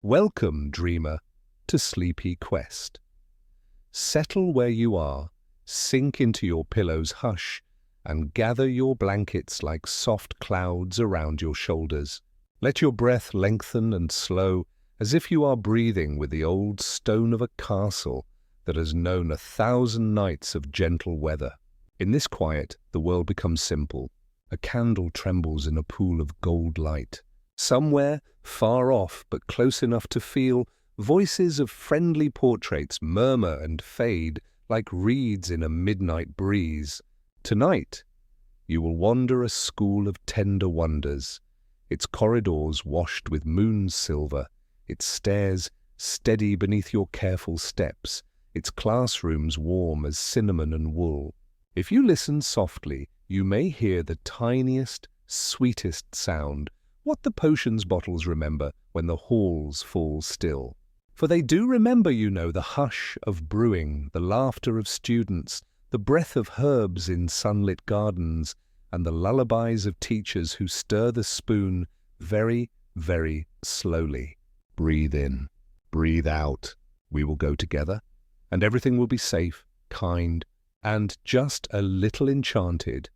Welcome, dreamer, to Sleepy Quest. Settle where you are, sink into your pillow's hush, and gather your blankets like soft clouds around your shoulders. Let your breath lengthen and slow, as if you are breathing with the old stone of a castle that has known 1,000 nights of gentle weather. In this quiet, the world becomes simple. A candle trembles in a pool of gold light. Somewhere, far off but close enough to feel, voices of friendly portraits murmur and fade like reeds in a midnight breeze. Tonight, you will wander a school of tender wonders, its corridors washed with moon silver, its stairs steady beneath your careful steps, its classrooms warm as cinnamon and wool. If you listen softly, you may hear the tiniest, sweetest sound, what the potions bottles remember when the halls fall still. For they do remember, the hush of brewing, the laughter of students, the breath of herbs in sunlit gardens, and the lullabies of teachers who stir the spoon very, very slowly. Breathe in, breathe out. We will go together, and everything will be safe, kind, and just a little enchanted.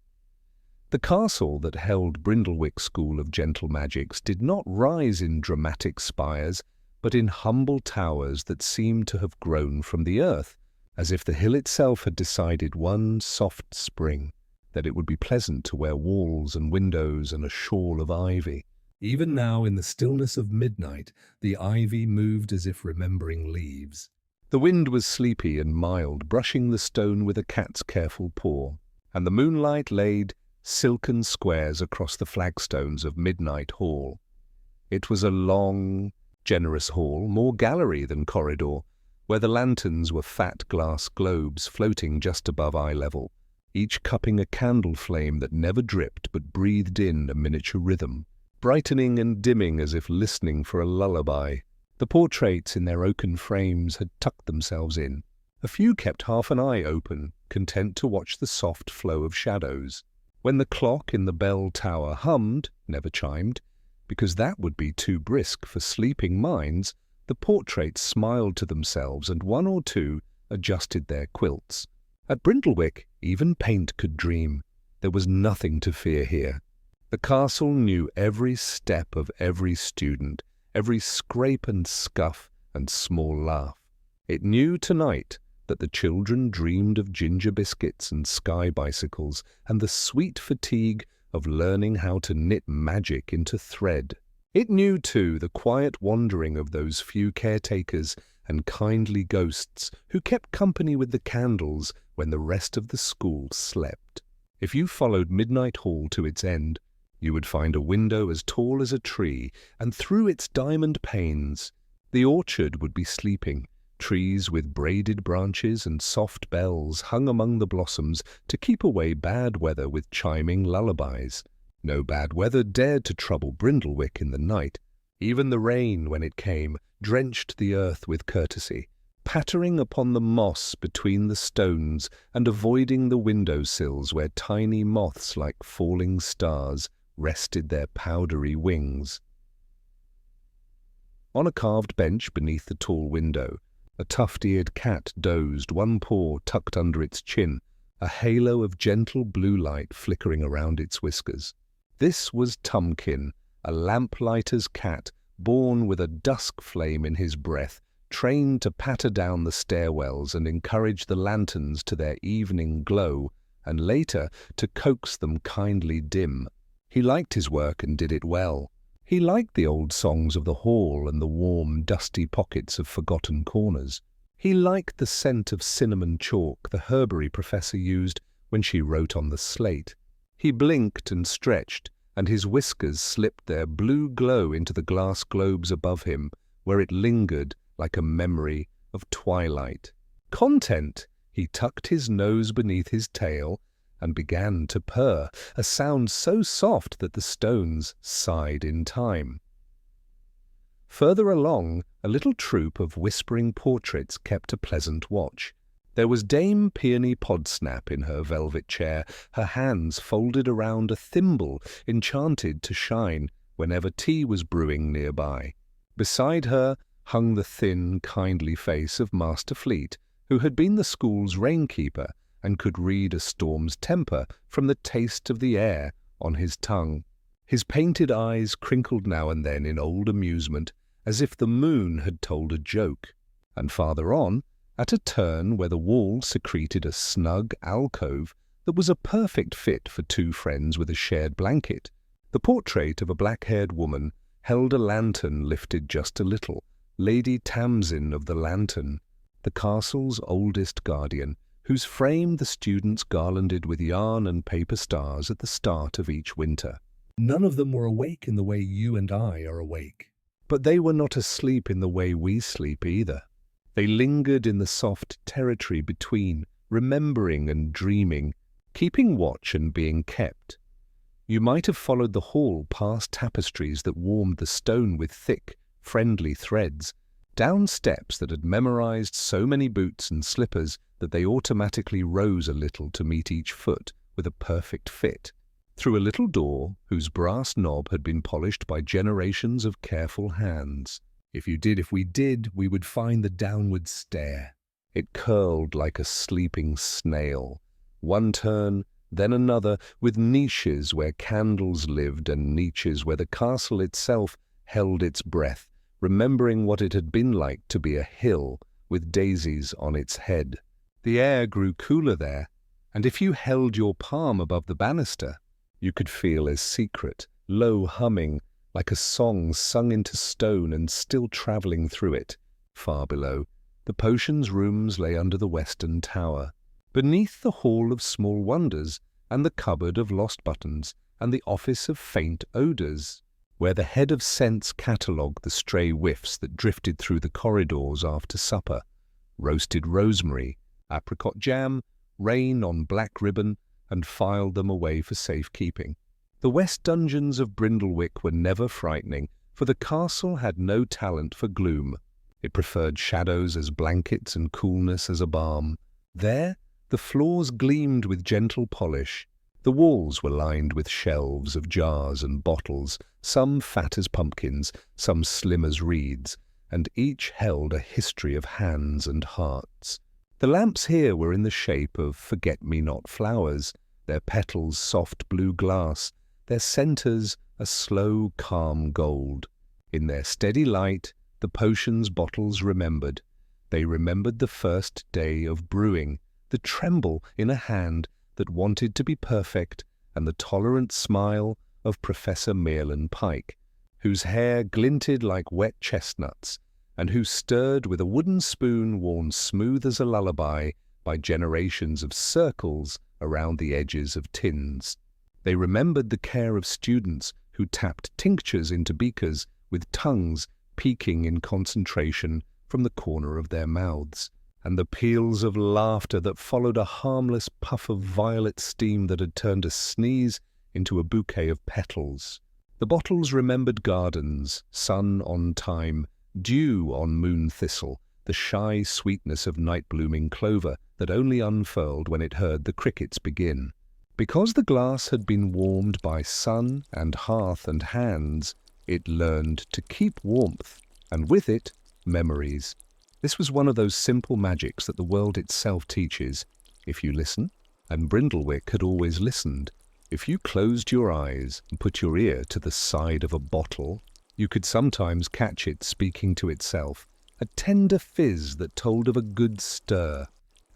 The castle that held Brindlewick School of Gentle Magics did not rise in dramatic spires, but in humble towers that seemed to have grown from the earth, as if the hill itself had decided one soft spring that it would be pleasant to wear walls and windows and a shawl of ivy. Even now, in the stillness of midnight, the ivy moved as if remembering leaves. The wind was sleepy and mild, brushing the stone with a cat's careful paw, and the moonlight laid silken squares across the flagstones of Midnight Hall. It was a long, generous hall, more gallery than corridor, where the lanterns were fat glass globes floating just above eye level, each cupping a candle flame that never dripped but breathed in a miniature rhythm, brightening and dimming as if listening for a lullaby. The portraits in their oaken frames had tucked themselves in. A few kept half an eye open, content to watch the soft flow of shadows. When the clock in the bell tower hummed, never chimed, because that would be too brisk for sleeping minds, the portraits smiled to themselves and one or two adjusted their quilts. At Brindlewick, even paint could dream. There was nothing to fear here. The castle knew every step of every student, every scrape and scuff and small laugh. It knew tonight that the children dreamed of ginger biscuits and sky bicycles and the sweet fatigue of learning how to knit magic into thread. It knew, too, the quiet wandering of those few caretakers and kindly ghosts who kept company with the candles when the rest of the school slept. If you followed Midnight Hall to its end, you would find a window as tall as a tree, and through its diamond panes, the orchard would be sleeping. Trees with braided branches and soft bells hung among the blossoms to keep away bad weather with chiming lullabies. No bad weather dared to trouble Brindlewick in the night. Even the rain, when it came, drenched the earth with courtesy, pattering upon the moss between the stones and avoiding the window-sills where tiny moths like falling stars rested their powdery wings. On a carved bench beneath the tall window, a tuft-eared cat dozed, one paw tucked under its chin, a halo of gentle blue light flickering around its whiskers. This was Tumkin, a lamplighter's cat, born with a dusk flame in his breath, trained to patter down the stairwells and encourage the lanterns to their evening glow, and later to coax them kindly dim. He liked his work and did it well. He liked the old songs of the hall and the warm, dusty pockets of forgotten corners. He liked the scent of cinnamon chalk the herbery professor used when she wrote on the slate. He blinked and stretched, and his whiskers slipped their blue glow into the glass globes above him, where it lingered like a memory of twilight. Content, he tucked his nose beneath his tail and began to purr, a sound so soft that the stones sighed in time. Further along, a little troop of whispering portraits kept a pleasant watch. There was Dame Peony Podsnap in her velvet chair, her hands folded around a thimble enchanted to shine whenever tea was brewing nearby. Beside her hung the thin, kindly face of Master Fleet, who had been the school's rainkeeper and could read a storm's temper from the taste of the air on his tongue. His painted eyes crinkled now and then in old amusement, as if the moon had told a joke. And farther on, at a turn where the wall secreted a snug alcove that was a perfect fit for two friends with a shared blanket, the portrait of a black-haired woman held a lantern lifted just a little, Lady Tamsin of the Lantern, the castle's oldest guardian, whose frame the students garlanded with yarn and paper stars at the start of each winter. None of them were awake in the way you and I are awake. But they were not asleep in the way we sleep either. They lingered in the soft territory between, remembering and dreaming, keeping watch and being kept. You might have followed the hall past tapestries that warmed the stone with thick, friendly threads, down steps that had memorized so many boots and slippers that they automatically rose a little to meet each foot with a perfect fit, through a little door whose brass knob had been polished by generations of careful hands. If we did, we would find the downward stair. It curled like a sleeping snail. One turn, then another, with niches where candles lived and niches where the castle itself held its breath, remembering what it had been like to be a hill with daisies on its head. The air grew cooler there, and if you held your palm above the banister, you could feel a secret, low humming, like a song sung into stone and still travelling through it. Far below, the potions rooms lay under the western tower, beneath the hall of small wonders and the cupboard of lost buttons and the office of faint odours, where the head of scents catalogued the stray whiffs that drifted through the corridors after supper: roasted rosemary, apricot jam, rain on black ribbon, and filed them away for safekeeping. The west dungeons of Brindlewick were never frightening, for the castle had no talent for gloom. It preferred shadows as blankets and coolness as a balm. There, the floors gleamed with gentle polish. The walls were lined with shelves of jars and bottles, some fat as pumpkins, some slim as reeds, and each held a history of hands and hearts. The lamps here were in the shape of forget-me-not flowers, their petals soft blue glass, their centres a slow, calm gold. In their steady light, the potions bottles remembered. They remembered the first day of brewing, the tremble in a hand that wanted to be perfect, and the tolerant smile of Professor Merlin Pike, whose hair glinted like wet chestnuts, and who stirred with a wooden spoon worn smooth as a lullaby by generations of circles around the edges of tins. They remembered the care of students who tapped tinctures into beakers with tongues peeking in concentration from the corner of their mouths, and the peals of laughter that followed a harmless puff of violet steam that had turned a sneeze into a bouquet of petals. The bottles remembered gardens, sun on thyme, dew on moon thistle, the shy sweetness of night-blooming clover that only unfurled when it heard the crickets begin. Because the glass had been warmed by sun and hearth and hands, it learned to keep warmth, and with it, memories. This was one of those simple magics that the world itself teaches, if you listen, and Brindlewick had always listened. If you closed your eyes and put your ear to the side of a bottle, you could sometimes catch it speaking to itself, a tender fizz that told of a good stir,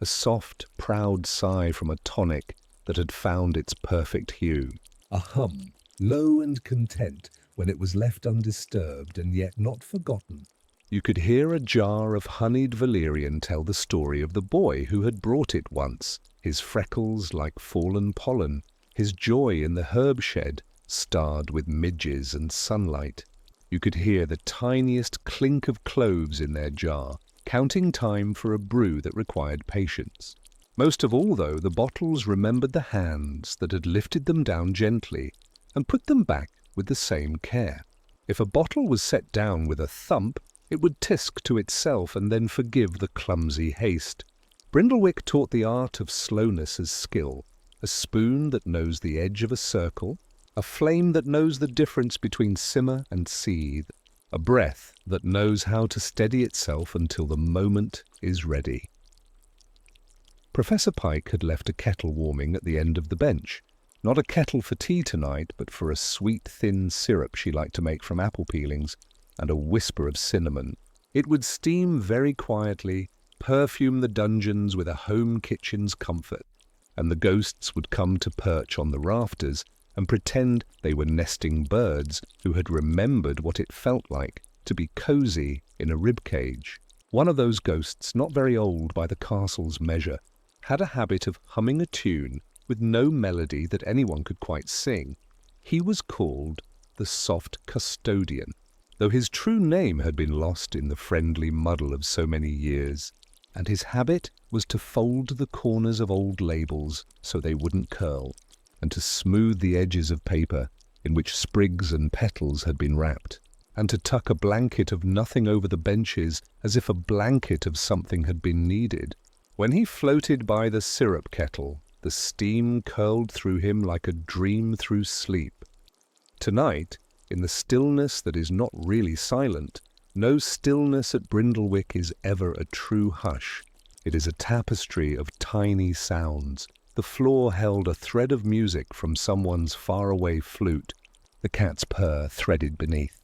a soft, proud sigh from a tonic that had found its perfect hue, a hum, low and content when it was left undisturbed and yet not forgotten. You could hear a jar of honeyed valerian tell the story of the boy who had brought it once, his freckles like fallen pollen, his joy in the herb shed, starred with midges and sunlight. You could hear the tiniest clink of cloves in their jar, counting time for a brew that required patience. Most of all, though, the bottles remembered the hands that had lifted them down gently and put them back with the same care. If a bottle was set down with a thump, it would tisk to itself and then forgive the clumsy haste. Brindlewick taught the art of slowness as skill, a spoon that knows the edge of a circle, a flame that knows the difference between simmer and seethe, a breath that knows how to steady itself until the moment is ready. Professor Pike had left a kettle warming at the end of the bench. Not a kettle for tea tonight, but for a sweet, thin syrup she liked to make from apple peelings, and a whisper of cinnamon. It would steam very quietly, perfume the dungeons with a home kitchen's comfort, and the ghosts would come to perch on the rafters and pretend they were nesting birds who had remembered what it felt like to be cozy in a ribcage. One of those ghosts, not very old by the castle's measure, had a habit of humming a tune with no melody that anyone could quite sing. He was called the Soft Custodian, though his true name had been lost in the friendly muddle of so many years, and his habit was to fold the corners of old labels so they wouldn't curl, and to smooth the edges of paper in which sprigs and petals had been wrapped, and to tuck a blanket of nothing over the benches as if a blanket of something had been needed. When he floated by the syrup kettle, the steam curled through him like a dream through sleep. Tonight, in the stillness that is not really silent, no stillness at Brindlewick is ever a true hush. It is a tapestry of tiny sounds. The floor held a thread of music from someone's faraway flute, the cat's purr threaded beneath.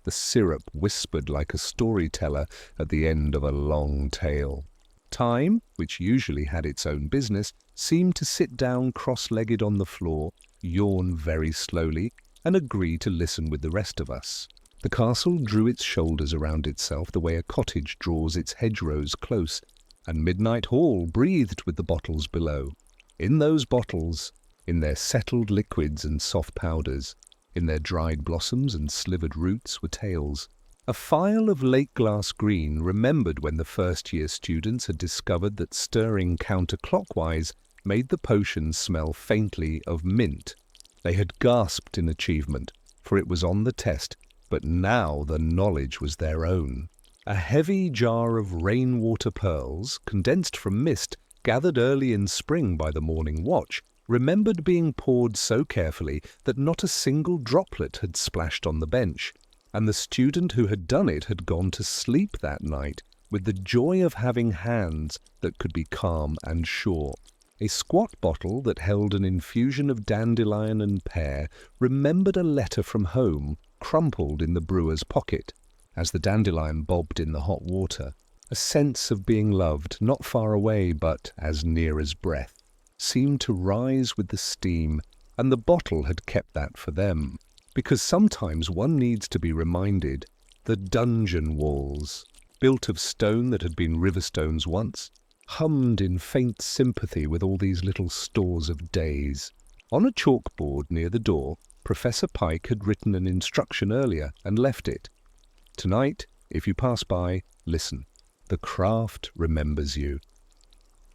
The syrup whispered like a storyteller at the end of a long tale. Time, which usually had its own business, seemed to sit down cross-legged on the floor, yawn very slowly, and agree to listen with the rest of us. The castle drew its shoulders around itself the way a cottage draws its hedgerows close, and Midnight Hall breathed with the bottles below. In those bottles, in their settled liquids and soft powders, in their dried blossoms and slivered roots were tales. A phial of lake-glass green remembered when the first-year students had discovered that stirring counterclockwise made the potion smell faintly of mint. They had gasped in achievement, for it was on the test, but now the knowledge was their own. A heavy jar of rainwater pearls, condensed from mist, gathered early in spring by the morning watch, remembered being poured so carefully that not a single droplet had splashed on the bench, and the student who had done it had gone to sleep that night with the joy of having hands that could be calm and sure. A squat bottle that held an infusion of dandelion and pear remembered a letter from home crumpled in the brewer's pocket. As the dandelion bobbed in the hot water, a sense of being loved, not far away but as near as breath, seemed to rise with the steam, and the bottle had kept that for them. Because sometimes one needs to be reminded. The dungeon walls, built of stone that had been river stones once, hummed in faint sympathy with all these little stores of days. On a chalkboard near the door, Professor Pike had written an instruction earlier and left it. Tonight, if you pass by, listen. The craft remembers you.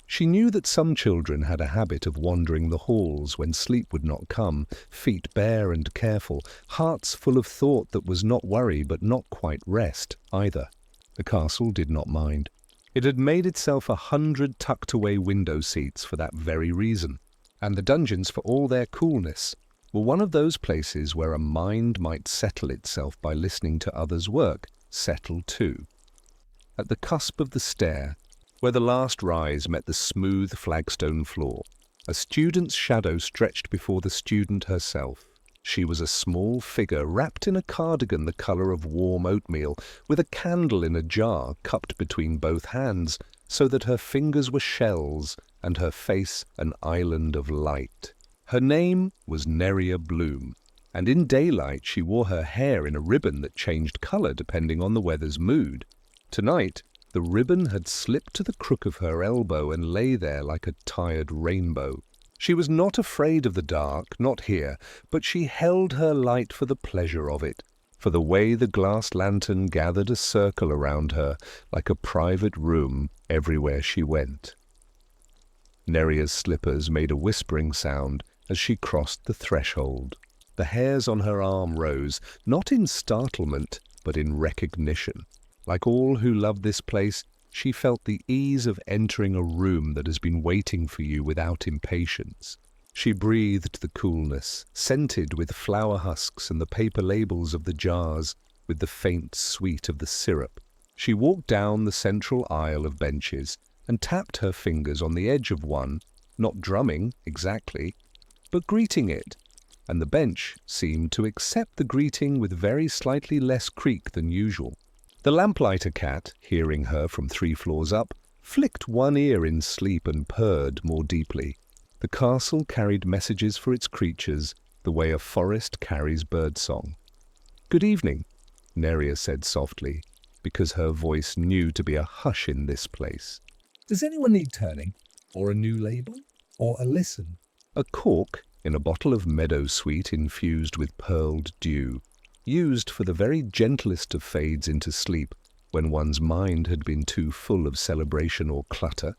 She knew that some children had a habit of wandering the halls when sleep would not come, feet bare and careful, hearts full of thought that was not worry but not quite rest either. The castle did not mind. It had made itself 100 tucked-away window seats for that very reason, and the dungeons, for all their coolness, were one of those places where a mind might settle itself by listening to others' work, settle too. At the cusp of the stair, where the last rise met the smooth flagstone floor, a student's shadow stretched before the student herself. She was a small figure wrapped in a cardigan the colour of warm oatmeal, with a candle in a jar cupped between both hands, so that her fingers were shells and her face an island of light. Her name was Neria Bloom, and in daylight she wore her hair in a ribbon that changed colour depending on the weather's mood. Tonight, the ribbon had slipped to the crook of her elbow and lay there like a tired rainbow. She was not afraid of the dark, not here, but she held her light for the pleasure of it, for the way the glass lantern gathered a circle around her like a private room everywhere she went. Neria's slippers made a whispering sound as she crossed the threshold. The hairs on her arm rose, not in startlement, but in recognition. Like all who love this place, she felt the ease of entering a room that has been waiting for you without impatience. She breathed the coolness, scented with flower husks and the paper labels of the jars, with the faint sweet of the syrup. She walked down the central aisle of benches and tapped her fingers on the edge of one, not drumming exactly, but greeting it, and the bench seemed to accept the greeting with very slightly less creak than usual. The lamplighter cat, hearing her from 3 floors up, flicked one ear in sleep and purred more deeply. The castle carried messages for its creatures the way a forest carries birdsong. "Good evening," Neria said softly, because her voice knew to be a hush in this place. "Does anyone need turning? Or a new label? Or a listen?" A cork in a bottle of meadowsweet infused with pearled dew, used for the very gentlest of fades into sleep when one's mind had been too full of celebration or clutter,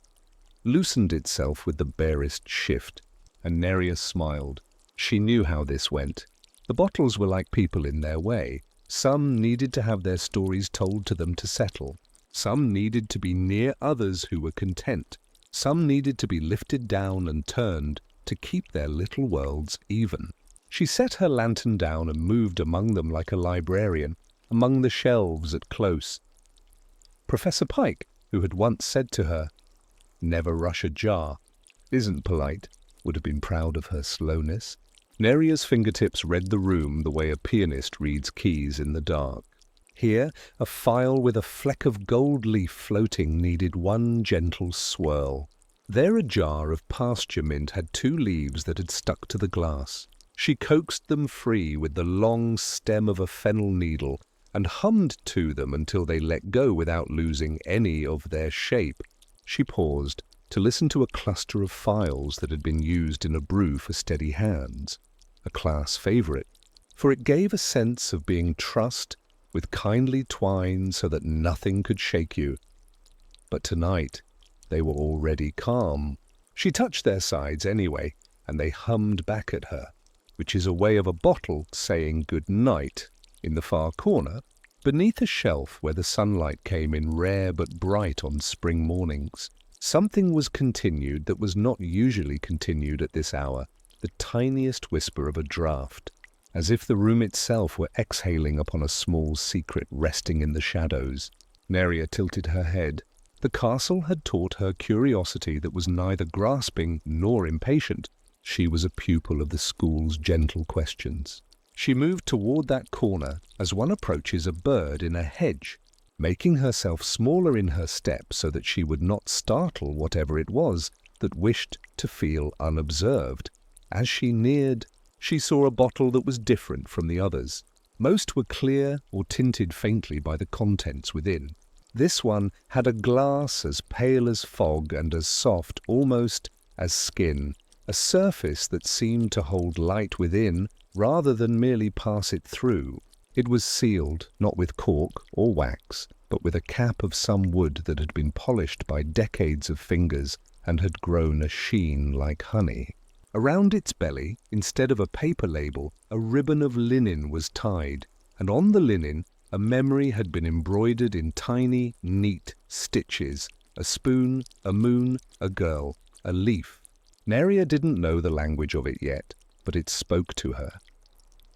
loosened itself with the barest shift, and Neria smiled. She knew how this went. The bottles were like people in their way. Some needed to have their stories told to them to settle. Some needed to be near others who were content. Some needed to be lifted down and turned to keep their little worlds even. She set her lantern down and moved among them like a librarian, among the shelves at close. Professor Pike, who had once said to her, "Never rush a jar," isn't polite, would have been proud of her slowness. Neria's fingertips read the room the way a pianist reads keys in the dark. Here, a phial with a fleck of gold leaf floating needed one gentle swirl. There, a jar of pasture mint had 2 leaves that had stuck to the glass. She coaxed them free with the long stem of a fennel needle and hummed to them until they let go without losing any of their shape. She paused to listen to a cluster of phials that had been used in a brew for steady hands, a class favorite, for it gave a sense of being trussed with kindly twine so that nothing could shake you. But tonight they were already calm. She touched their sides anyway, and they hummed back at her, which is a way of a bottle saying good night. In the far corner, beneath a shelf where the sunlight came in rare but bright on spring mornings, something was continued that was not usually continued at this hour, the tiniest whisper of a draught, as if the room itself were exhaling upon a small secret resting in the shadows. Neria tilted her head. The castle had taught her curiosity that was neither grasping nor impatient. She was a pupil of the school's gentle questions. She moved toward that corner as one approaches a bird in a hedge, making herself smaller in her step so that she would not startle whatever it was that wished to feel unobserved. As she neared, she saw a bottle that was different from the others. Most were clear or tinted faintly by the contents within. This one had a glass as pale as fog and as soft, almost, as skin, a surface that seemed to hold light within rather than merely pass it through. It was sealed, not with cork or wax, but with a cap of some wood that had been polished by decades of fingers and had grown a sheen like honey. Around its belly, instead of a paper label, a ribbon of linen was tied, and on the linen a memory had been embroidered in tiny, neat stitches: a spoon, a moon, a girl, a leaf. Neria didn't know the language of it yet, but it spoke to her.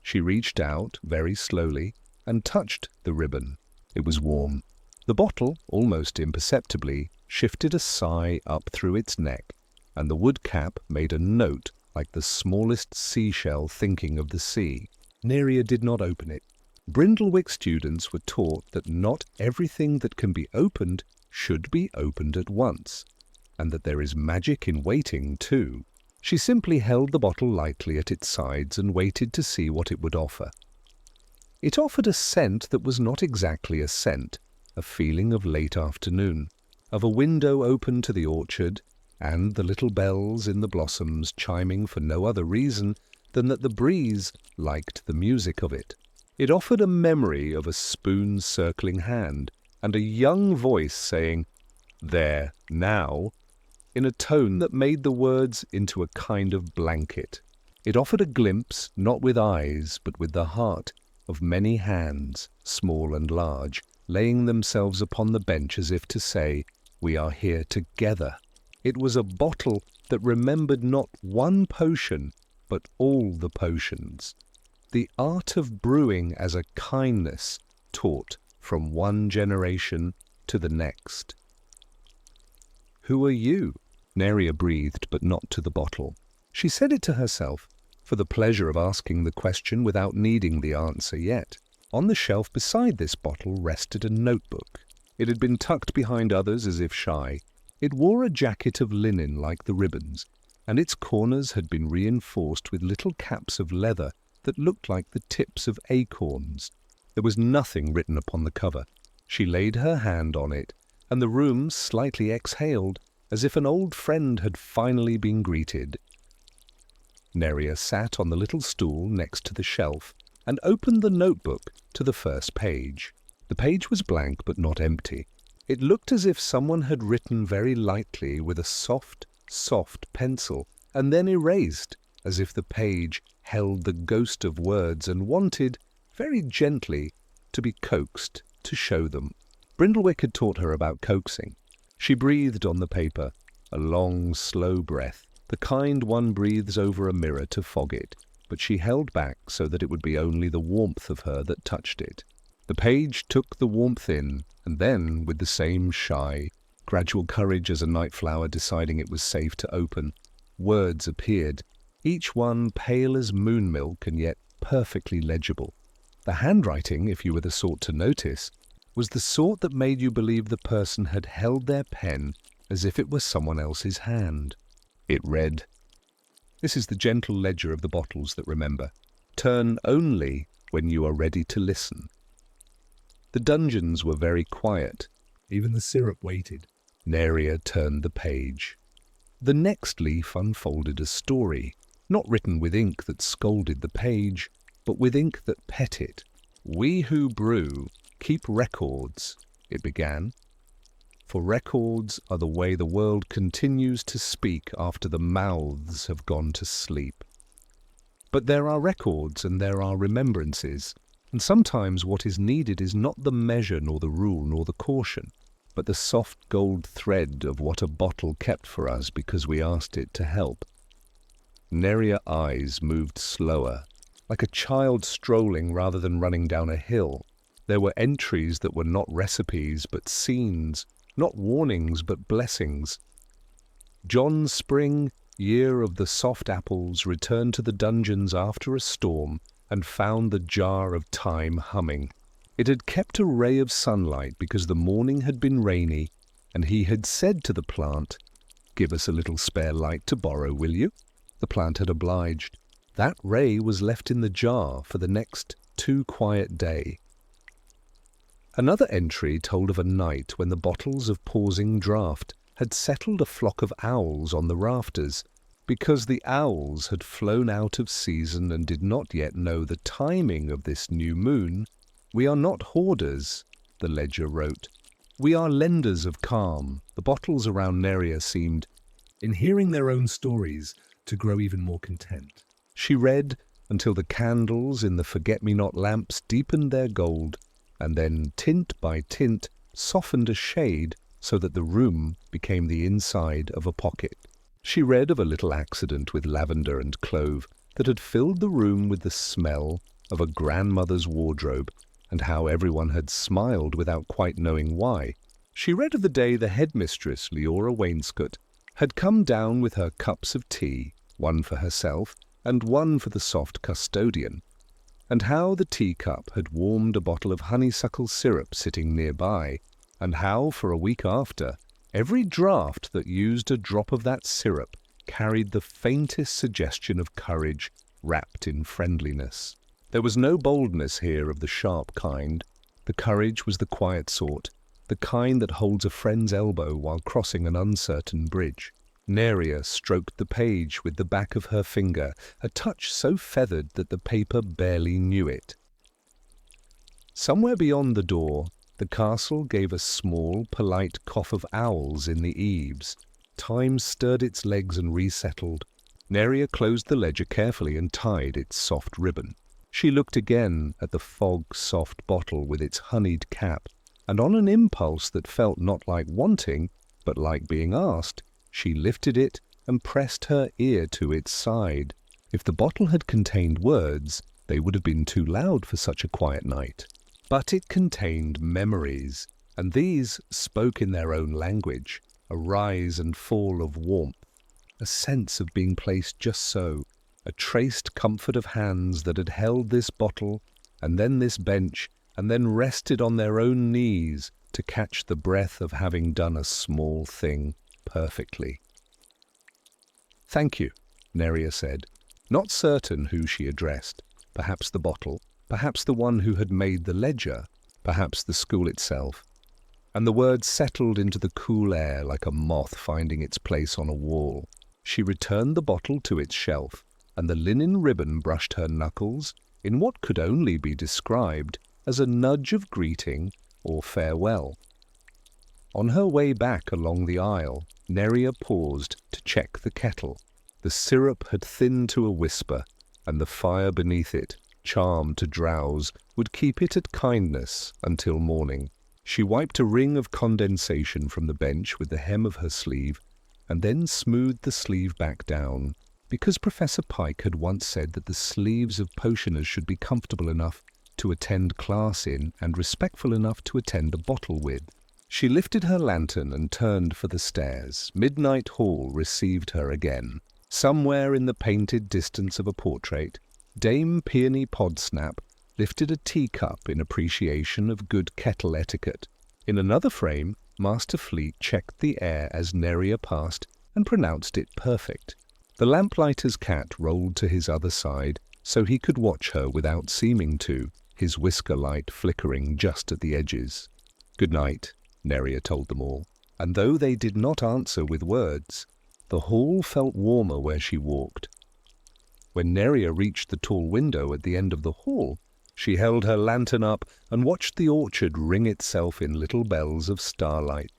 She reached out very slowly and touched the ribbon. It was warm. The bottle, almost imperceptibly, shifted a sigh up through its neck, and the wood cap made a note like the smallest seashell thinking of the sea. Neria did not open it. Brindlewick students were taught that not everything that can be opened should be opened at once, and that there is magic in waiting too. She simply held the bottle lightly at its sides and waited to see what it would offer. It offered a scent that was not exactly a scent, a feeling of late afternoon, of a window open to the orchard, and the little bells in the blossoms chiming for no other reason than that the breeze liked the music of it. It offered a memory of a spoon-circling hand and a young voice saying, "There, now," in a tone that made the words into a kind of blanket. It offered a glimpse, not with eyes, but with the heart, of many hands, small and large, laying themselves upon the bench as if to say, "We are here together." It was a bottle that remembered not one potion, but all the potions. The art of brewing as a kindness, taught from one generation to the next. "Who are you?" Neria breathed, but not to the bottle. She said it to herself, for the pleasure of asking the question without needing the answer yet. On the shelf beside this bottle rested a notebook. It had been tucked behind others as if shy. It wore a jacket of linen like the ribbons, and its corners had been reinforced with little caps of leather that looked like the tips of acorns. There was nothing written upon the cover. She laid her hand on it, and the room slightly exhaled, as if an old friend had finally been greeted. Neria sat on the little stool next to the shelf and opened the notebook to the first page. The page was blank but not empty. It looked as if someone had written very lightly with a soft, soft pencil and then erased, as if the page held the ghost of words and wanted, very gently, to be coaxed to show them. Brindlewick had taught her about coaxing. She breathed on the paper, a long, slow breath, the kind one breathes over a mirror to fog it, but she held back so that it would be only the warmth of her that touched it. The page took the warmth in, and then, with the same shy, gradual courage as a night flower deciding it was safe to open, words appeared, each one pale as moon milk and yet perfectly legible. The handwriting, if you were the sort to notice, was the sort that made you believe the person had held their pen as if it were someone else's hand. It read, "This is the gentle ledger of the bottles that remember. Turn only when you are ready to listen." The dungeons were very quiet. Even the syrup waited. Neria turned the page. The next leaf unfolded a story, not written with ink that scolded the page, but with ink that pet it. "We who brew keep records," it began. "For records are the way the world continues to speak after the mouths have gone to sleep. But there are records and there are remembrances, and sometimes what is needed is not the measure nor the rule nor the caution, but the soft gold thread of what a bottle kept for us because we asked it to help." Neria's eyes moved slower, like a child strolling rather than running down a hill. There were entries that were not recipes but scenes, not warnings but blessings. John Spring, year of the soft apples, returned to the dungeons after a storm and found the jar of time humming. It had kept a ray of sunlight because the morning had been rainy, and he had said to the plant, "Give us a little spare light to borrow, will you?" The plant had obliged. That ray was left in the jar for the next too quiet day. Another entry told of a night when the bottles of pausing draught had settled a flock of owls on the rafters, because the owls had flown out of season and did not yet know the timing of this new moon. "We are not hoarders," the ledger wrote. "We are lenders of calm." The bottles around Neria seemed, In hearing their own stories, to grow even more content. She read until the candles in the forget-me-not lamps deepened their gold, and then, tint by tint, softened a shade so that the room became the inside of a pocket. She read of a little accident with lavender and clove that had filled the room with the smell of a grandmother's wardrobe, and how everyone had smiled without quite knowing why. She read of the day the headmistress, Leora Wainscott, had come down with her cups of tea, one for herself and one for the soft custodian, and how the teacup had warmed a bottle of honeysuckle syrup sitting nearby, and how, for a week after, every draught that used a drop of that syrup carried the faintest suggestion of courage wrapped in friendliness. There was no boldness here of the sharp kind. The courage was the quiet sort, the kind that holds a friend's elbow while crossing an uncertain bridge. Neria stroked the page with the back of her finger, a touch so feathered that the paper barely knew it. Somewhere beyond the door, the castle gave a small, polite cough of owls in the eaves. Time stirred its legs and resettled. Neria closed the ledger carefully and tied its soft ribbon. She looked again at the fog-soft bottle with its honeyed cap, and on an impulse that felt not like wanting, but like being asked, she lifted it and pressed her ear to its side. If the bottle had contained words, they would have been too loud for such a quiet night. But it contained memories, and these spoke in their own language, a rise and fall of warmth, a sense of being placed just so, a traced comfort of hands that had held this bottle, and then this bench, and then rested on their own knees to catch the breath of having done a small thing perfectly. "Thank you," Neria said, not certain who she addressed, perhaps the bottle, perhaps the one who had made the ledger, perhaps the school itself. And the words settled into the cool air like a moth finding its place on a wall. She returned the bottle to its shelf, and the linen ribbon brushed her knuckles in what could only be described as a nudge of greeting or farewell. On her way back along the aisle, Neria paused to check the kettle. The syrup had thinned to a whisper, and the fire beneath it, charmed to drowse, would keep it at kindness until morning. She wiped a ring of condensation from the bench with the hem of her sleeve, and then smoothed the sleeve back down, because Professor Pike had once said that the sleeves of potioners should be comfortable enough to attend class in and respectful enough to attend a bottle with. She lifted her lantern and turned for the stairs. Midnight Hall received her again. Somewhere in the painted distance of a portrait, Dame Peony Podsnap lifted a teacup in appreciation of good kettle etiquette. In another frame, Master Fleet checked the air as Neria passed and pronounced it perfect. The lamplighter's cat rolled to his other side so he could watch her without seeming to, his whisker light flickering just at the edges. "Good night," Neria told them all, and though they did not answer with words, the hall felt warmer where she walked. When Neria reached the tall window at the end of the hall, she held her lantern up and watched the orchard ring itself in little bells of starlight.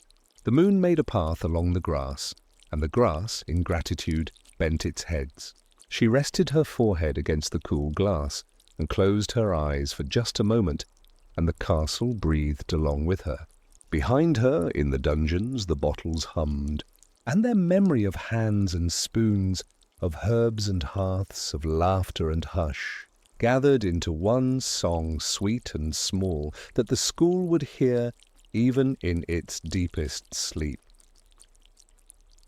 The moon made a path along the grass, and the grass, in gratitude, bent its heads. She rested her forehead against the cool glass and closed her eyes for just a moment, and the castle breathed along with her. Behind her, in the dungeons, the bottles hummed, and their memory of hands and spoons, of herbs and hearths, of laughter and hush, gathered into one song sweet and small that the school would hear even in its deepest sleep.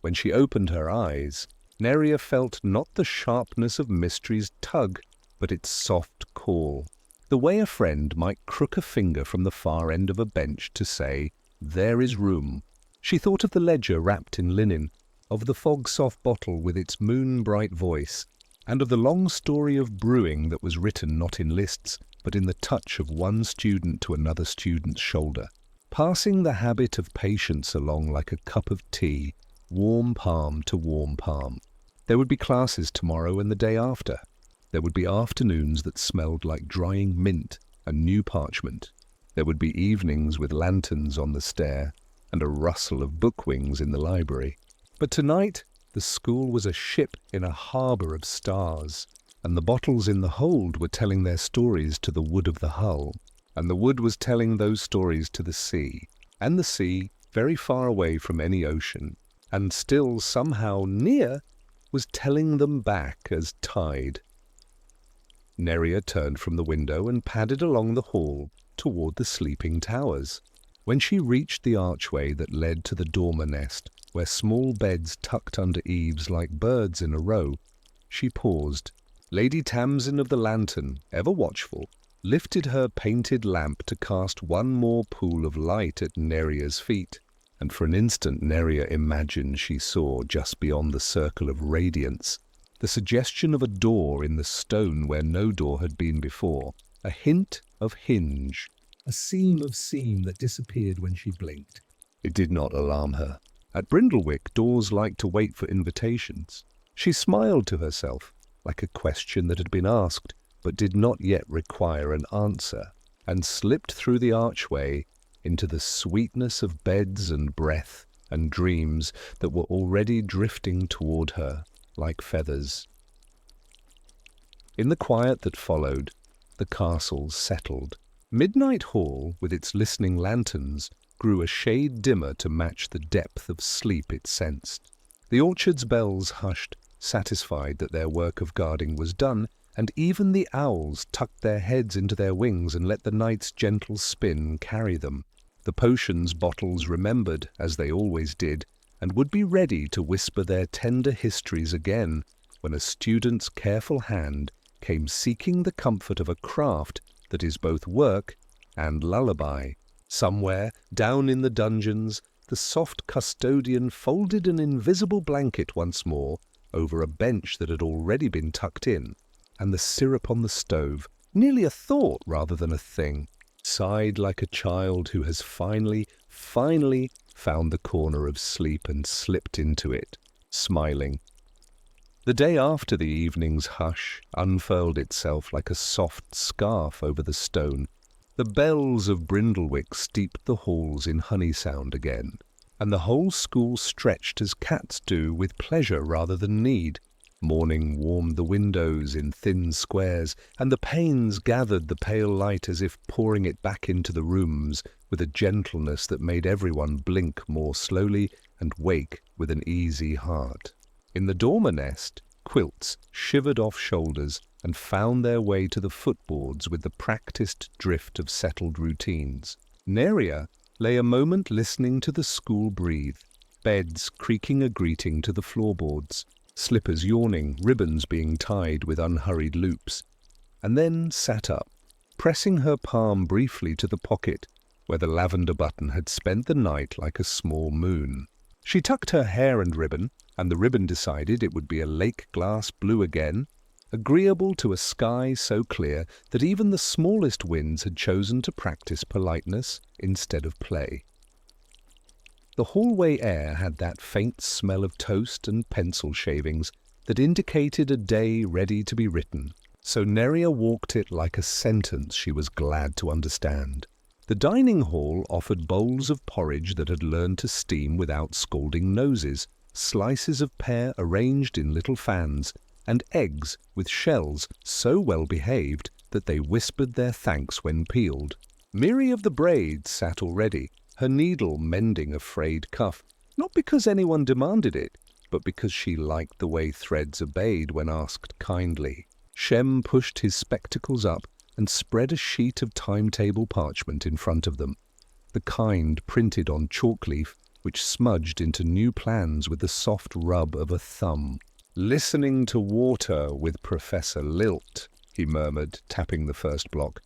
When she opened her eyes, Neria felt not the sharpness of mystery's tug, but its soft call, the way a friend might crook a finger from the far end of a bench to say, "There is room." She thought of the ledger wrapped in linen, of the fog-soft bottle with its moon-bright voice, and of the long story of brewing that was written not in lists, but in the touch of one student to another student's shoulder, passing the habit of patience along like a cup of tea, warm palm to warm palm. There would be classes tomorrow and the day after. There would be afternoons that smelled like drying mint and new parchment. There would be evenings with lanterns on the stair and a rustle of book wings in the library. But tonight, the school was a ship in a harbour of stars, and the bottles in the hold were telling their stories to the wood of the hull, and the wood was telling those stories to the sea, and the sea, very far away from any ocean, and still somehow near, was telling them back as tide. Neria turned from the window and padded along the hall toward the sleeping towers. When she reached the archway that led to the dormer nest, where small beds tucked under eaves like birds in a row, she paused. Lady Tamsin of the Lantern, ever watchful, lifted her painted lamp to cast one more pool of light at Neria's feet, and for an instant Neria imagined she saw, just beyond the circle of radiance, the suggestion of a door in the stone where no door had been before, a hint of hinge, a seam of seam that disappeared when she blinked. It did not alarm her. At Brindlewick, doors liked to wait for invitations. She smiled to herself, like a question that had been asked, but did not yet require an answer, and slipped through the archway into the sweetness of beds and breath and dreams that were already drifting toward her like feathers. In the quiet that followed, the castle settled. Midnight Hall, with its listening lanterns, grew a shade dimmer to match the depth of sleep it sensed. The orchard's bells hushed, satisfied that their work of guarding was done, and even the owls tucked their heads into their wings and let the night's gentle spin carry them. The potions bottles remembered, as they always did, and would be ready to whisper their tender histories again when a student's careful hand came seeking the comfort of a craft that is both work and lullaby. Somewhere, down in the dungeons, the soft custodian folded an invisible blanket once more over a bench that had already been tucked in, and the syrup on the stove, nearly a thought rather than a thing, sighed like a child who has finally found the corner of sleep and slipped into it, smiling. The day after the evening's hush unfurled itself like a soft scarf over the stone. The bells of Brindlewick steeped the halls in honey sound again, and the whole school stretched as cats do with pleasure rather than need. Morning warmed the windows in thin squares, and the panes gathered the pale light as if pouring it back into the rooms with a gentleness that made everyone blink more slowly and wake with an easy heart. In the dormer nest, quilts shivered off shoulders and found their way to the footboards with the practiced drift of settled routines. Neria lay a moment listening to the school breathe, beds creaking a greeting to the floorboards, slippers yawning, ribbons being tied with unhurried loops, and then sat up, pressing her palm briefly to the pocket where the lavender button had spent the night like a small moon. She tucked her hair and ribbon, and the ribbon decided it would be a lake glass blue again, agreeable to a sky so clear that even the smallest winds had chosen to practice politeness instead of play. The hallway air had that faint smell of toast and pencil shavings that indicated a day ready to be written, so Neria walked it like a sentence she was glad to understand. The dining hall offered bowls of porridge that had learned to steam without scalding noses, slices of pear arranged in little fans, and eggs with shells so well behaved that they whispered their thanks when peeled. Miri of the Braids sat already, her needle mending a frayed cuff, not because anyone demanded it, but because she liked the way threads obeyed when asked kindly. Shem pushed his spectacles up and spread a sheet of timetable parchment in front of them, the kind printed on chalk leaf which smudged into new plans with the soft rub of a thumb. "Listening to water with Professor Lilt," he murmured, tapping the first block.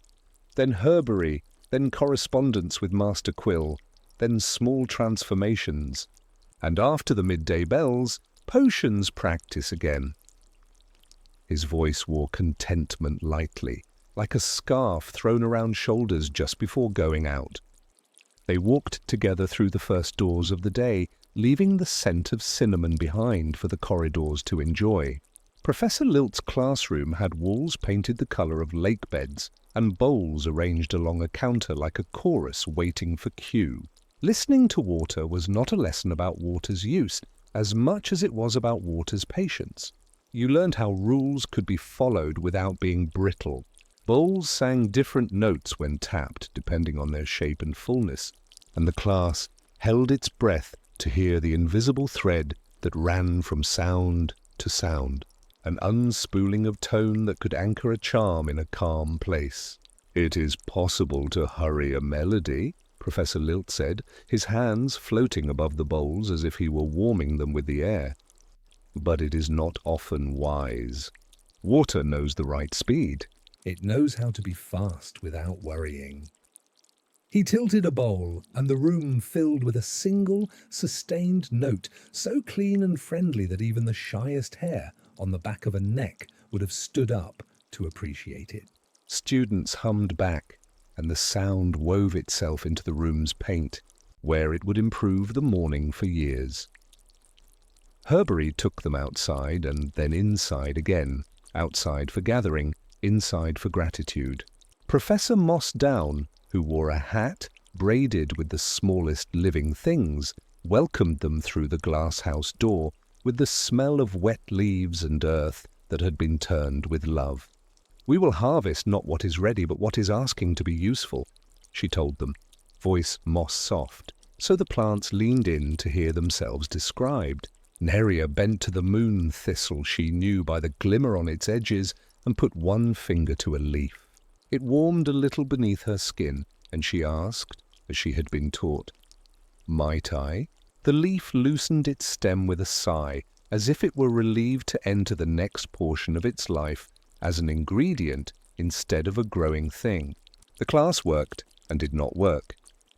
"Then herbery, then correspondence with Master Quill, then small transformations. And after the midday bells, potions practice again." His voice wore contentment lightly, like a scarf thrown around shoulders just before going out. They walked together through the first doors of the day, leaving the scent of cinnamon behind for the corridors to enjoy. Professor Lilt's classroom had walls painted the color of lake beds and bowls arranged along a counter like a chorus waiting for cue. Listening to water was not a lesson about water's use as much as it was about water's patience. You learned how rules could be followed without being brittle. Bowls sang different notes when tapped, depending on their shape and fullness, and the class held its breath to hear the invisible thread that ran from sound to sound, an unspooling of tone that could anchor a charm in a calm place. "It is possible to hurry a melody," Professor Lilt said, his hands floating above the bowls as if he were warming them with the air. "But it is not often wise. Water knows the right speed. It knows how to be fast without worrying." He tilted a bowl, and the room filled with a single, sustained note, so clean and friendly that even the shyest hair on the back of a neck would have stood up to appreciate it. Students hummed back, and the sound wove itself into the room's paint, where it would improve the morning for years. Herbery took them outside and then inside again, outside for gathering, inside for gratitude. Professor Moss Down, who wore a hat braided with the smallest living things, welcomed them through the glass house door with the smell of wet leaves and earth that had been turned with love. "We will harvest not what is ready, but what is asking to be useful," she told them, voice moss soft, so the plants leaned in to hear themselves described. Neria bent to the moon thistle she knew by the glimmer on its edges and put one finger to a leaf. It warmed a little beneath her skin, and she asked, as she had been taught, "Might I?" The leaf loosened its stem with a sigh, as if it were relieved to enter the next portion of its life as an ingredient instead of a growing thing. The class worked and did not work.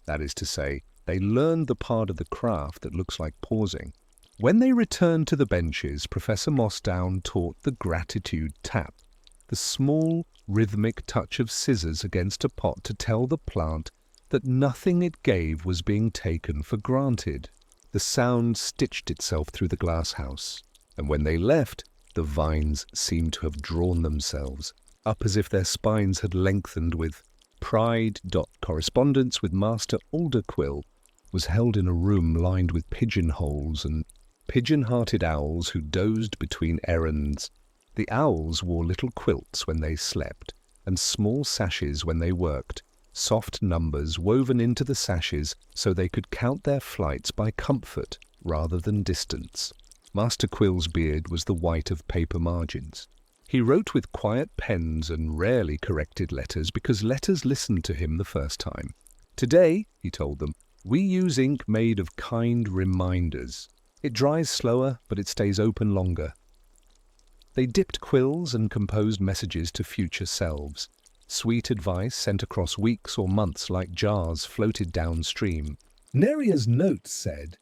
That is to say, they learned the part of the craft that looks like pausing. When they returned to the benches, Professor Mossdown taught the gratitude tap, the small, rhythmic touch of scissors against a pot to tell the plant that nothing it gave was being taken for granted. The sound stitched itself through the glass house, and when they left, the vines seemed to have drawn themselves up as if their spines had lengthened with pride. Correspondence with Master Alderquill was held in a room lined with pigeonholes and pigeon-hearted owls who dozed between errands. The owls wore little quilts when they slept, and small sashes when they worked, soft numbers woven into the sashes so they could count their flights by comfort rather than distance. Master Quill's beard was the white of paper margins. He wrote with quiet pens and rarely corrected letters because letters listened to him the first time. "Today," he told them, "we use ink made of kind reminders. It dries slower, but it stays open longer." They dipped quills and composed messages to future selves. Sweet advice sent across weeks or months like jars floated downstream. Neria's note said,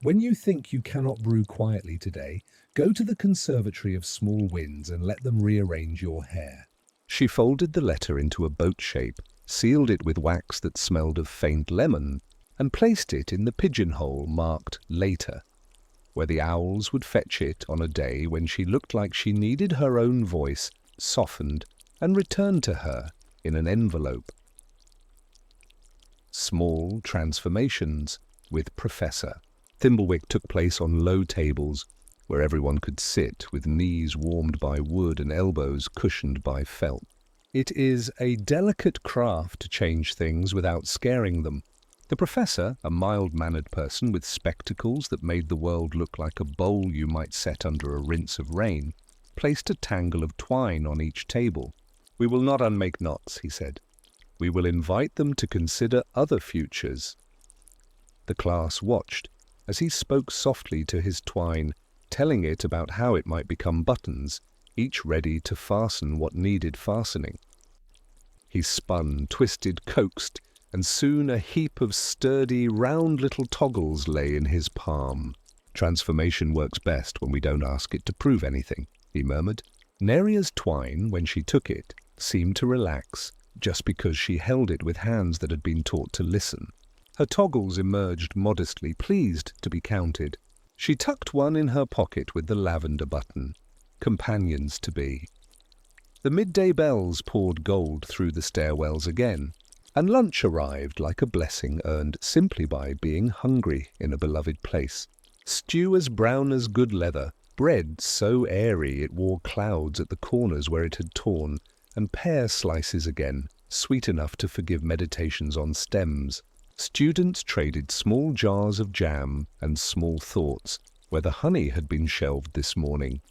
"When you think you cannot brew quietly today, go to the Conservatory of Small Winds and let them rearrange your hair." She folded the letter into a boat shape, sealed it with wax that smelled of faint lemon, and placed it in the pigeonhole marked "Later," where the owls would fetch it on a day when she looked like she needed her own voice softened and returned to her in an envelope. Small transformations with Professor. Thimblewick took place on low tables where everyone could sit, with knees warmed by wood and elbows cushioned by felt. It is a delicate craft to change things without scaring them. The professor, a mild-mannered person with spectacles that made the world look like a bowl you might set under a rinse of rain, placed a tangle of twine on each table. "We will not unmake knots," he said. "We will invite them to consider other futures." The class watched as he spoke softly to his twine, telling it about how it might become buttons, each ready to fasten what needed fastening. He spun, twisted, coaxed, and soon a heap of sturdy, round little toggles lay in his palm. "Transformation works best when we don't ask it to prove anything," he murmured. Neria's twine, when she took it, seemed to relax, just because she held it with hands that had been taught to listen. Her toggles emerged modestly, pleased to be counted. She tucked one in her pocket with the lavender button. Companions to be. The midday bells poured gold through the stairwells again, and lunch arrived like a blessing earned simply by being hungry in a beloved place. Stew as brown as good leather, bread so airy it wore clouds at the corners where it had torn, and pear slices again, sweet enough to forgive meditations on stems. Students traded small jars of jam and small thoughts, where the honey had been shelved this morning.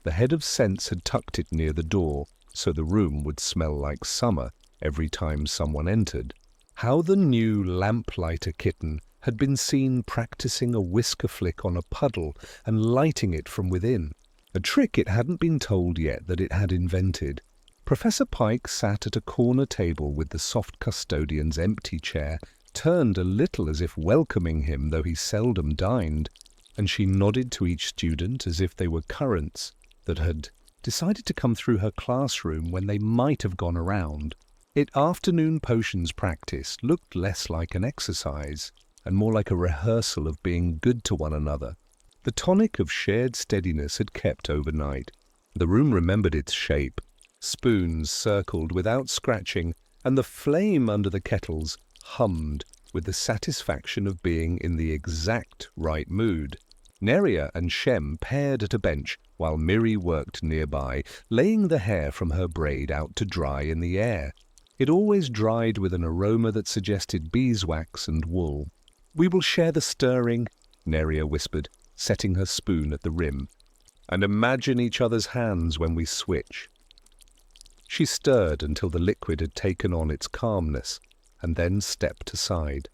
The head of sense had tucked it near the door, so the room would smell like summer every time someone entered. How the new lamplighter kitten had been seen practicing a whisker flick on a puddle and lighting it from within, a trick it hadn't been told yet that it had invented. Professor Pike sat at a corner table with the soft custodian's empty chair, turned a little as if welcoming him, though he seldom dined, and she nodded to each student as if they were currents that had decided to come through her classroom when they might have gone around. Afternoon potions practice looked less like an exercise and more like a rehearsal of being good to one another. The tonic of shared steadiness had kept overnight. The room remembered its shape. Spoons circled without scratching, and the flame under the kettles hummed with the satisfaction of being in the exact right mood. Neria and Shem paired at a bench while Miri worked nearby, laying the hair from her braid out to dry in the air. It always dried with an aroma that suggested beeswax and wool. "We will share the stirring," Neria whispered, setting her spoon at the rim, "and imagine each other's hands when we switch." She stirred until the liquid had taken on its calmness, and then stepped aside.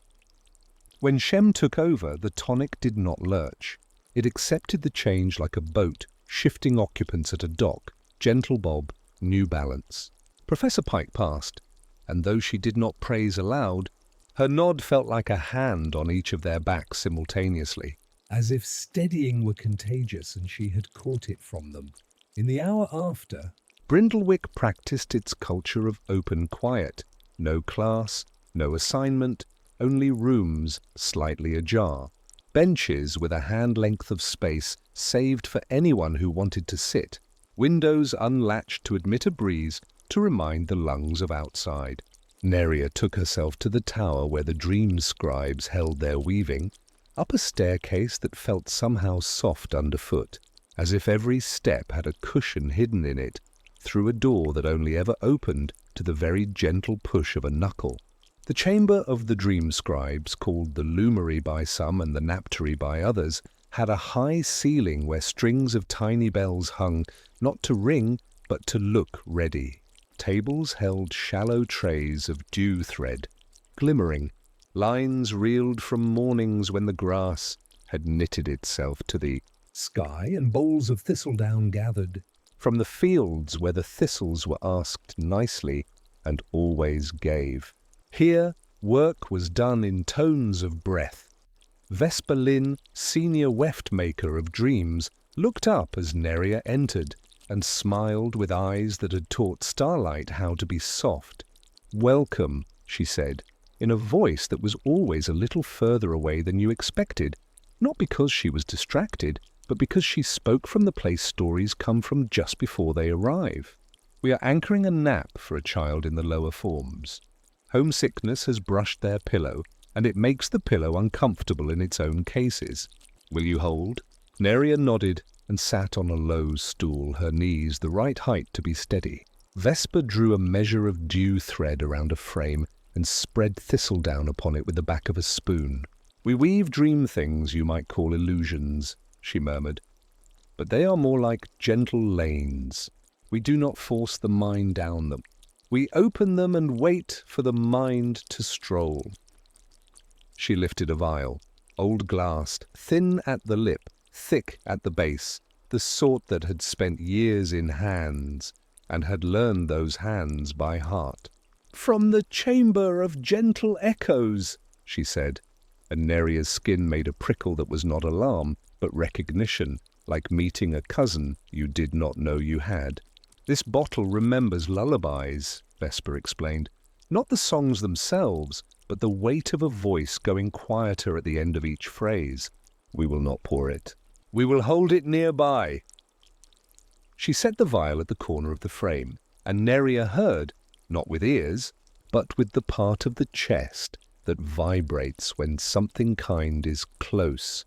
When Shem took over, the tonic did not lurch. It accepted the change like a boat, shifting occupants at a dock, gentle bob, new balance. Professor Pike passed, and though she did not praise aloud, her nod felt like a hand on each of their backs simultaneously. As if steadying were contagious and she had caught it from them. In the hour after, Brindlewick practiced its culture of open quiet. No class, no assignment, only rooms slightly ajar. Benches with a hand length of space saved for anyone who wanted to sit. Windows unlatched to admit a breeze to remind the lungs of outside. Neria took herself to the tower where the dream scribes held their weaving, up a staircase that felt somehow soft underfoot, as if every step had a cushion hidden in it, through a door that only ever opened to the very gentle push of a knuckle. The chamber of the dream scribes, called the loomery by some and the naptery by others, had a high ceiling where strings of tiny bells hung, not to ring, but to look ready. Tables held shallow trays of dew thread, glimmering, lines reeled from mornings when the grass had knitted itself to the sky and bowls of thistledown gathered. From the fields where the thistles were asked nicely and always gave. Here, work was done in tones of breath. Vesper Lynn, senior weft-maker of dreams, looked up as Neria entered and smiled with eyes that had taught Starlight how to be soft. "Welcome," she said, in a voice that was always a little further away than you expected, not because she was distracted, but because she spoke from the place stories come from just before they arrive. "We are anchoring a nap for a child in the lower forms. Homesickness has brushed their pillow, and it makes the pillow uncomfortable in its own cases. Will you hold?" Neria nodded and sat on a low stool, her knees the right height to be steady. Vesper drew a measure of dew thread around a frame and spread thistledown upon it with the back of a spoon. "We weave dream things you might call illusions," she murmured, "but they are more like gentle lanes. We do not force the mind down them. We open them and wait for the mind to stroll." She lifted a vial, old-glassed, thin at the lip, thick at the base, the sort that had spent years in hands and had learned those hands by heart. "From the chamber of gentle echoes," she said, and Neria's skin made a prickle that was not alarm, but recognition, like meeting a cousin you did not know you had. "This bottle remembers lullabies," Vesper explained. "Not the songs themselves, but the weight of a voice going quieter at the end of each phrase. We will not pour it. We will hold it nearby." She set the vial at the corner of the frame, and Neria heard, not with ears, but with the part of the chest that vibrates when something kind is close.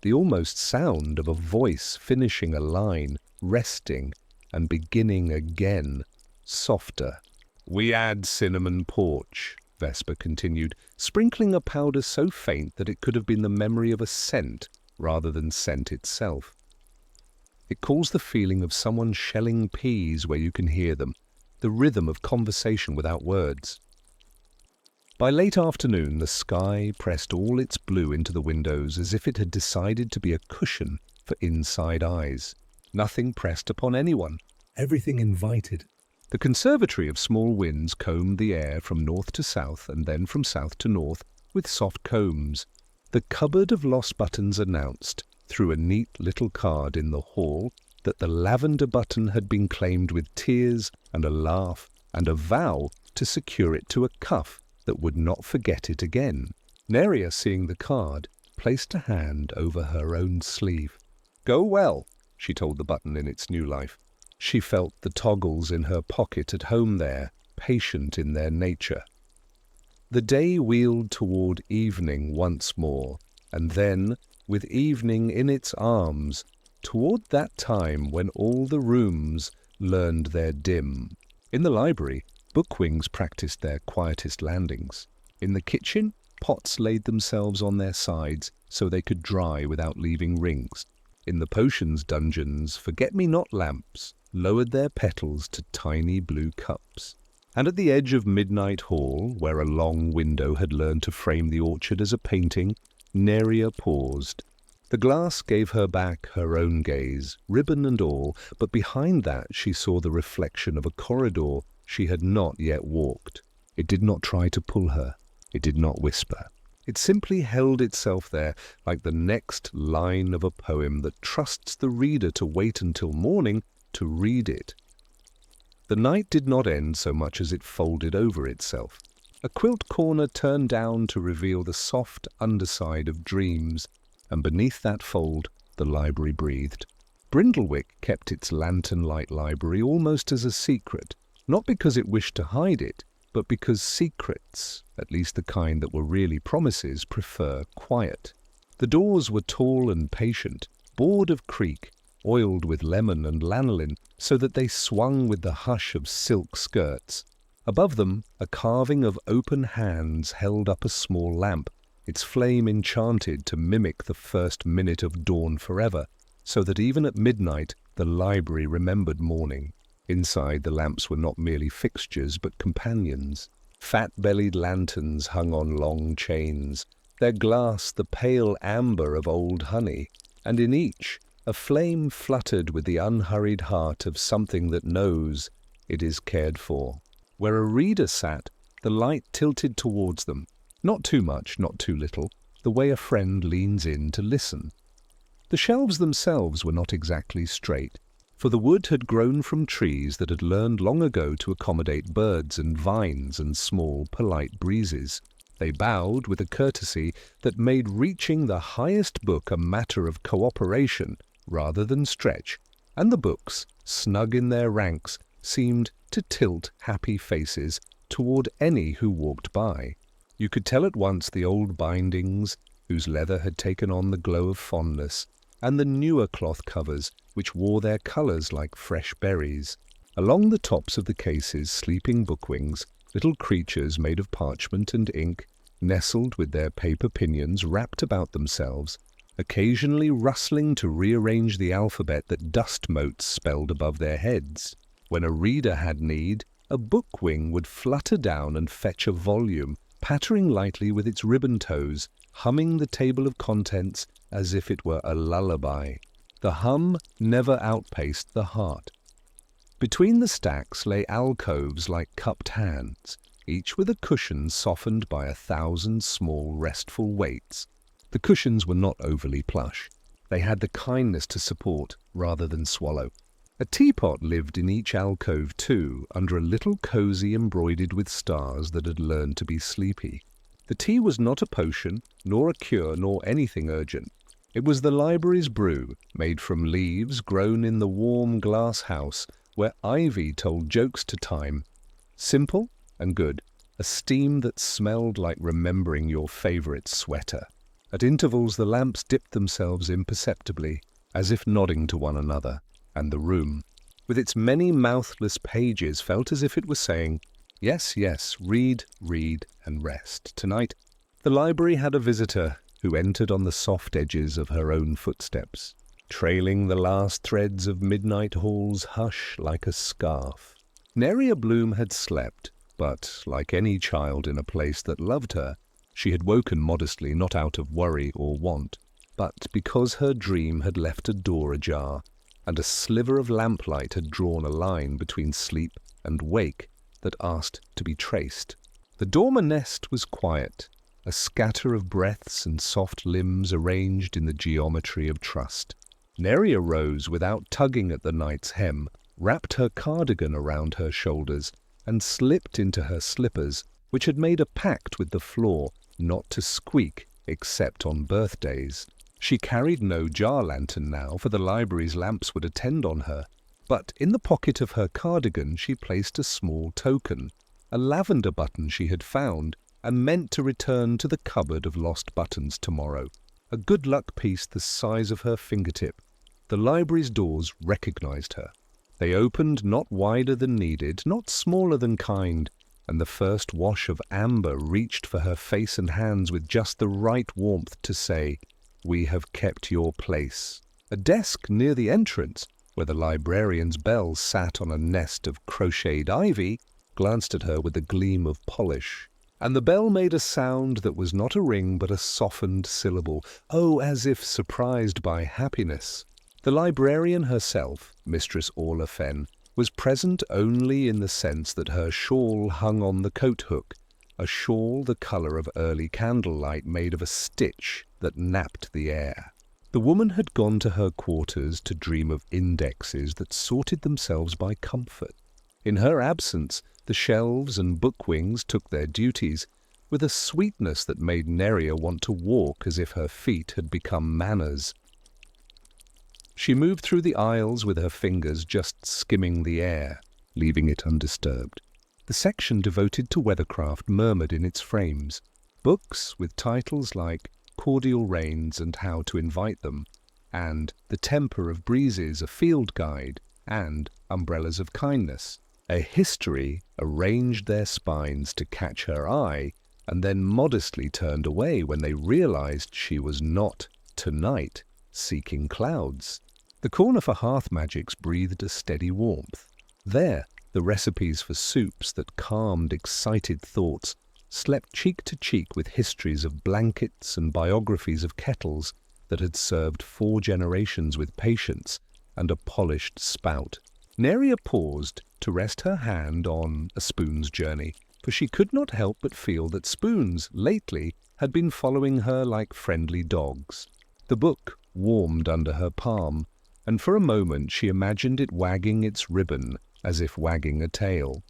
The almost sound of a voice finishing a line, resting, and beginning again, softer. "We add cinnamon porch," Vesper continued, sprinkling a powder so faint that it could have been the memory of a scent rather than scent itself. "It calls the feeling of someone shelling peas where you can hear them, the rhythm of conversation without words." By late afternoon, the sky pressed all its blue into the windows as if it had decided to be a cushion for inside eyes. Nothing pressed upon anyone. Everything invited. The conservatory of small winds combed the air from north to south and then from south to north with soft combs. The cupboard of lost buttons announced, through a neat little card in the hall, that the lavender button had been claimed with tears and a laugh and a vow to secure it to a cuff that would not forget it again. Neria, seeing the card, placed a hand over her own sleeve. "Go well," she told the button in its new life. She felt the toggles in her pocket at home there, patient in their nature. The day wheeled toward evening once more, and then, with evening in its arms, toward that time when all the rooms learned their dim. In the library, bookwings practiced their quietest landings. In the kitchen, pots laid themselves on their sides so they could dry without leaving rings. In the potions dungeons, forget-me-not lamps lowered their petals to tiny blue cups. And at the edge of Midnight Hall, where a long window had learned to frame the orchard as a painting, Neria paused. The glass gave her back her own gaze, ribbon and all, but behind that she saw the reflection of a corridor she had not yet walked. It did not try to pull her. It did not whisper. It simply held itself there like the next line of a poem that trusts the reader to wait until morning to read it. The night did not end so much as it folded over itself. A quilt corner turned down to reveal the soft underside of dreams, and beneath that fold the library breathed. Brindlewick kept its lantern-light library almost as a secret, not because it wished to hide it, but because secrets, at least the kind that were really promises, prefer quiet. The doors were tall and patient, board of creak, oiled with lemon and lanolin so that they swung with the hush of silk skirts. Above them, a carving of open hands held up a small lamp, its flame enchanted to mimic the first minute of dawn forever, so that even at midnight the library remembered morning. Inside, the lamps were not merely fixtures but companions. Fat-bellied lanterns hung on long chains, their glass the pale amber of old honey, and in each a flame fluttered with the unhurried heart of something that knows it is cared for. Where a reader sat, the light tilted towards them, not too much, not too little, the way a friend leans in to listen. The shelves themselves were not exactly straight, for the wood had grown from trees that had learned long ago to accommodate birds and vines and small, polite breezes. They bowed with a courtesy that made reaching the highest book a matter of cooperation rather than stretch, and the books, snug in their ranks, seemed to tilt happy faces toward any who walked by. You could tell at once the old bindings, whose leather had taken on the glow of fondness, and the newer cloth covers, which wore their colours like fresh berries. Along the tops of the cases, sleeping bookwings, little creatures made of parchment and ink, nestled with their paper pinions wrapped about themselves, occasionally rustling to rearrange the alphabet that dust motes spelled above their heads. When a reader had need, a bookwing would flutter down and fetch a volume, pattering lightly with its ribbon toes, humming the table of contents as if it were a lullaby. The hum never outpaced the heart. Between the stacks lay alcoves like cupped hands, each with a cushion softened by 1,000 small restful weights. The cushions were not overly plush. They had the kindness to support rather than swallow. A teapot lived in each alcove too, under a little cosy embroidered with stars that had learned to be sleepy. The tea was not a potion, nor a cure, nor anything urgent. It was the library's brew, made from leaves grown in the warm glass house where ivy told jokes to time. Simple and good, a steam that smelled like remembering your favorite sweater. At intervals the lamps dipped themselves imperceptibly, as if nodding to one another, and the room, with its many mouthless pages, felt as if it were saying, "Yes, yes, read, read, and rest." Tonight, the library had a visitor who entered on the soft edges of her own footsteps, trailing the last threads of Midnight Hall's hush like a scarf. Neria Bloom had slept, but, like any child in a place that loved her, she had woken modestly, not out of worry or want, but because her dream had left a door ajar, and a sliver of lamplight had drawn a line between sleep and wake that asked to be traced. The dormer nest was quiet, a scatter of breaths and soft limbs arranged in the geometry of trust. Neria rose without tugging at the night's hem, wrapped her cardigan around her shoulders, and slipped into her slippers, which had made a pact with the floor not to squeak except on birthdays. She carried no jar lantern now, for the library's lamps would attend on her, but in the pocket of her cardigan she placed a small token, a lavender button she had found and meant to return to the cupboard of lost buttons tomorrow, a good luck piece the size of her fingertip. The library's doors recognized her. They opened not wider than needed, not smaller than kind, and the first wash of amber reached for her face and hands with just the right warmth to say, "We have kept your place." A desk near the entrance, where the librarian's bell sat on a nest of crocheted ivy, glanced at her with a gleam of polish. And the bell made a sound that was not a ring but a softened syllable, oh, as if surprised by happiness. The librarian herself, Mistress Orla Fenn, was present only in the sense that her shawl hung on the coat hook, a shawl the colour of early candlelight made of a stitch that napped the air. The woman had gone to her quarters to dream of indexes that sorted themselves by comfort. In her absence, the shelves and book wings took their duties, with a sweetness that made Neria want to walk as if her feet had become manners. She moved through the aisles with her fingers just skimming the air, leaving it undisturbed. The section devoted to weathercraft murmured in its frames. Books with titles like Cordial Rains and How to Invite Them, and The Temper of Breezes, a Field Guide, and Umbrellas of Kindness. A history arranged their spines to catch her eye, and then modestly turned away when they realized she was not, tonight, seeking clouds. The corner for hearth magics breathed a steady warmth. There, the recipes for soups that calmed excited thoughts slept cheek to cheek with histories of blankets and biographies of kettles that had served 4 generations with patience and a polished spout. Neria paused to rest her hand on a spoon's journey, for she could not help but feel that spoons, lately, had been following her like friendly dogs. The book warmed under her palm, and for a moment she imagined it wagging its ribbon as if wagging a tail.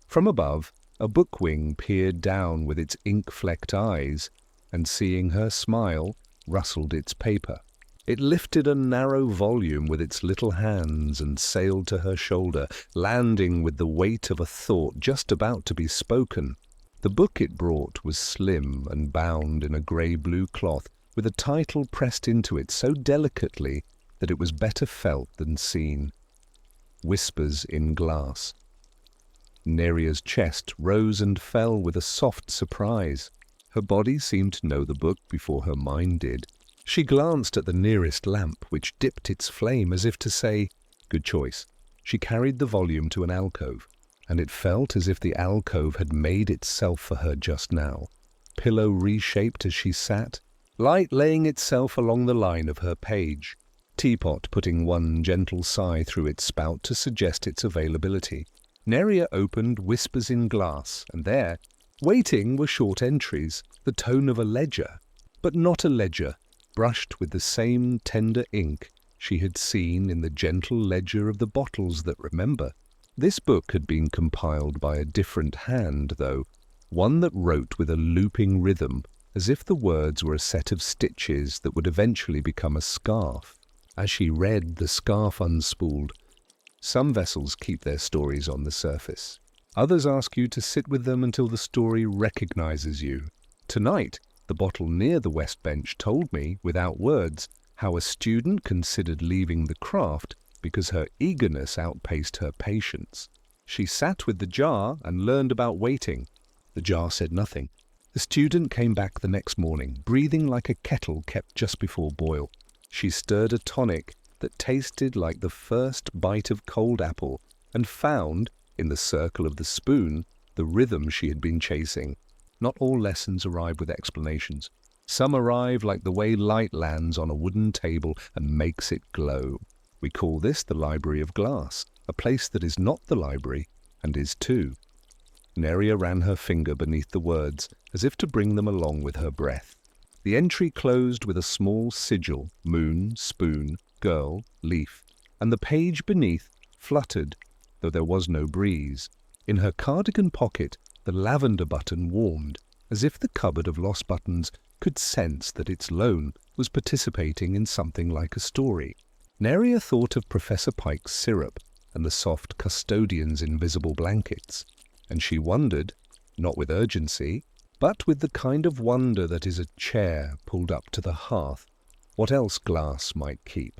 From above, a book-wing peered down with its ink-flecked eyes, and seeing her smile, rustled its paper. It lifted a narrow volume with its little hands and sailed to her shoulder, landing with the weight of a thought just about to be spoken. The book it brought was slim and bound in a grey-blue cloth, with a title pressed into it so delicately that it was better felt than seen. Whispers in Glass. Neria's chest rose and fell with a soft surprise. Her body seemed to know the book before her mind did. She glanced at the nearest lamp, which dipped its flame as if to say, "Good choice." She carried the volume to an alcove, and it felt as if the alcove had made itself for her just now. Pillow reshaped as she sat, light laying itself along the line of her page, teapot putting one gentle sigh through its spout to suggest its availability. Neria opened Whispers in Glass, and there, waiting, were short entries, the tone of a ledger, but not a ledger, brushed with the same tender ink she had seen in the gentle ledger of the bottles that remember. This book had been compiled by a different hand, though, one that wrote with a looping rhythm, as if the words were a set of stitches that would eventually become a scarf. As she read, the scarf unspooled. Some vessels keep their stories on the surface. Others ask you to sit with them until the story recognizes you. Tonight, the bottle near the west bench told me, without words, how a student considered leaving the craft because her eagerness outpaced her patience. She sat with the jar and learned about waiting. The jar said nothing. The student came back the next morning, breathing like a kettle kept just before boil. She stirred a tonic that tasted like the first bite of cold apple and found, in the circle of the spoon, the rhythm she had been chasing. Not all lessons arrive with explanations. Some arrive like the way light lands on a wooden table and makes it glow. We call this the Library of Glass, a place that is not the library and is too. Neria ran her finger beneath the words, as if to bring them along with her breath. The entry closed with a small sigil, moon, spoon, girl, leaf, and the page beneath fluttered, though there was no breeze. In her cardigan pocket, the lavender button warmed, as if the cupboard of lost buttons could sense that its lone was participating in something like a story. Neria thought of Professor Pike's syrup and the soft custodian's invisible blankets, and she wondered, not with urgency, but with the kind of wonder that is a chair pulled up to the hearth, what else glass might keep.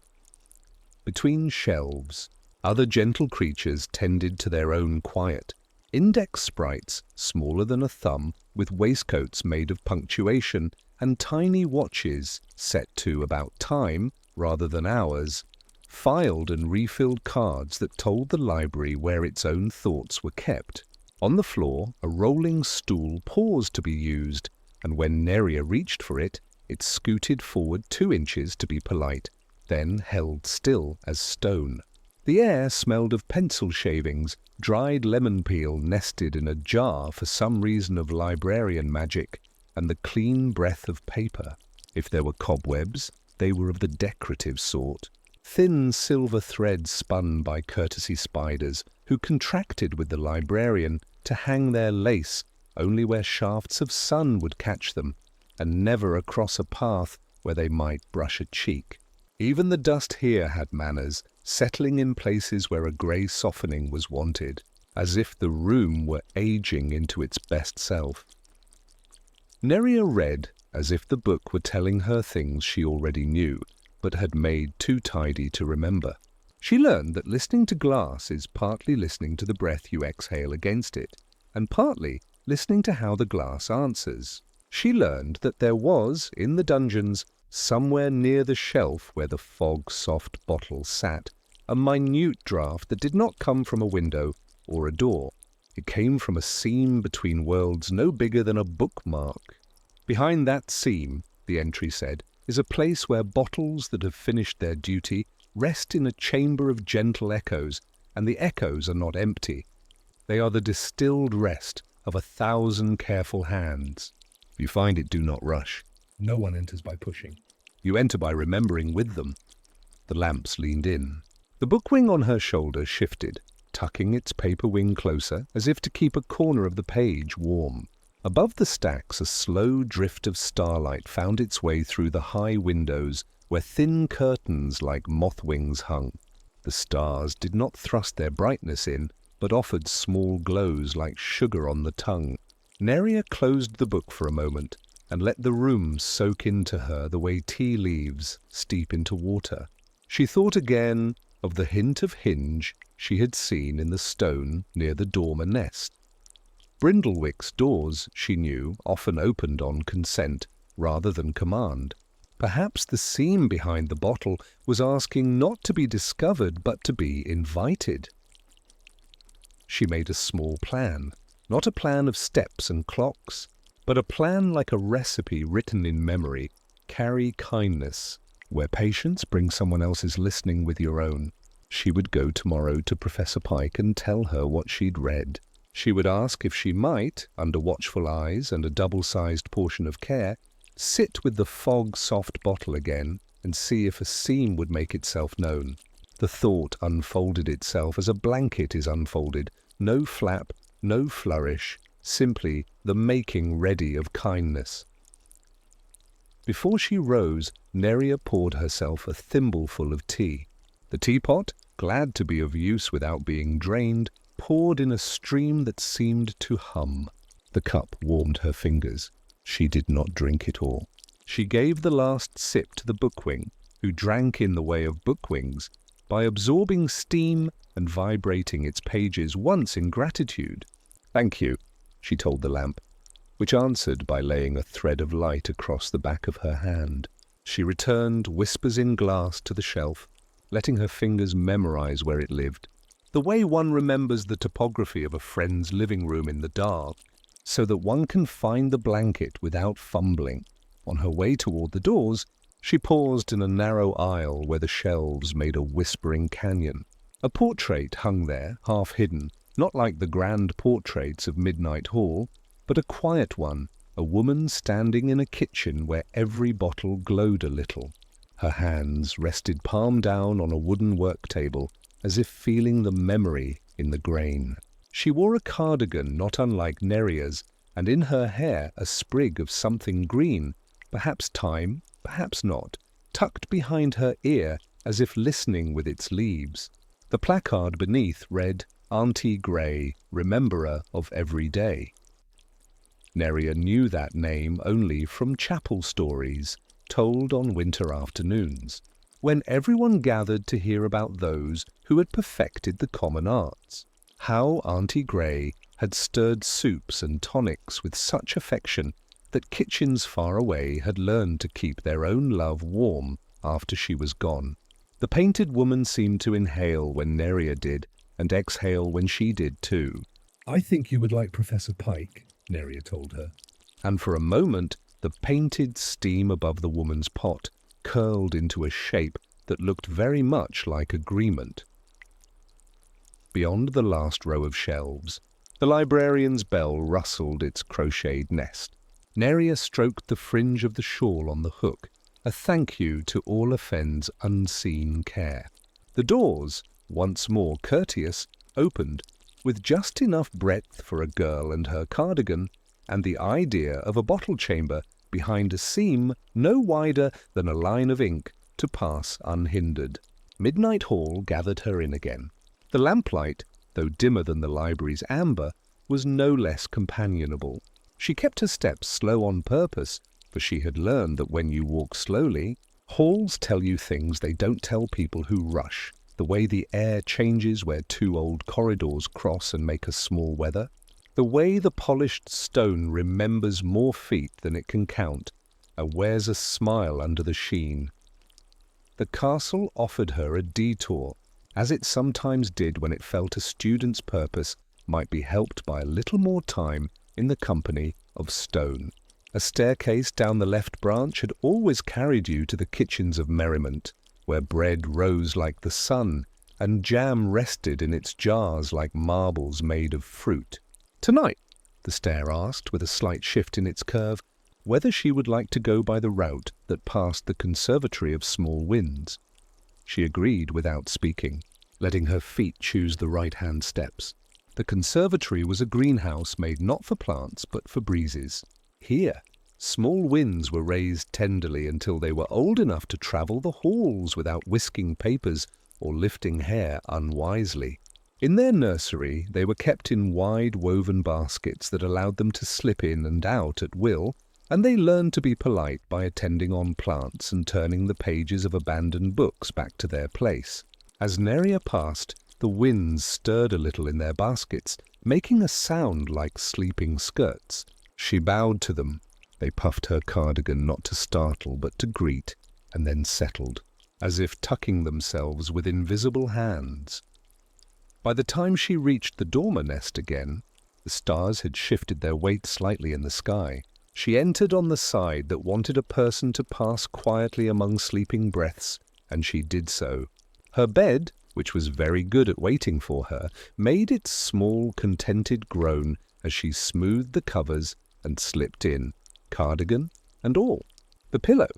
Between shelves, other gentle creatures tended to their own quiet. Index sprites, smaller than a thumb, with waistcoats made of punctuation, and tiny watches, set to about time rather than hours, filed and refilled cards that told the library where its own thoughts were kept. On the floor, a rolling stool paused to be used, and when Neria reached for it, it scooted forward 2 inches to be polite, then held still as stone. The air smelled of pencil shavings, dried lemon peel nested in a jar for some reason of librarian magic, and the clean breath of paper. If there were cobwebs, they were of the decorative sort. Thin silver threads spun by courtesy spiders, who contracted with the librarian to hang their lace only where shafts of sun would catch them, and never across a path where they might brush a cheek. Even the dust here had manners, settling in places where a grey softening was wanted, as if the room were aging into its best self. Neria read as if the book were telling her things she already knew, but had made too tidy to remember. She learned that listening to glass is partly listening to the breath you exhale against it, and partly listening to how the glass answers. She learned that there was, in the dungeons, somewhere near the shelf where the fog-soft bottle sat, a minute draught that did not come from a window or a door. It came from a seam between worlds no bigger than a bookmark. Behind that seam, the entry said, is a place where bottles that have finished their duty rest in a chamber of gentle echoes, and the echoes are not empty. They are the distilled rest of 1,000 careful hands. You find it do not rush. No one enters by pushing. You enter by remembering with them. The lamps leaned in. The bookwing on her shoulder shifted, tucking its paper wing closer as if to keep a corner of the page warm. Above the stacks, a slow drift of starlight found its way through the high windows where thin curtains like moth wings hung. The stars did not thrust their brightness in, but offered small glows like sugar on the tongue. Neria closed the book for a moment and let the room soak into her the way tea leaves steep into water. She thought again of the hint of hinge she had seen in the stone near the dormer nest. Brindlewick's doors, she knew, often opened on consent rather than command. Perhaps the seam behind the bottle was asking not to be discovered but to be invited. She made a small plan, not a plan of steps and clocks, but a plan like a recipe written in memory. Carry kindness, where patience brings someone else's listening with your own. She would go tomorrow to Professor Pike and tell her what she'd read. She would ask if she might, under watchful eyes and a double-sized portion of care, sit with the fog-soft bottle again and see if a seam would make itself known. The thought unfolded itself as a blanket is unfolded. No flap, no flourish, simply the making ready of kindness. Before she rose, Neria poured herself a thimbleful of tea. The teapot, glad to be of use without being drained, poured in a stream that seemed to hum. The cup warmed her fingers. She did not drink it all. She gave the last sip to the bookwing, who drank in the way of bookwings, by absorbing steam and vibrating its pages once in gratitude. "Thank you," she told the lamp, which answered by laying a thread of light across the back of her hand. She returned whispers in glass to the shelf, letting her fingers memorize where it lived, the way one remembers the topography of a friend's living room in the dark, so that one can find the blanket without fumbling. On her way toward the doors, she paused in a narrow aisle where the shelves made a whispering canyon. A portrait hung there, half hidden, not like the grand portraits of Midnight Hall, but a quiet one, a woman standing in a kitchen where every bottle glowed a little. Her hands rested palm down on a wooden work table, as if feeling the memory in the grain. She wore a cardigan not unlike Neria's, and in her hair a sprig of something green, perhaps thyme, perhaps not, tucked behind her ear as if listening with its leaves. The placard beneath read, "Auntie Grey, Rememberer of Every Day." Neria knew that name only from chapel stories, told on winter afternoons, when everyone gathered to hear about those who had perfected the common arts. How Auntie Grey had stirred soups and tonics with such affection that kitchens far away had learned to keep their own love warm after she was gone. The painted woman seemed to inhale when Neria did, and exhale when she did too. "I think you would like Professor Pike," Neria told her. And for a moment, the painted steam above the woman's pot curled into a shape that looked very much like agreement. Beyond the last row of shelves, the librarian's bell rustled its crocheted nest. Neria stroked the fringe of the shawl on the hook, a thank you to all Fenn's unseen care. The doors, once more courteous, opened, with just enough breadth for a girl and her cardigan, and the idea of a bottle chamber behind a seam no wider than a line of ink to pass unhindered. Midnight Hall gathered her in again. The lamplight, though dimmer than the library's amber, was no less companionable. She kept her steps slow on purpose, for she had learned that when you walk slowly, halls tell you things they don't tell people who rush, the way the air changes where two old corridors cross and make a small weather, the way the polished stone remembers more feet than it can count, and wears a smile under the sheen. The castle offered her a detour, as it sometimes did when it felt a student's purpose might be helped by a little more time in the company of stone. A staircase down the left branch had always carried you to the kitchens of merriment, where bread rose like the sun, and jam rested in its jars like marbles made of fruit. Tonight, the stair asked, with a slight shift in its curve, whether she would like to go by the route that passed the Conservatory of Small Winds. She agreed without speaking, letting her feet choose the right-hand steps. The conservatory was a greenhouse made not for plants but for breezes. Here, small winds were raised tenderly until they were old enough to travel the halls without whisking papers or lifting hair unwisely. In their nursery, they were kept in wide woven baskets that allowed them to slip in and out at will, and they learned to be polite by attending on plants and turning the pages of abandoned books back to their place. As Neria passed, the winds stirred a little in their baskets, making a sound like sleeping skirts. She bowed to them. They puffed her cardigan not to startle but to greet, and then settled, as if tucking themselves with invisible hands. By the time she reached the dormer nest again, the stars had shifted their weight slightly in the sky. She entered on the side that wanted a person to pass quietly among sleeping breaths, and she did so. Her bed, which was very good at waiting for her, made its small, contented groan as she smoothed the covers and slipped in, cardigan and all. The pillow,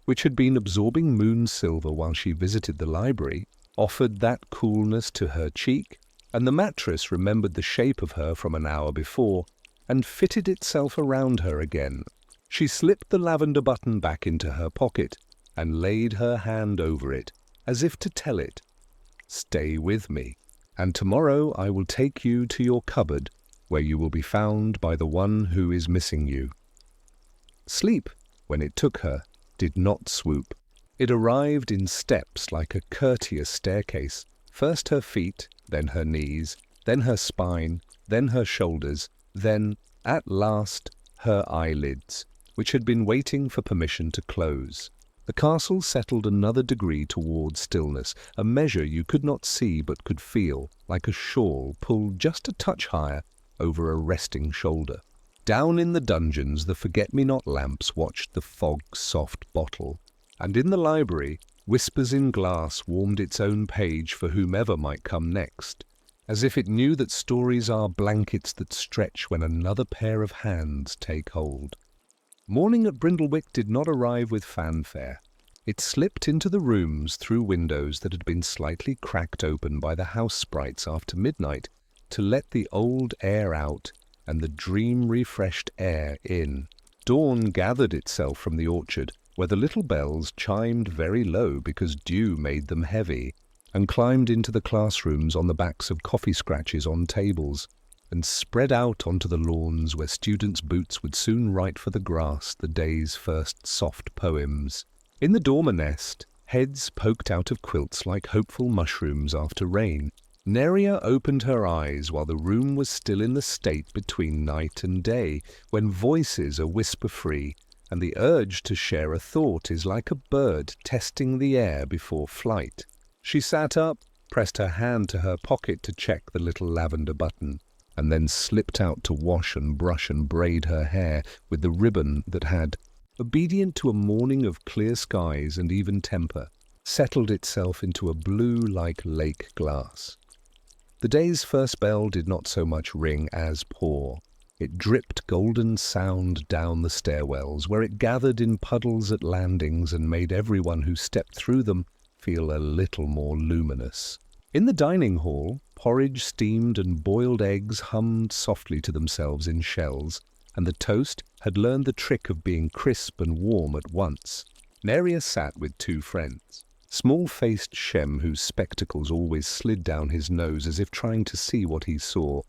which had been absorbing moon silver while she visited the library, offered that coolness to her cheek, and the mattress remembered the shape of her from an hour before, and fitted itself around her again. She slipped the lavender button back into her pocket, and laid her hand over it, as if to tell it, "Stay with me, and tomorrow I will take you to your cupboard, where you will be found by the one who is missing you." Sleep, when it took her, did not swoop. It arrived in steps like a courteous staircase, first her feet, then her knees, then her spine, then her shoulders, then, at last, her eyelids, which had been waiting for permission to close. The castle settled another degree toward stillness, a measure you could not see but could feel, like a shawl pulled just a touch higher over a resting shoulder. Down in the dungeons the forget-me-not lamps watched the fog's soft bottle, and in the library whispers in glass warmed its own page for whomever might come next, as if it knew that stories are blankets that stretch when another pair of hands take hold. Morning at Brindlewick did not arrive with fanfare. It slipped into the rooms through windows that had been slightly cracked open by the house sprites after midnight to let the old air out and the dream-refreshed air in. Dawn gathered itself from the orchard, where the little bells chimed very low because dew made them heavy, and climbed into the classrooms on the backs of coffee scratches on tables, and spread out onto the lawns where students' boots would soon write for the grass the day's first soft poems. In the dormer nest, heads poked out of quilts like hopeful mushrooms after rain. Neria opened her eyes while the room was still in the state between night and day, when voices are whisper-free, and the urge to share a thought is like a bird testing the air before flight. She sat up, pressed her hand to her pocket to check the little lavender button, and then slipped out to wash and brush and braid her hair with the ribbon that had, obedient to a morning of clear skies and even temper, settled itself into a blue like lake glass. The day's first bell did not so much ring as pour. It dripped golden sound down the stairwells, where it gathered in puddles at landings and made everyone who stepped through them feel a little more luminous. In the dining hall, porridge steamed and boiled eggs hummed softly to themselves in shells, and the toast had learned the trick of being crisp and warm at once. Neria sat with two friends. Small-faced Shem, whose spectacles always slid down his nose as if trying to see what he saw,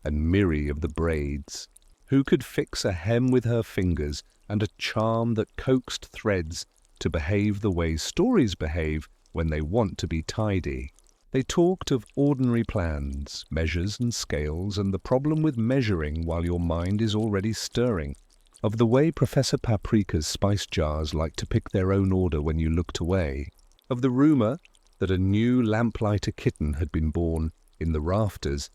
and Miri of the braids, who could fix a hem with her fingers and a charm that coaxed threads to behave the way stories behave when they want to be tidy. They talked of ordinary plans, measures and scales, and the problem with measuring while your mind is already stirring, of the way Professor Paprika's spice jars like to pick their own order when you looked away, of the rumour that a new lamplighter kitten had been born in the rafters,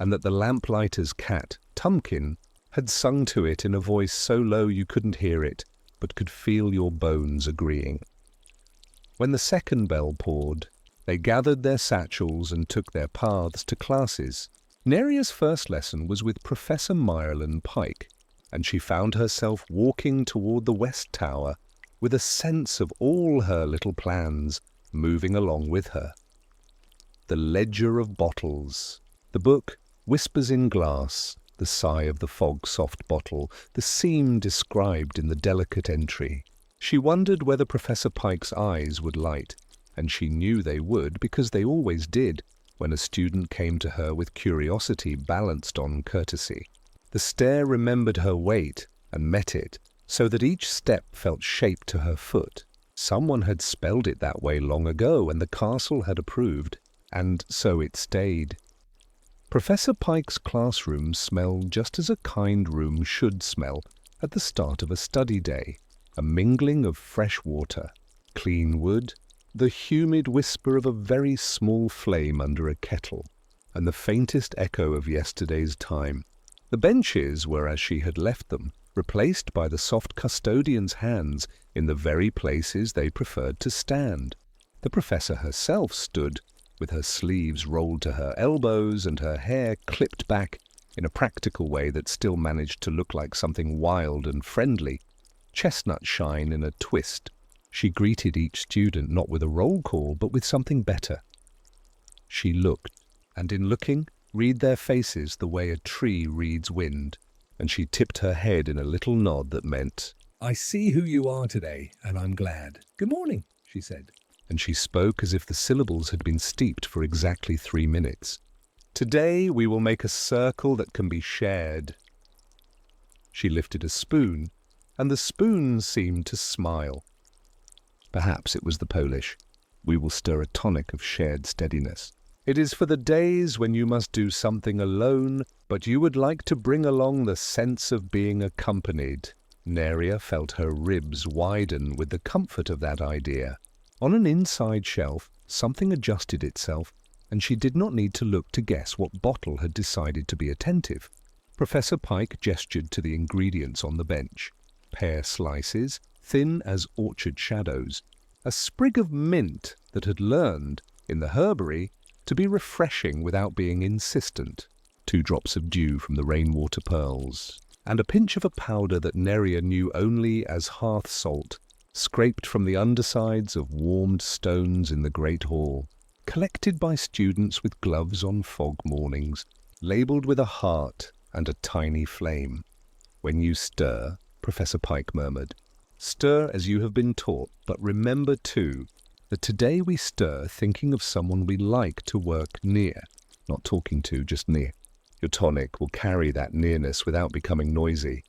and that the lamplighter's cat, Tumpkin, had sung to it in a voice so low you couldn't hear it, but could feel your bones agreeing. When the second bell poured, they gathered their satchels and took their paths to classes. Neria's first lesson was with Professor Myerland Pike, and she found herself walking toward the West Tower with a sense of all her little plans moving along with her. The Ledger of Bottles. The book whispers in glass, the sigh of the fog-soft bottle, the seam described in the delicate entry. She wondered whether Professor Pike's eyes would light, and she knew they would because they always did when a student came to her with curiosity balanced on courtesy. The stare remembered her weight and met it, so that each step felt shaped to her foot. Someone had spelled it that way long ago, and the castle had approved, and so it stayed. Professor Pike's classroom smelled just as a kind room should smell at the start of a study day, a mingling of fresh water, clean wood, the humid whisper of a very small flame under a kettle, and the faintest echo of yesterday's time. The benches were as she had left them, replaced by the soft custodian's hands in the very places they preferred to stand. The professor herself stood, with her sleeves rolled to her elbows and her hair clipped back in a practical way that still managed to look like something wild and friendly, chestnut shine in a twist. She greeted each student not with a roll call, but with something better. She looked, and in looking, read their faces the way a tree reads wind, and she tipped her head in a little nod that meant, "I see who you are today, and I'm glad. Good morning," she said. And she spoke as if the syllables had been steeped for exactly 3 minutes. "Today we will make a circle that can be shared." She lifted a spoon, and the spoon seemed to smile. Perhaps it was the Polish. "We will stir a tonic of shared steadiness. It is for the days when you must do something alone, but you would like to bring along the sense of being accompanied." Neria felt her ribs widen with the comfort of that idea. On an inside shelf, something adjusted itself, and she did not need to look to guess what bottle had decided to be attentive. Professor Pike gestured to the ingredients on the bench. Pear slices, thin as orchard shadows, a sprig of mint that had learned, in the herbery, to be refreshing without being insistent, 2 drops of dew from the rainwater pearls, and a pinch of a powder that Neria knew only as hearth salt, scraped from the undersides of warmed stones in the great hall, collected by students with gloves on fog mornings, labelled with a heart and a tiny flame. "When you stir," Professor Pike murmured, "stir as you have been taught, but remember too that today we stir thinking of someone we like to work near, not talking to, just near. Your tonic will carry that nearness without becoming noisy."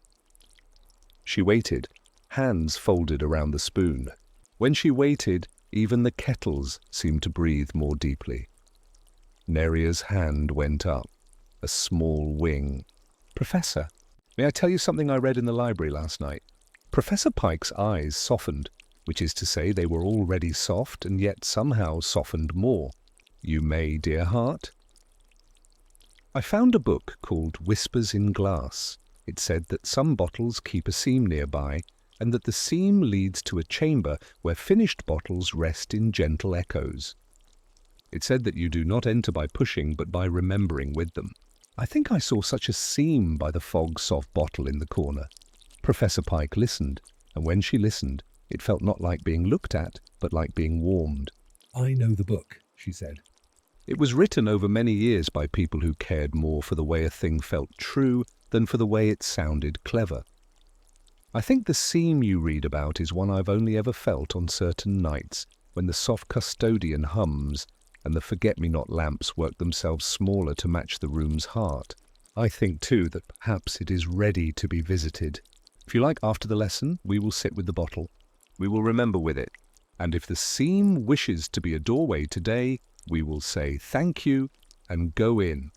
She waited, hands folded around the spoon. When she waited, even the kettles seemed to breathe more deeply. Neria's hand went up, a small wing. "Professor, may I tell you something I read in the library last night?" Professor Pike's eyes softened, which is to say they were already soft and yet somehow softened more. "You may, dear heart." "I found a book called Whispers in Glass. It said that some bottles keep a seam nearby, and that the seam leads to a chamber where finished bottles rest in gentle echoes. It said that you do not enter by pushing, but by remembering with them. I think I saw such a seam by the fog-soft bottle in the corner." Professor Pike listened, and when she listened, it felt not like being looked at, but like being warmed. "I know the book," she said. "It was written over many years by people who cared more for the way a thing felt true than for the way it sounded clever. I think the seam you read about is one I've only ever felt on certain nights when the soft custodian hums and the forget-me-not lamps work themselves smaller to match the room's heart. I think, too, that perhaps it is ready to be visited. If you like, after the lesson, we will sit with the bottle. We will remember with it. And if the seam wishes to be a doorway today, we will say thank you and go in."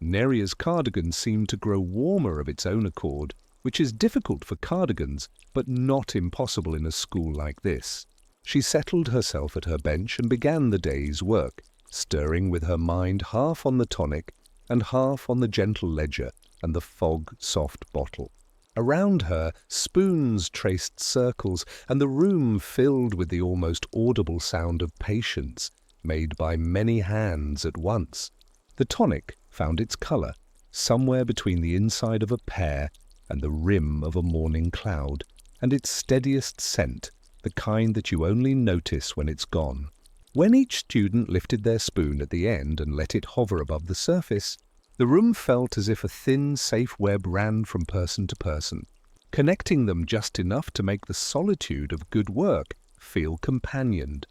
Neria's cardigan seemed to grow warmer of its own accord, which is difficult for cardigans, but not impossible in a school like this. She settled herself at her bench and began the day's work, stirring with her mind half on the tonic and half on the gentle ledger and the fog-soft bottle. Around her, spoons traced circles, and the room filled with the almost audible sound of patience, made by many hands at once. The tonic found its colour, somewhere between the inside of a pear and the rim of a morning cloud, and its steadiest scent, the kind that you only notice when it's gone. When each student lifted their spoon at the end and let it hover above the surface, the room felt as if a thin, safe web ran from person to person, connecting them just enough to make the solitude of good work feel companioned.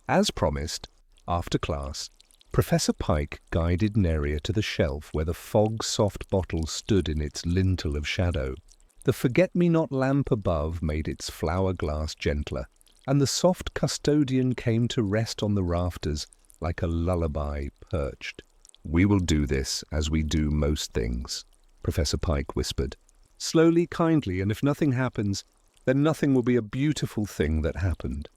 As promised, after class, Professor Pike guided Neria to the shelf where the fog-soft bottle stood in its lintel of shadow. The forget-me-not lamp above made its flower glass gentler, and the soft custodian came to rest on the rafters like a lullaby perched. "We will do this as we do most things," Professor Pike whispered. "Slowly, kindly, and if nothing happens, then nothing will be a beautiful thing that happened."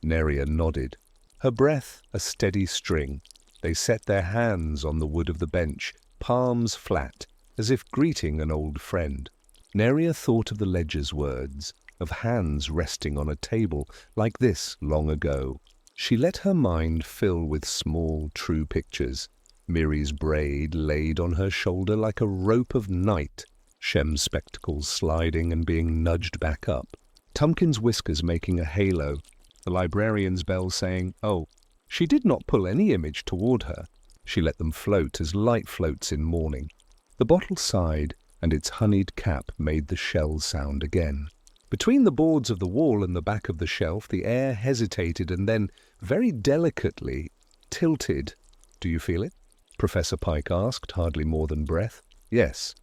Neria nodded. Her breath a steady string. They set their hands on the wood of the bench, palms flat, as if greeting an old friend. Neria thought of the ledger's words, of hands resting on a table like this long ago. She let her mind fill with small, true pictures. Miri's braid laid on her shoulder like a rope of night, Shem's spectacles sliding and being nudged back up, Tumpkin's whiskers making a halo, the librarian's bell saying, "Oh." She did not pull any image toward her. She let them float as light floats in morning. The bottle sighed, and its honeyed cap made the shell sound again. Between the boards of the wall and the back of the shelf, the air hesitated and then, very delicately, tilted. "Do you feel it?" Professor Pike asked, hardly more than breath. "Yes."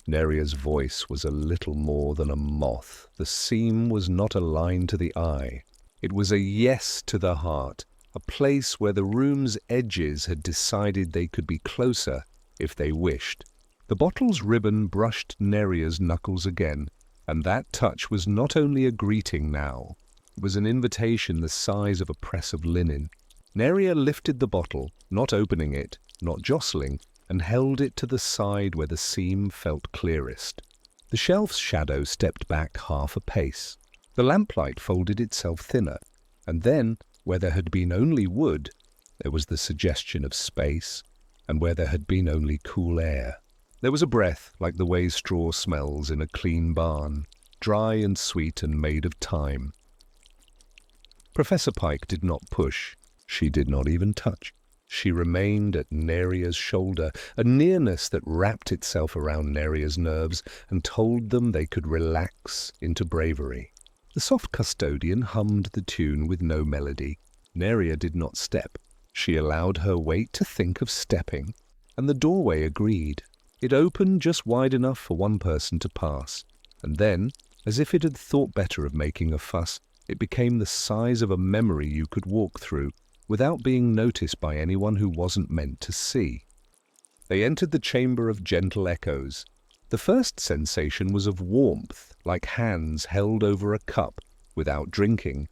Neria's voice was a little more than a moth. The seam was not a line to the eye. It was a yes to the heart, a place where the room's edges had decided they could be closer if they wished. The bottle's ribbon brushed Neria's knuckles again, and that touch was not only a greeting now, it was an invitation the size of a press of linen. Neria lifted the bottle, not opening it, not jostling, and held it to the side where the seam felt clearest. The shelf's shadow stepped back half a pace. The lamplight folded itself thinner, and then, where there had been only wood, there was the suggestion of space, and where there had been only cool air. There was a breath like the way straw smells in a clean barn, dry and sweet and made of time. Professor Pike did not push. She did not even touch. She remained at Neria's shoulder, a nearness that wrapped itself around Neria's nerves and told them they could relax into bravery. The soft custodian hummed the tune with no melody. Neria did not step. She allowed her weight to think of stepping, and the doorway agreed. It opened just wide enough for one person to pass, and then, as if it had thought better of making a fuss, it became the size of a memory you could walk through, without being noticed by anyone who wasn't meant to see. They entered the chamber of gentle echoes. The first sensation was of warmth, like hands held over a cup without drinking,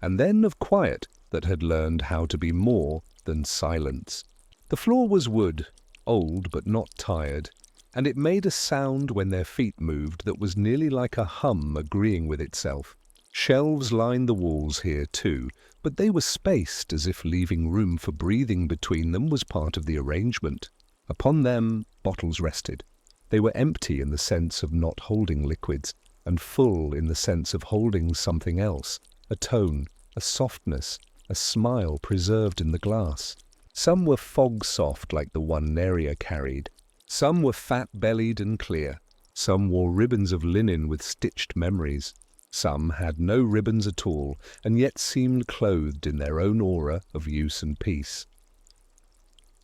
and then of quiet that had learned how to be more than silence. The floor was wood, old but not tired, and it made a sound when their feet moved that was nearly like a hum agreeing with itself. Shelves lined the walls here too, but they were spaced as if leaving room for breathing between them was part of the arrangement. Upon them, bottles rested. They were empty in the sense of not holding liquids, and full in the sense of holding something else, a tone, a softness, a smile preserved in the glass. Some were fog-soft like the one Neria carried. Some were fat-bellied and clear. Some wore ribbons of linen with stitched memories. Some had no ribbons at all, and yet seemed clothed in their own aura of use and peace.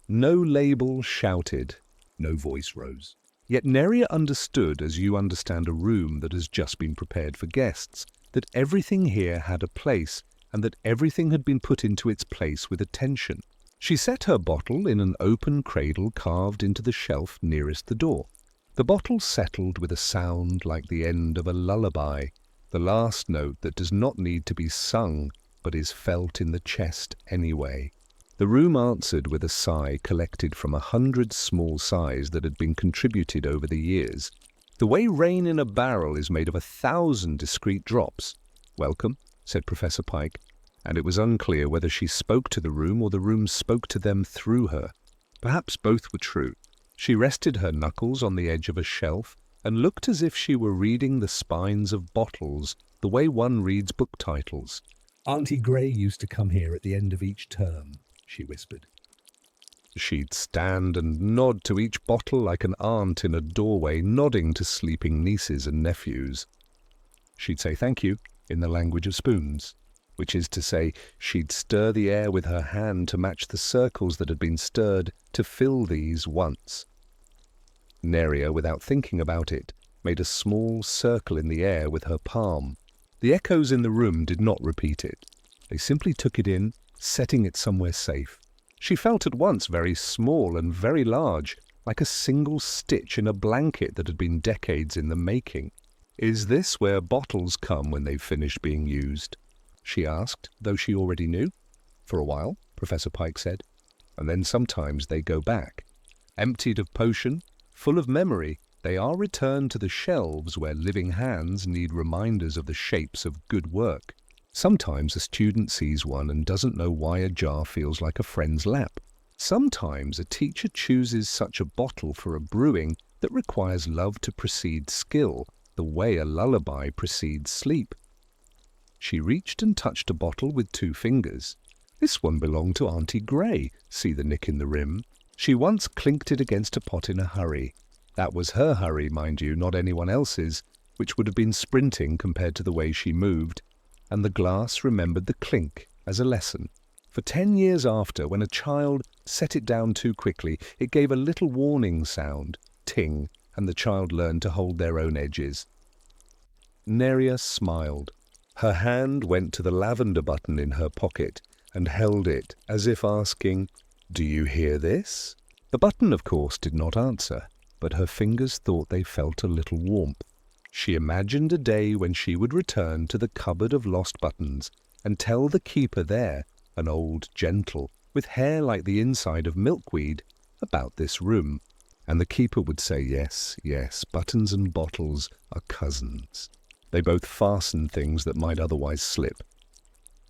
No label shouted, no voice rose. Yet Neria understood, as you understand a room that has just been prepared for guests, that everything here had a place, and that everything had been put into its place with attention. She set her bottle in an open cradle carved into the shelf nearest the door. The bottle settled with a sound like the end of a lullaby, the last note that does not need to be sung, but is felt in the chest anyway. The room answered with a sigh collected from 100 small sighs that had been contributed over the years. The way rain in a barrel is made of 1,000 discrete drops. "Welcome," said Professor Pike, and it was unclear whether she spoke to the room or the room spoke to them through her. Perhaps both were true. She rested her knuckles on the edge of a shelf and looked as if she were reading the spines of bottles, the way one reads book titles. "Auntie Gray used to come here at the end of each term," she whispered. She'd stand and nod to each bottle like an aunt in a doorway nodding to sleeping nieces and nephews. She'd say thank you in the language of spoons, which is to say, she'd stir the air with her hand to match the circles that had been stirred to fill these once. Neria, without thinking about it, made a small circle in the air with her palm. The echoes in the room did not repeat it. They simply took it in, setting it somewhere safe. She felt at once very small and very large, like a single stitch in a blanket that had been decades in the making. "Is this where bottles come when they've finished being used?" she asked, though she already knew. "For a while," Professor Pike said, "and then sometimes they go back. Emptied of potion, full of memory, they are returned to the shelves where living hands need reminders of the shapes of good work. Sometimes a student sees one and doesn't know why a jar feels like a friend's lap. Sometimes a teacher chooses such a bottle for a brewing that requires love to precede skill, the way a lullaby precedes sleep." She reached and touched a bottle with 2 fingers. This one belonged to Auntie Gray. See the nick in the rim? She once clinked it against a pot in a hurry. That was her hurry, mind you, not anyone else's, which would have been sprinting compared to the way she moved. And the glass remembered the clink as a lesson. For 10 years after, when a child set it down too quickly, it gave a little warning sound, ting, and the child learned to hold their own edges. Neria smiled. Her hand went to the lavender button in her pocket and held it as if asking, "Do you hear this?" The button, of course, did not answer, but her fingers thought they felt a little warmth. She imagined a day when she would return to the cupboard of lost buttons and tell the keeper there, an old gentle, with hair like the inside of milkweed, about this room. And the keeper would say, yes, yes, buttons and bottles are cousins. They both fasten things that might otherwise slip.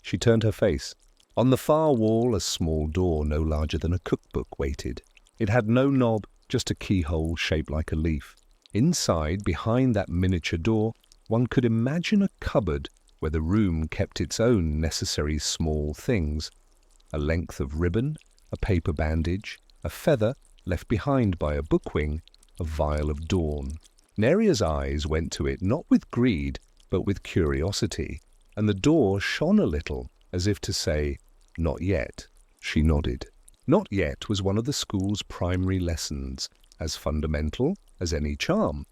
She turned her face. On the far wall, a small door no larger than a cookbook waited. It had no knob, just a keyhole shaped like a leaf. Inside, behind that miniature door, one could imagine a cupboard where the room kept its own necessary small things. A length of ribbon, a paper bandage, a feather left behind by a bookwing, a vial of dawn. Neria's eyes went to it not with greed, but with curiosity, and the door shone a little, as if to say, "Not yet." She nodded. Not yet was one of the school's primary lessons, as fundamental as any charm.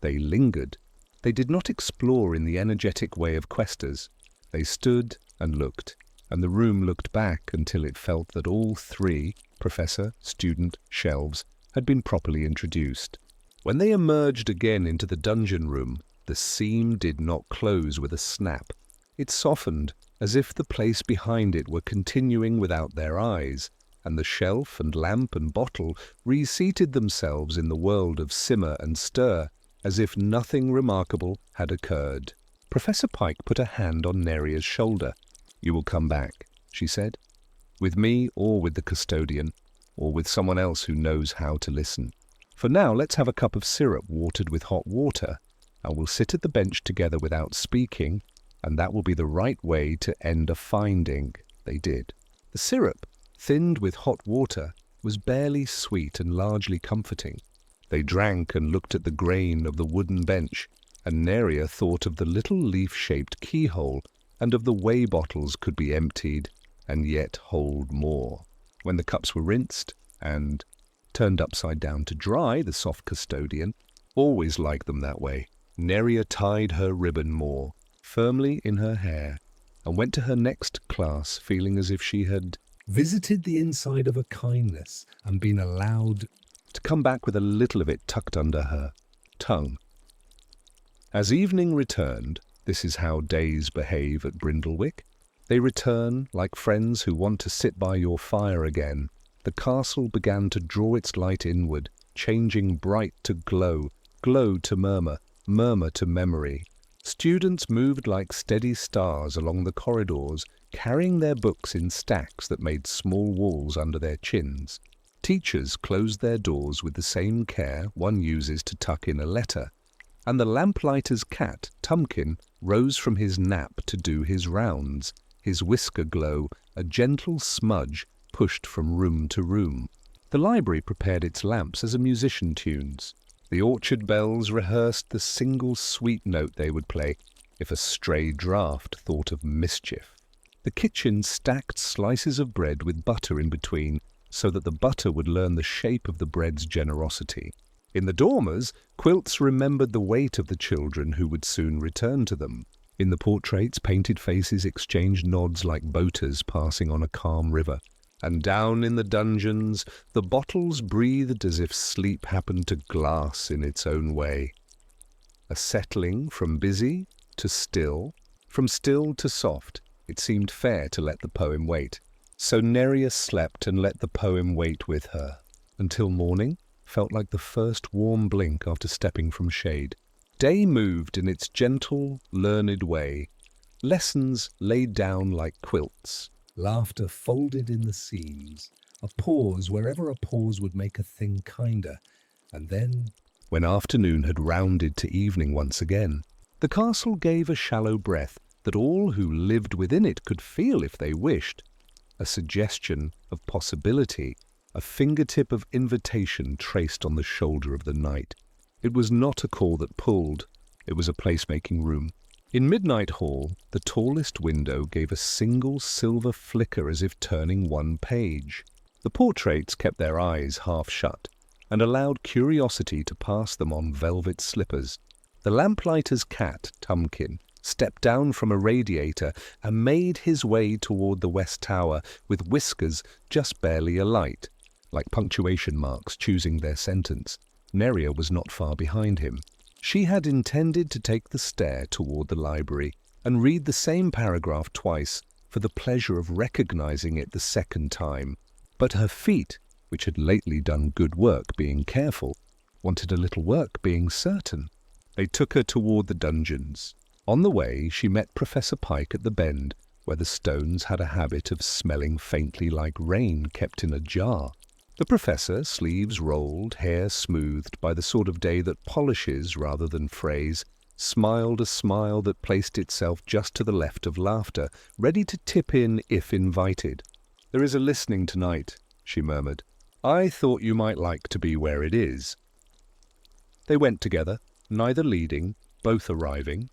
They lingered. They did not explore in the energetic way of questers. They stood and looked, and the room looked back until it felt that all 3, professor, student, shelves, had been properly introduced. When they emerged again into the dungeon room, the seam did not close with a snap. It softened, as if the place behind it were continuing without their eyes, and the shelf and lamp and bottle reseated themselves in the world of simmer and stir, as if nothing remarkable had occurred. Professor Pike put a hand on Neria's shoulder. "You will come back," she said, "with me or with the custodian, or with someone else who knows how to listen. For now, let's have a cup of syrup watered with hot water, and we'll sit at the bench together without speaking, and that will be the right way to end a finding." They did. The syrup, thinned with hot water, was barely sweet and largely comforting. They drank and looked at the grain of the wooden bench, and Neria thought of the little leaf-shaped keyhole and of the way bottles could be emptied and yet hold more. When the cups were rinsed and turned upside down to dry, the soft custodian always liked them that way. Neria tied her ribbon more firmly in her hair and went to her next class feeling as if she had visited the inside of a kindness and been allowed to come back with a little of it tucked under her tongue. As evening returned, this is how days behave at Brindlewick. They return like friends who want to sit by your fire again. The castle began to draw its light inward, changing bright to glow, glow to murmur, murmur to memory. Students moved like steady stars along the corridors, carrying their books in stacks that made small walls under their chins. Teachers closed their doors with the same care one uses to tuck in a letter, and the lamplighter's cat, Tumpkin, rose from his nap to do his rounds, his whisker glow, a gentle smudge pushed from room to room. The library prepared its lamps as a musician tunes. The orchard bells rehearsed the single sweet note they would play if a stray draught thought of mischief. The kitchen stacked slices of bread with butter in between, so that the butter would learn the shape of the bread's generosity. In the dormers, quilts remembered the weight of the children who would soon return to them. In the portraits, painted faces exchanged nods like boaters passing on a calm river. And down in the dungeons, the bottles breathed as if sleep happened to glass in its own way. A settling from busy to still, from still to soft, it seemed fair to let the poem wait. So Neria slept and let the poem wait with her, until morning felt like the first warm blink after stepping from shade. Day moved in its gentle, learned way, lessons laid down like quilts. laughter folded in the seams, a pause wherever a pause would make a thing kinder, and then, when afternoon had rounded to evening once again, the castle gave a shallow breath that all who lived within it could feel if they wished, a suggestion of possibility, a fingertip of invitation traced on the shoulder of the night. It was not a call that pulled, it was a placemaking room. In Midnight Hall, the tallest window gave a single silver flicker as if turning one page. The portraits kept their eyes half shut and allowed curiosity to pass them on velvet slippers. The lamplighter's cat, Tumpkin, stepped down from a radiator and made his way toward the West Tower with whiskers just barely alight, like punctuation marks choosing their sentence. Neria was not far behind him. She had intended to take the stair toward the library and read the same paragraph twice for the pleasure of recognizing it the second time. But her feet, which had lately done good work being careful, wanted a little work being certain. They took her toward the dungeons. On the way, she met Professor Pike at the bend, where the stones had a habit of smelling faintly like rain kept in a jar. The professor, sleeves rolled, hair smoothed by the sort of day that polishes rather than frays, smiled a smile that placed itself just to the left of laughter, ready to tip in if invited. "There is a listening tonight," she murmured. "I thought you might like to be where it is." They went together, neither leading, both arriving.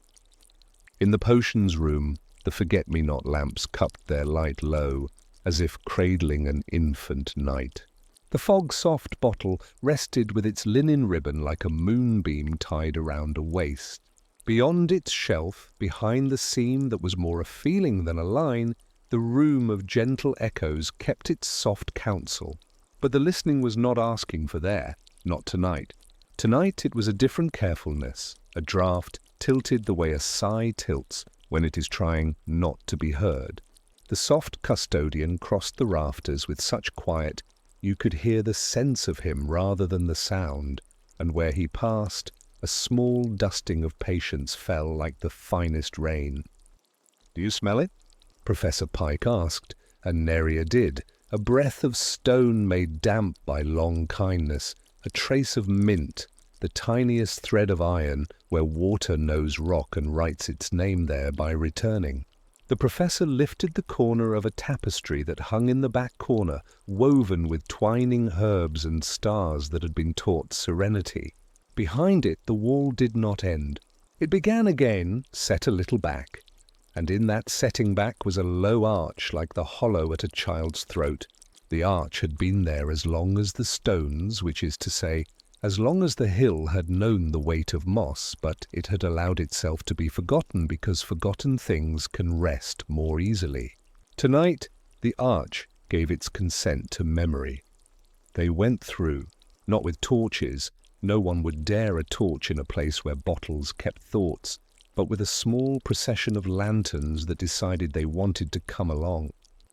In the potions room, the forget-me-not lamps cupped their light low, as if cradling an infant night. The fog-soft bottle rested with its linen ribbon like a moonbeam tied around a waist. Beyond its shelf, behind the seam that was more a feeling than a line, the room of gentle echoes kept its soft counsel. But the listening was not asking for there, not tonight. Tonight it was a different carefulness, a draught tilted the way a sigh tilts when it is trying not to be heard. The soft custodian crossed the rafters with such quiet you could hear the sense of him rather than the sound, and where he passed, a small dusting of patience fell like the finest rain. "Do you smell it?" Professor Pike asked, and Neria did, a breath of stone made damp by long kindness, a trace of mint, the tiniest thread of iron where water knows rock and writes its name there by returning. The professor lifted the corner of a tapestry that hung in the back corner, woven with twining herbs and stars that had been taught serenity. Behind it the wall did not end. It began again, set a little back, and in that setting back was a low arch like the hollow at a child's throat. The arch had been there as long as the stones, which is to say, as long as the hill had known the weight of moss, but it had allowed itself to be forgotten because forgotten things can rest more easily. Tonight, the arch gave its consent to memory. They went through, not with torches, no one would dare a torch in a place where bottles kept thoughts, but with a small procession of lanterns that decided they wanted to come along.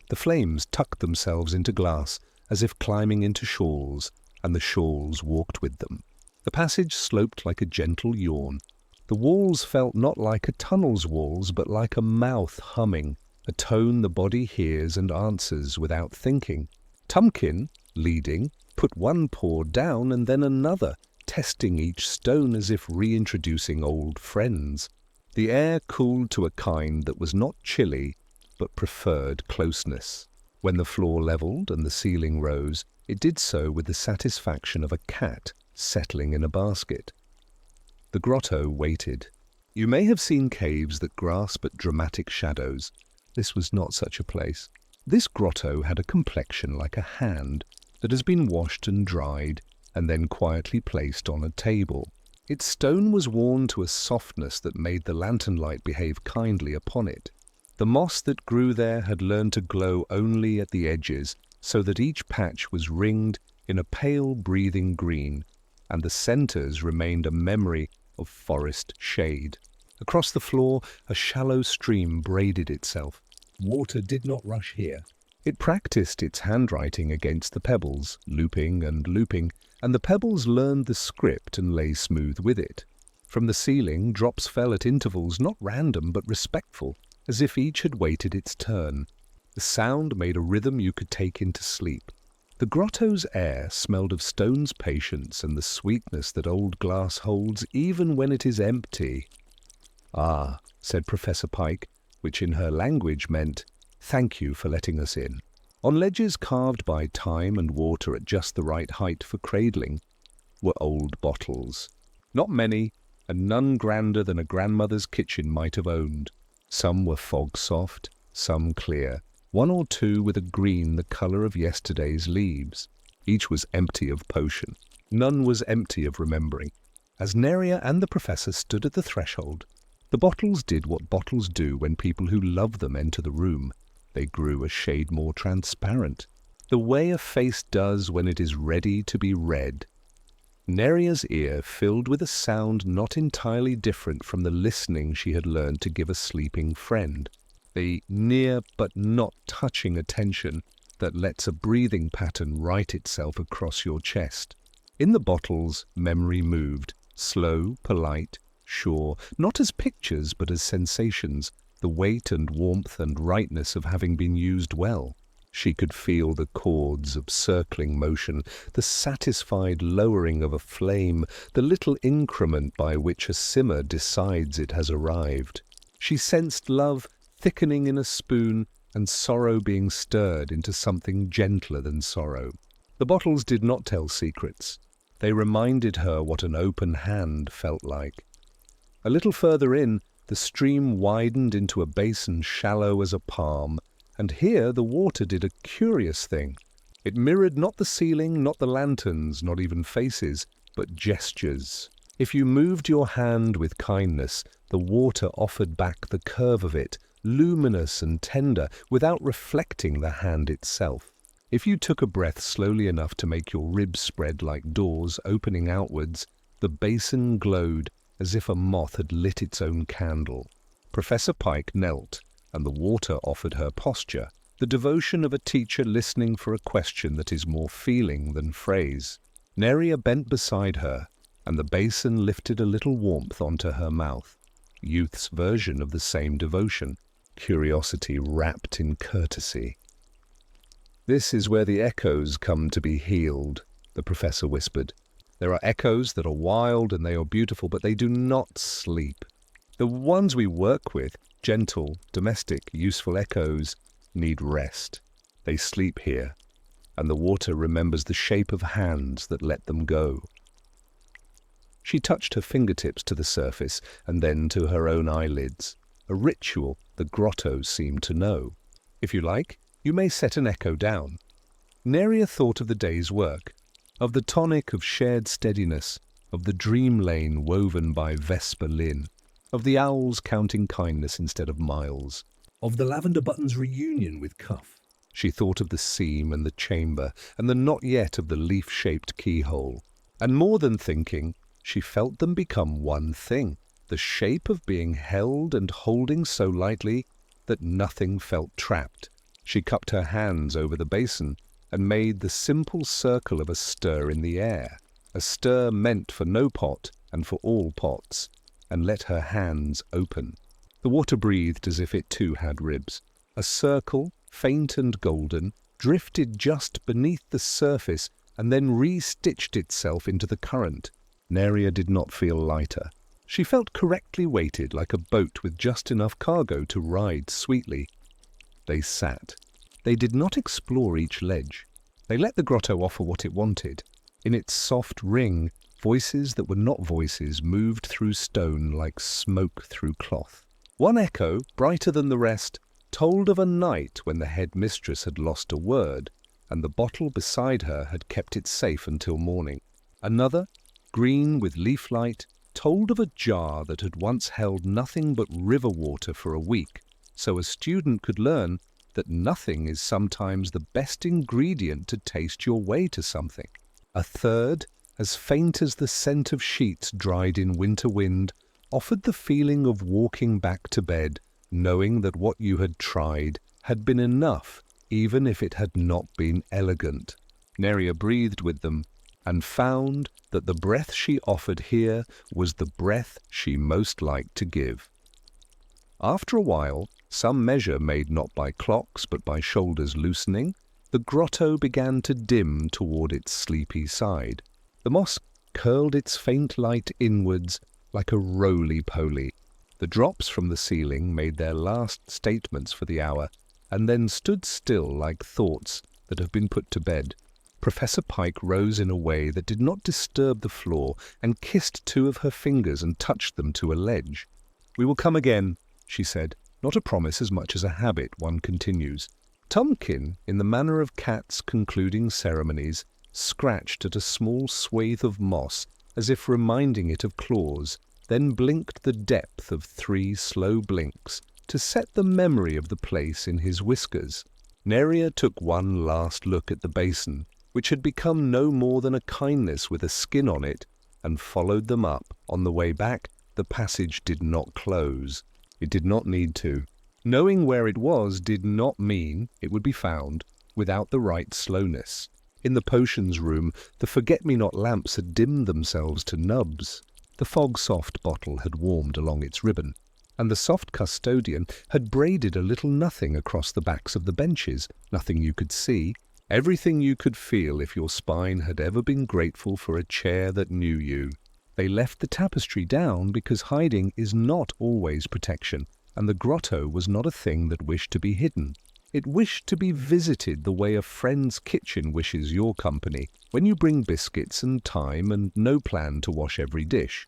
The flames tucked themselves into glass as if climbing into shawls, and the shawls walked with them. The passage sloped like a gentle yawn. The walls felt not like a tunnel's walls, but like a mouth humming, a tone the body hears and answers without thinking. Tumpkin, leading, put one paw down and then another, testing each stone as if reintroducing old friends. The air cooled to a kind that was not chilly, but preferred closeness. When the floor levelled and the ceiling rose, it did so with the satisfaction of a cat settling in a basket. The grotto waited. You may have seen caves that grasp at dramatic shadows. This was not such a place. This grotto had a complexion like a hand that has been washed and dried and then quietly placed on a table. Its stone was worn to a softness that made the lantern light behave kindly upon it. The moss that grew there had learned to glow only at the edges, so that each patch was ringed in a pale breathing green, and the centres remained a memory of forest shade. Across the floor a shallow stream braided itself. Water did not rush here. It practiced its handwriting against the pebbles, looping and looping, and the pebbles learned the script and lay smooth with it. From the ceiling drops fell at intervals, not random but respectful, as if each had waited its turn. The sound made a rhythm you could take into sleep. The grotto's air smelled of stone's patience and the sweetness that old glass holds even when it is empty. "Ah," said Professor Pike, which in her language meant, "Thank you for letting us in." On ledges carved by time and water at just the right height for cradling were old bottles. Not many, and none grander than a grandmother's kitchen might have owned. Some were fog-soft, some clear, one or two with a green the colour of yesterday's leaves. Each was empty of potion. None was empty of remembering. As Neria and the professor stood at the threshold, the bottles did what bottles do when people who love them enter the room. They grew a shade more transparent, the way a face does when it is ready to be read. Neria's ear filled with a sound not entirely different from the listening she had learned to give a sleeping friend. The near but not touching attention that lets a breathing pattern write itself across your chest. In the bottles, memory moved, slow, polite, sure, not as pictures but as sensations, the weight and warmth and rightness of having been used well. She could feel the chords of circling motion, the satisfied lowering of a flame, the little increment by which a simmer decides it has arrived. She sensed love thickening in a spoon and sorrow being stirred into something gentler than sorrow. The bottles did not tell secrets. They reminded her what an open hand felt like. A little further in, the stream widened into a basin shallow as a palm, and here the water did a curious thing. It mirrored not the ceiling, not the lanterns, not even faces, but gestures. If you moved your hand with kindness, the water offered back the curve of it, luminous and tender, without reflecting the hand itself. If you took a breath slowly enough to make your ribs spread like doors opening outwards, The basin glowed as if a moth had lit its own candle. Professor Pike knelt, and the water offered her posture, the devotion of a teacher listening for a question that is more feeling than phrase. Neria bent beside her, and the basin lifted a little warmth onto her mouth. Youth's version of the same devotion, curiosity wrapped in courtesy. "This is where the echoes come to be healed," the professor whispered. "There are echoes that are wild and they are beautiful, but they do not sleep. The ones we work with, gentle, domestic, useful echoes, need rest. They sleep here, and the water remembers the shape of hands that let them go." She touched her fingertips to the surface and then to her own eyelids, a ritual the grotto seemed to know. "If you like, you may set an echo down." Neria thought of the day's work, of the tonic of shared steadiness, of the dream lane woven by Vesper Lynn, of the owls counting kindness instead of miles, of the lavender button's reunion with Cuff. She thought of the seam and the chamber, and the not yet of the leaf-shaped keyhole. And more than thinking, she felt them become one thing, the shape of being held and holding so lightly that nothing felt trapped. She cupped her hands over the basin and made the simple circle of a stir in the air, a stir meant for no pot and for all pots, and let her hands open. The water breathed as if it too had ribs. A circle, faint and golden, drifted just beneath the surface and then re-stitched itself into the current. Neria did not feel lighter. She felt correctly weighted like a boat with just enough cargo to ride sweetly. They sat. They did not explore each ledge. They let the grotto offer what it wanted. In its soft ring, voices that were not voices moved through stone like smoke through cloth. One echo, brighter than the rest, told of a night when the head mistress had lost a word, and the bottle beside her had kept it safe until morning. Another, green with leaf light, told of a jar that had once held nothing but river water for a week, so a student could learn that nothing is sometimes the best ingredient to taste your way to something. A third, as faint as the scent of sheets dried in winter wind, offered the feeling of walking back to bed, knowing that what you had tried had been enough, even if it had not been elegant. Neria breathed with them, and found that the breath she offered here was the breath she most liked to give. After a while, some measure made not by clocks but by shoulders loosening, the grotto began to dim toward its sleepy side. The moss curled its faint light inwards like a roly-poly. The drops from the ceiling made their last statements for the hour, and then stood still like thoughts that have been put to bed. Professor Pike rose in a way that did not disturb the floor and kissed two of her fingers and touched them to a ledge. "We will come again," she said, "not a promise as much as a habit," one continues. Tomkin, in the manner of cats concluding ceremonies, scratched at a small swathe of moss as if reminding it of claws, then blinked the depth of 3 slow blinks to set the memory of the place in his whiskers. Neria took one last look at the basin, which had become no more than a kindness with a skin on it, and followed them up. On the way back, the passage did not close. It did not need to. Knowing where it was did not mean it would be found without the right slowness. In the potions room, the forget-me-not lamps had dimmed themselves to nubs. The fog-soft bottle had warmed along its ribbon, and the soft custodian had braided a little nothing across the backs of the benches, nothing you could see, everything you could feel if your spine had ever been grateful for a chair that knew you. They left the tapestry down because hiding is not always protection, and the grotto was not a thing that wished to be hidden. It wished to be visited the way a friend's kitchen wishes your company, when you bring biscuits and time and no plan to wash every dish.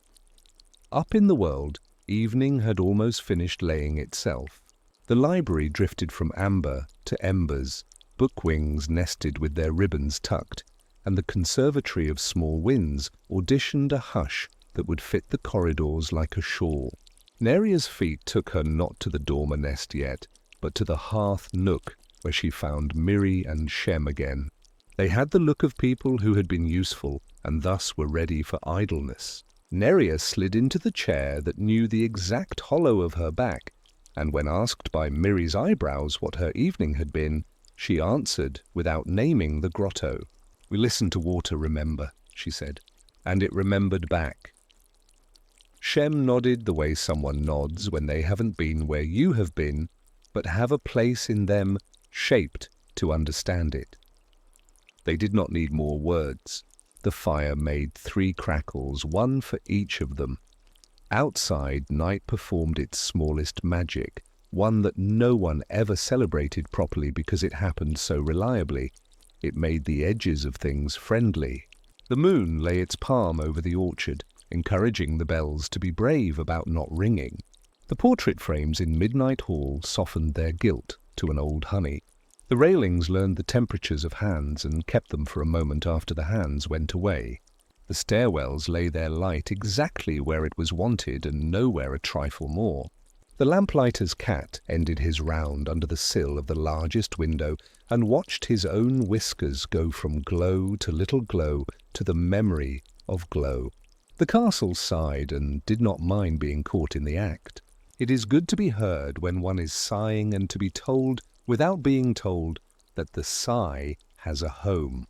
Up in the world, evening had almost finished laying itself. The library drifted from amber to embers, book wings nested with their ribbons tucked, and the conservatory of small winds auditioned a hush that would fit the corridors like a shawl. Neria's feet took her not to the dormer nest yet, but to the hearth nook where she found Miri and Shem again. They had the look of people who had been useful, and thus were ready for idleness. Neria slid into the chair that knew the exact hollow of her back, and when asked by Miri's eyebrows what her evening had been, she answered without naming the grotto. "We listened to water, remember," she said, "and it remembered back." Shem nodded the way someone nods when they haven't been where you have been, but have a place in them shaped to understand it. They did not need more words. The fire made 3 crackles, 1 for each of them. Outside, night performed its smallest magic, one that no one ever celebrated properly because it happened so reliably. It made the edges of things friendly. The moon lay its palm over the orchard, encouraging the bells to be brave about not ringing. The portrait frames in Midnight Hall softened their guilt to an old honey. The railings learned the temperatures of hands and kept them for a moment after the hands went away. The stairwells lay their light exactly where it was wanted and nowhere a trifle more. The lamplighter's cat ended his round under the sill of the largest window and watched his own whiskers go from glow to little glow to the memory of glow. The castle sighed and did not mind being caught in the act. It is good to be heard when one is sighing and to be told, without being told, that the sigh has a home.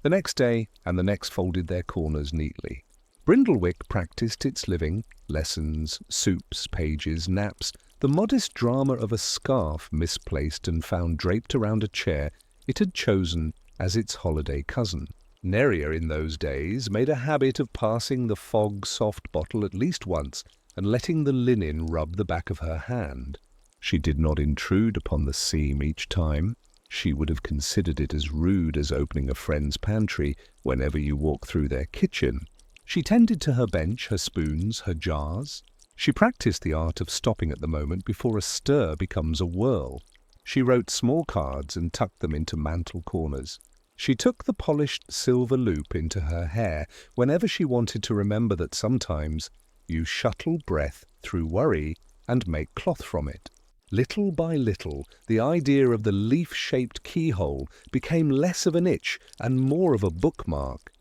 The next day and the next folded their corners neatly. Brindlewick practiced its living, lessons, soups, pages, naps, the modest drama of a scarf misplaced and found draped around a chair it had chosen as its holiday cousin. Neria in those days made a habit of passing the fog-soft bottle at least once and letting the linen rub the back of her hand. She did not intrude upon the seam each time. She would have considered it as rude as opening a friend's pantry whenever you walk through their kitchen. She tended to her bench, her spoons, her jars. She practiced the art of stopping at the moment before a stir becomes a whirl. She wrote small cards and tucked them into mantel corners. She took the polished silver loop into her hair whenever she wanted to remember that sometimes you shuttle breath through worry and make cloth from it. Little by little, the idea of the leaf-shaped keyhole became less of an itch and more of a bookmark,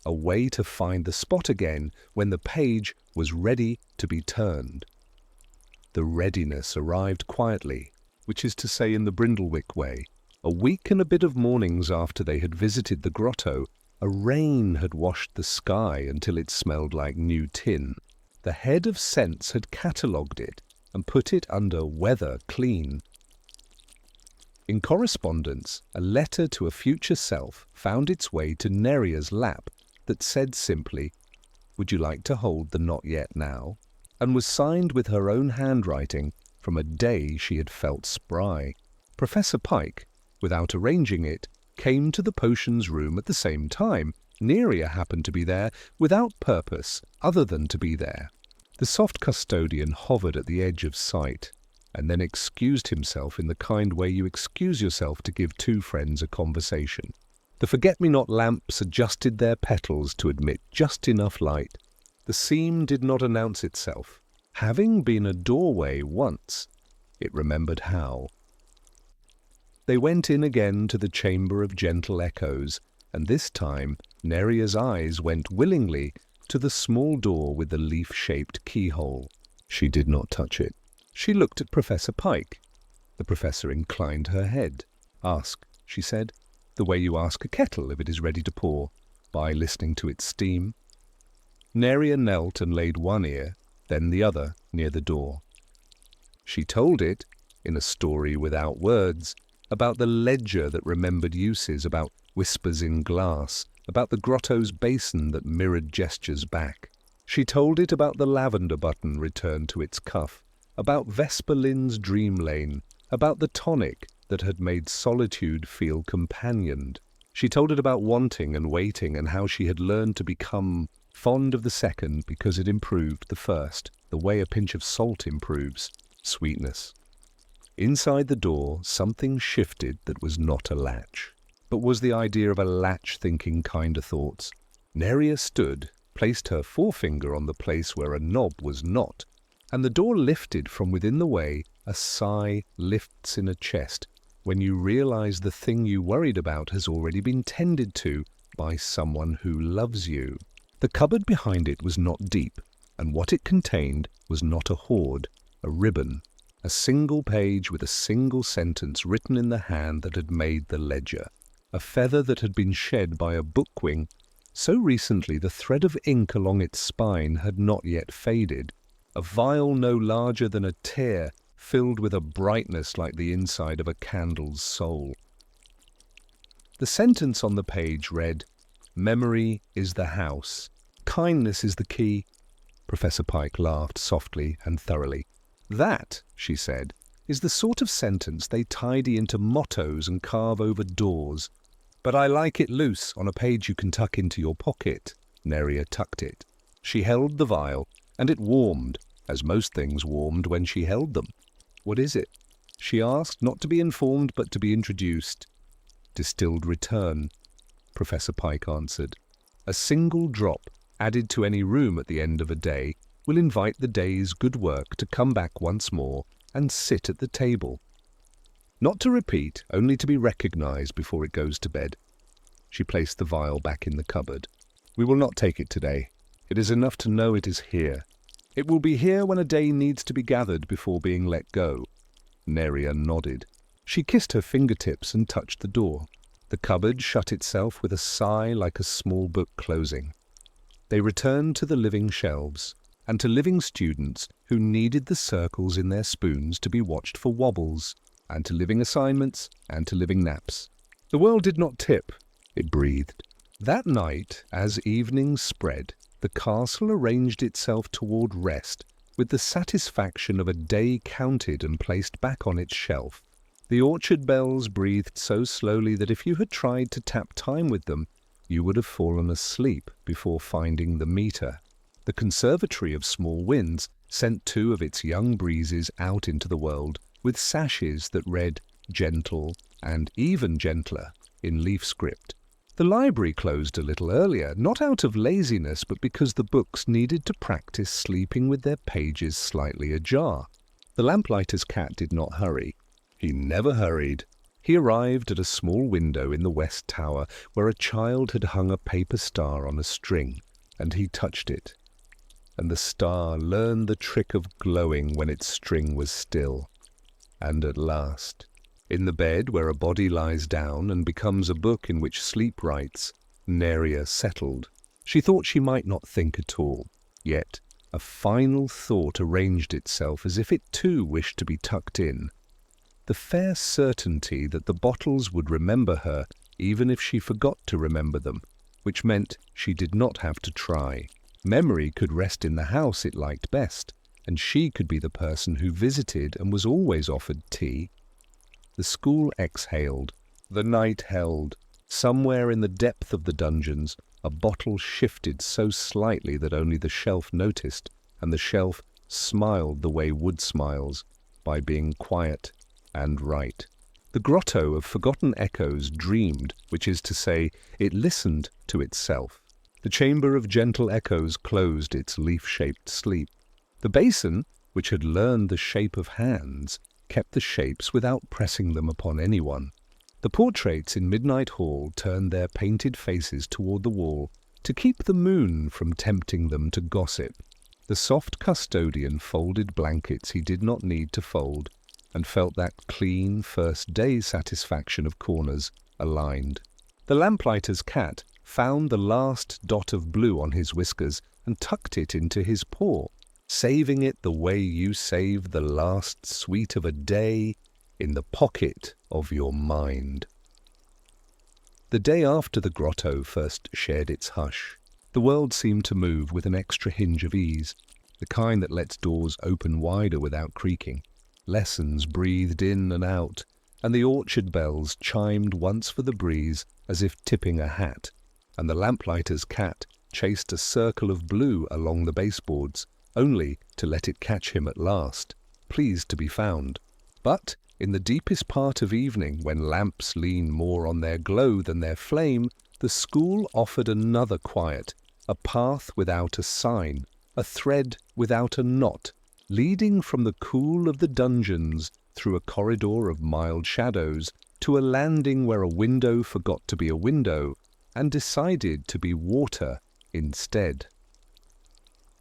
a way to find the spot again when the page was ready to be turned. The readiness arrived quietly, which is to say in the Brindlewick way. A week and a bit of mornings after they had visited the grotto, a rain had washed the sky until it smelled like new tin. The head of sense had catalogued it and put it under weather clean. In correspondence, a letter to a future self found its way to Neria's lap that said simply, "Would you like to hold the not yet now?" and was signed with her own handwriting from a day she had felt spry. Professor Pike, without arranging it, came to the potions room at the same time. Neria happened to be there without purpose other than to be there. The soft custodian hovered at the edge of sight, and then excused himself in the kind way you excuse yourself to give 2 friends a conversation. The forget-me-not lamps adjusted their petals to admit just enough light. The seam did not announce itself. Having been a doorway once, it remembered how. They went in again to the chamber of gentle echoes, and this time Neria's eyes went willingly to the small door with the leaf-shaped keyhole. She did not touch it. She looked at Professor Pike. The professor inclined her head. "Ask," she said, "the way you ask a kettle if it is ready to pour, by listening to its steam." Neria knelt and laid one ear, then the other, near the door. She told it, in a story without words, about the ledger that remembered uses, about whispers in glass, about the grotto's basin that mirrored gestures back. She told it about the lavender button returned to its cuff, about Vesper Lynn's dream lane, about the tonic that had made solitude feel companioned. She told it about wanting and waiting and how she had learned to become fond of the second because it improved the first, the way a pinch of salt improves sweetness. Inside the door, something shifted that was not a latch, but was the idea of a latch-thinking kind of thoughts. Neria stood, placed her forefinger on the place where a knob was not, and the door lifted from within the way. A sigh lifts in a chest when you realize the thing you worried about has already been tended to by someone who loves you. The cupboard behind it was not deep, and what it contained was not a hoard, a ribbon, a single page with a single sentence written in the hand that had made the ledger, a feather that had been shed by a bookwing. So recently the thread of ink along its spine had not yet faded, a vial no larger than a tear filled with a brightness like the inside of a candle's soul. The sentence on the page read, "Memory is the house. Kindness is the key." Professor Pike laughed softly and thoroughly. "That," she said, "is the sort of sentence they tidy into mottos and carve over doors. But I like it loose, on a page you can tuck into your pocket." Neria tucked it. She held the vial, and it warmed, as most things warmed when she held them. "What is it?" she asked, not to be informed but to be introduced. "Distilled return," Professor Pike answered. "A single drop, added to any room at the end of a day, will invite the day's good work to come back once more and sit at the table. Not to repeat, only to be recognized before it goes to bed." She placed the vial back in the cupboard. "We will not take it today. It is enough to know it is here. It will be here when a day needs to be gathered before being let go." Neria nodded. She kissed her fingertips and touched the door. The cupboard shut itself with a sigh like a small book closing. They returned to the living shelves, and to living students who needed the circles in their spoons to be watched for wobbles, and to living assignments, and to living naps. The world did not tip, it breathed. That night, as evening spread, the castle arranged itself toward rest with the satisfaction of a day counted and placed back on its shelf. The orchard bells breathed so slowly that if you had tried to tap time with them, you would have fallen asleep before finding the meter. The conservatory of small winds sent 2 of its young breezes out into the world with sashes that read gentle and even gentler in leaf script. The library closed a little earlier, not out of laziness, but because the books needed to practice sleeping with their pages slightly ajar. The lamplighter's cat did not hurry. He never hurried. He arrived at a small window in the west tower where a child had hung a paper star on a string, and he touched it. And the star learned the trick of glowing when its string was still. And at last, in the bed where a body lies down and becomes a book in which sleep writes, Neria settled. She thought she might not think at all. Yet a final thought arranged itself as if it too wished to be tucked in. The fair certainty that the bottles would remember her even if she forgot to remember them, which meant she did not have to try. Memory could rest in the house it liked best, and she could be the person who visited and was always offered tea. The school exhaled. The night held. Somewhere in the depth of the dungeons, a bottle shifted so slightly that only the shelf noticed, and the shelf smiled the way wood smiles, by being quiet and right. The grotto of forgotten echoes dreamed, which is to say, it listened to itself. The chamber of gentle echoes closed its leaf-shaped sleep. The basin, which had learned the shape of hands, kept the shapes without pressing them upon anyone. The portraits in Midnight Hall turned their painted faces toward the wall to keep the moon from tempting them to gossip. The soft custodian folded blankets he did not need to fold, and felt that clean first-day satisfaction of corners aligned. The lamplighter's cat found the last dot of blue on his whiskers and tucked it into his paw, saving it the way you save the last sweet of a day in the pocket of your mind. The day after the grotto first shared its hush, the world seemed to move with an extra hinge of ease, the kind that lets doors open wider without creaking. Lessons breathed in and out, and the orchard bells chimed once for the breeze as if tipping a hat, and the lamplighter's cat chased a circle of blue along the baseboards, only to let it catch him at last, pleased to be found. But in the deepest part of evening, when lamps lean more on their glow than their flame, the school offered another quiet, a path without a sign, a thread without a knot, leading from the cool of the dungeons through a corridor of mild shadows to a landing where a window forgot to be a window, and decided to be water instead.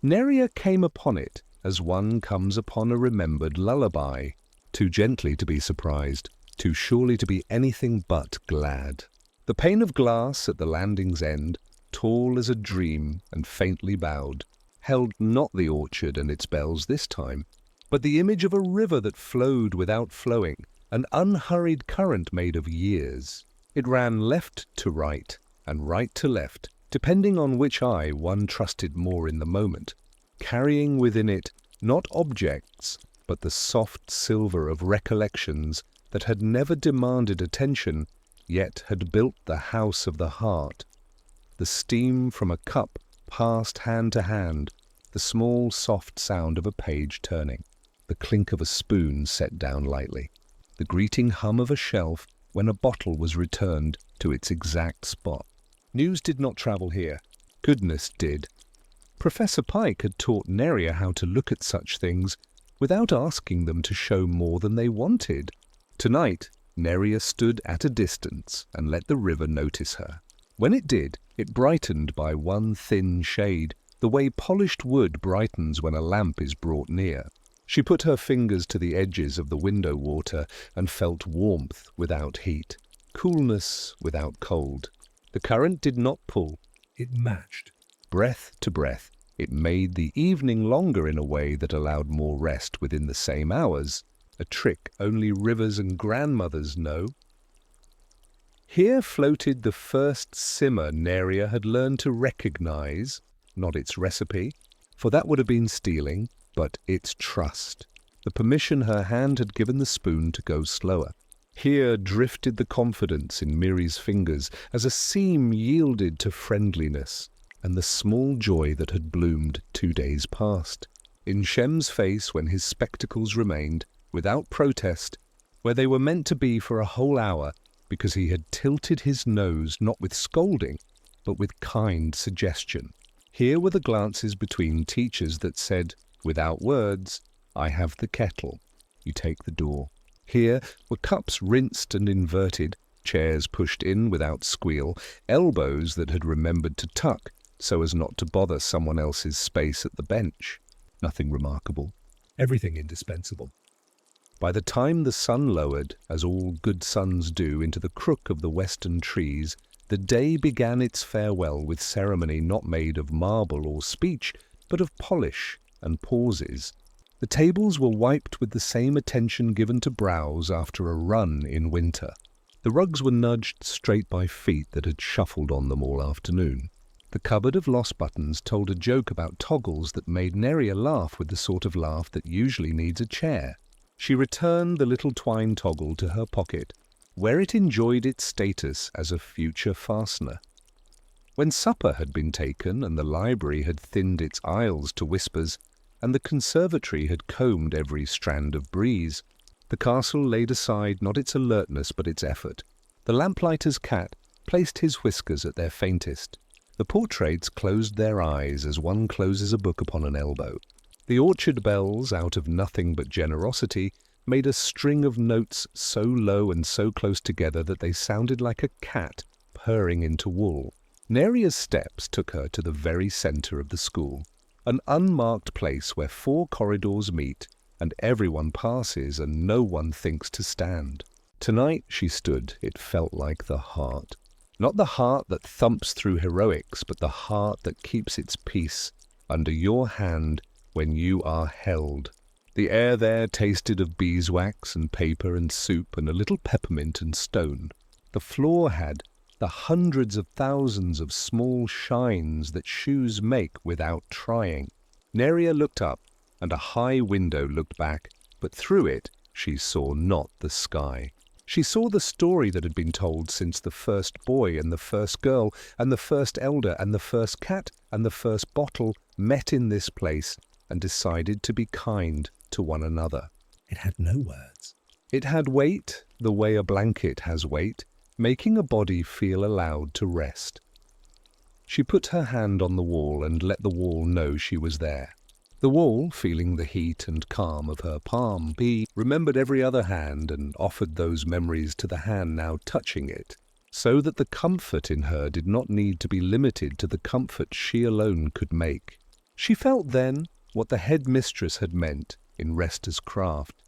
Neria came upon it as one comes upon a remembered lullaby, too gently to be surprised, too surely to be anything but glad. The pane of glass at the landing's end, tall as a dream and faintly bowed, held not the orchard and its bells this time, but the image of a river that flowed without flowing, an unhurried current made of years. It ran left to right and right to left, depending on which eye one trusted more in the moment, carrying within it not objects, but the soft silver of recollections that had never demanded attention, yet had built the house of the heart. The steam from a cup passed hand to hand, the small soft sound of a page turning, the clink of a spoon set down lightly, the greeting hum of a shelf when a bottle was returned to its exact spot. News did not travel here. Goodness did. Professor Pike had taught Neria how to look at such things without asking them to show more than they wanted. Tonight, Neria stood at a distance and let the river notice her. When it did, it brightened by one thin shade, the way polished wood brightens when a lamp is brought near. She put her fingers to the edges of the window water and felt warmth without heat, coolness without cold. The current did not pull. It matched. Breath to breath, it made the evening longer in a way that allowed more rest within the same hours, a trick only rivers and grandmothers know. Here floated the first simmer Neria had learned to recognize, not its recipe, for that would have been stealing, but its trust, the permission her hand had given the spoon to go slower. Here drifted the confidence in Miri's fingers as a seam yielded to friendliness, and the small joy that had bloomed 2 days past. In Shem's face when his spectacles remained, without protest, where they were meant to be for a whole hour, because he had tilted his nose not with scolding, but with kind suggestion. Here were the glances between teachers that said, without words, I have the kettle, you take the door. Here were cups rinsed and inverted, chairs pushed in without squeal, elbows that had remembered to tuck so as not to bother someone else's space at the bench. Nothing remarkable. Everything indispensable. By the time the sun lowered, as all good suns do, into the crook of the western trees, the day began its farewell with ceremony not made of marble or speech, but of polish and pauses. The tables were wiped with the same attention given to brows after a run in winter. The rugs were nudged straight by feet that had shuffled on them all afternoon. The cupboard of lost buttons told a joke about toggles that made Neria laugh with the sort of laugh that usually needs a chair. She returned the little twine toggle to her pocket, where it enjoyed its status as a future fastener. When supper had been taken and the library had thinned its aisles to whispers, and the conservatory had combed every strand of breeze, the castle laid aside not its alertness but its effort. The lamplighter's cat placed his whiskers at their faintest. The portraits closed their eyes as one closes a book upon an elbow. The orchard bells, out of nothing but generosity, made a string of notes so low and so close together that they sounded like a cat purring into wool. Neria's steps took her to the very centre of the school, an unmarked place where 4 corridors meet, and everyone passes and no one thinks to stand. Tonight she stood, it felt like the heart. Not the heart that thumps through heroics, but the heart that keeps its peace under your hand when you are held. The air there tasted of beeswax and paper and soup and a little peppermint and stone. The floor had the hundreds of thousands of small shines that shoes make without trying. Neria looked up, and a high window looked back, but through it she saw not the sky. She saw the story that had been told since the first boy and the first girl and the first elder and the first cat and the first bottle met in this place and decided to be kind to one another. It had no words. It had weight, the way a blanket has weight, making a body feel allowed to rest. She put her hand on the wall and let the wall know she was there. The wall, feeling the heat and calm of her palm, remembered every other hand and offered those memories to the hand now touching it. so that the comfort in her did not need to be limited to the comfort she alone could make. She felt then what the headmistress had meant in Rester's craft,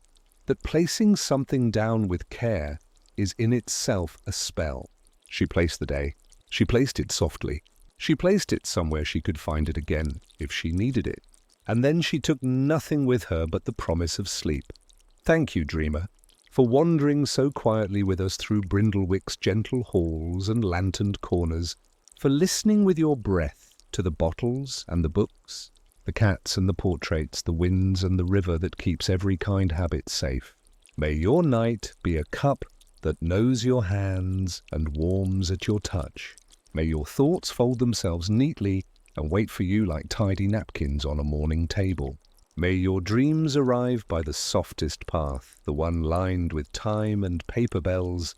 that placing something down with care is in itself a spell. She placed the day. She placed it softly. She placed it somewhere she could find it again if she needed it. And then she took nothing with her but the promise of sleep. Thank you, dreamer, for wandering so quietly with us through Brindlewick's gentle halls and lanterned corners, for listening with your breath to the bottles and the books, the cats and the portraits, the winds and the river that keeps every kind habit safe. May your night be a cup that knows your hands and warms at your touch. May your thoughts fold themselves neatly and wait for you like tidy napkins on a morning table. May your dreams arrive by the softest path, the one lined with time and paper bells,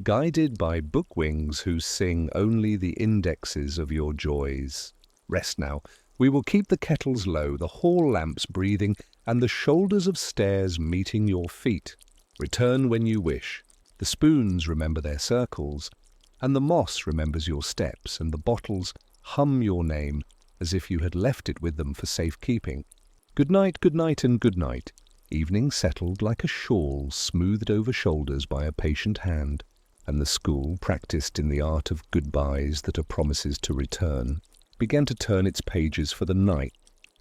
guided by bookwings who sing only the indexes of your joys. Rest now. We will keep the kettles low, the hall lamps breathing, and the shoulders of stairs meeting your feet. Return when you wish. The spoons remember their circles, and the moss remembers your steps, and the bottles hum your name as if you had left it with them for safekeeping. Good night, and good night. Evening settled like a shawl smoothed over shoulders by a patient hand, and the school, practiced in the art of goodbyes that are promises to return, began to turn its pages for the night.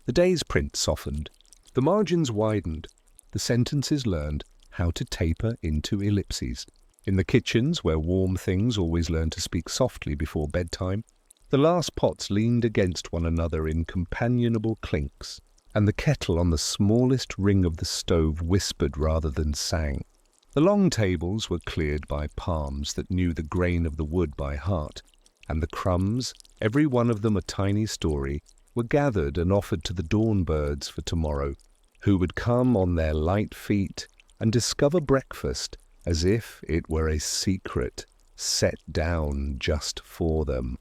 The day's print softened, the margins widened, the sentences learned how to taper into ellipses. In the kitchens, where warm things always learn to speak softly before bedtime, the last pots leaned against one another in companionable clinks, and the kettle on the smallest ring of the stove whispered rather than sang. The long tables were cleared by palms that knew the grain of the wood by heart, and the crumbs, every one of them a tiny story, were gathered and offered to the dawn birds for tomorrow, who would come on their light feet and discover breakfast as if it were a secret set down just for them.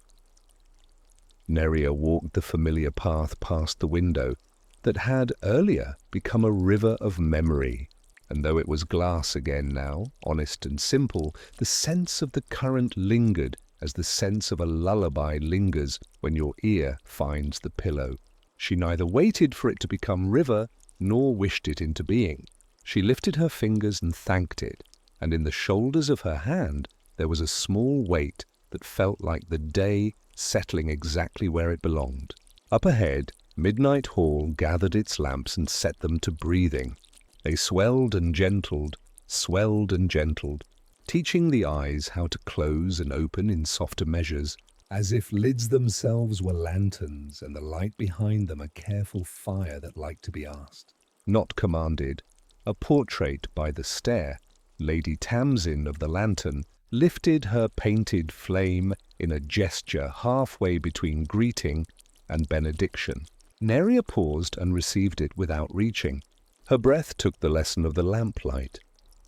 Neria walked the familiar path past the window that had earlier become a river of memory, and though it was glass again now, honest and simple, the sense of the current lingered as the sense of a lullaby lingers when your ear finds the pillow. She neither waited for it to become river nor wished it into being. She lifted her fingers and thanked it, and in the shoulders of her hand there was a small weight that felt like the day settling exactly where it belonged. Up ahead, Midnight Hall gathered its lamps and set them to breathing. They swelled and gentled, teaching the eyes how to close and open in softer measures, as if lids themselves were lanterns and the light behind them a careful fire that liked to be asked, not commanded. A portrait by the stair, Lady Tamsin of the Lantern, lifted her painted flame in a gesture halfway between greeting and benediction. Neria paused and received it without reaching. Her breath took the lesson of the lamplight,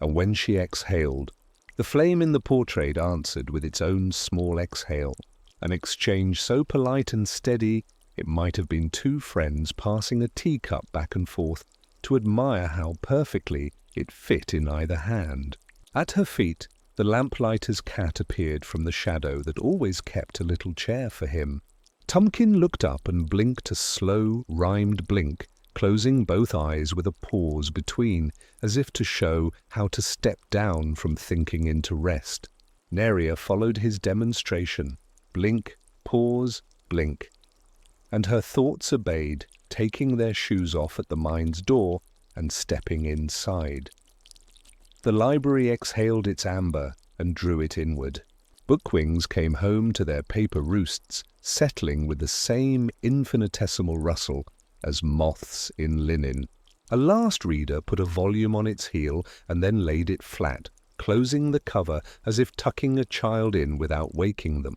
and when she exhaled, the flame in the portrait answered with its own small exhale, an exchange so polite and steady it might have been two friends passing a teacup back and forth to admire how perfectly it fit in either hand. At her feet, the lamplighter's cat appeared from the shadow that always kept a little chair for him. Tumpkin looked up and blinked a slow, rhymed blink, closing both eyes with a pause between, as if to show how to step down from thinking into rest. Neria followed his demonstration. Blink, pause, blink. And her thoughts obeyed, taking their shoes off at the mind's door and stepping inside. The library exhaled its amber and drew it inward. Bookwings came home to their paper roosts, settling with the same infinitesimal rustle as moths in linen. A last reader put a volume on its heel and then laid it flat, closing the cover as if tucking a child in without waking them.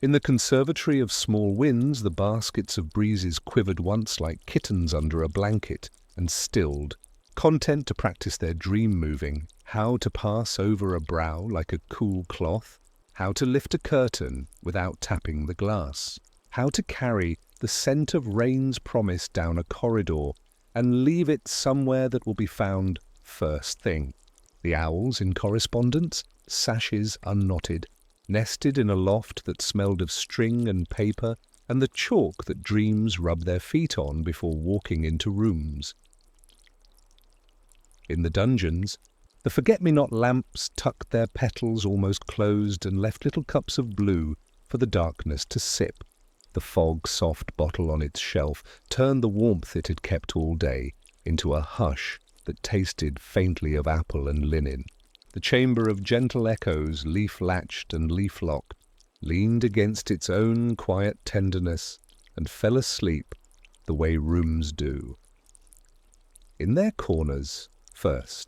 In the conservatory of small winds, the baskets of breezes quivered once like kittens under a blanket and stilled, content to practice their dream moving, how to pass over a brow like a cool cloth, how to lift a curtain without tapping the glass, how to carry the scent of rain's promise down a corridor and leave it somewhere that will be found first thing. The owls in correspondence, sashes unknotted, nested in a loft that smelled of string and paper and the chalk that dreams rub their feet on before walking into rooms. In the dungeons, the forget-me-not lamps tucked their petals almost closed and left little cups of blue for the darkness to sip. The fog-soft bottle on its shelf turned the warmth it had kept all day into a hush that tasted faintly of apple and linen. The chamber of gentle echoes, leaf-latched and leaf-locked, leaned against its own quiet tenderness and fell asleep the way rooms do. In their corners first,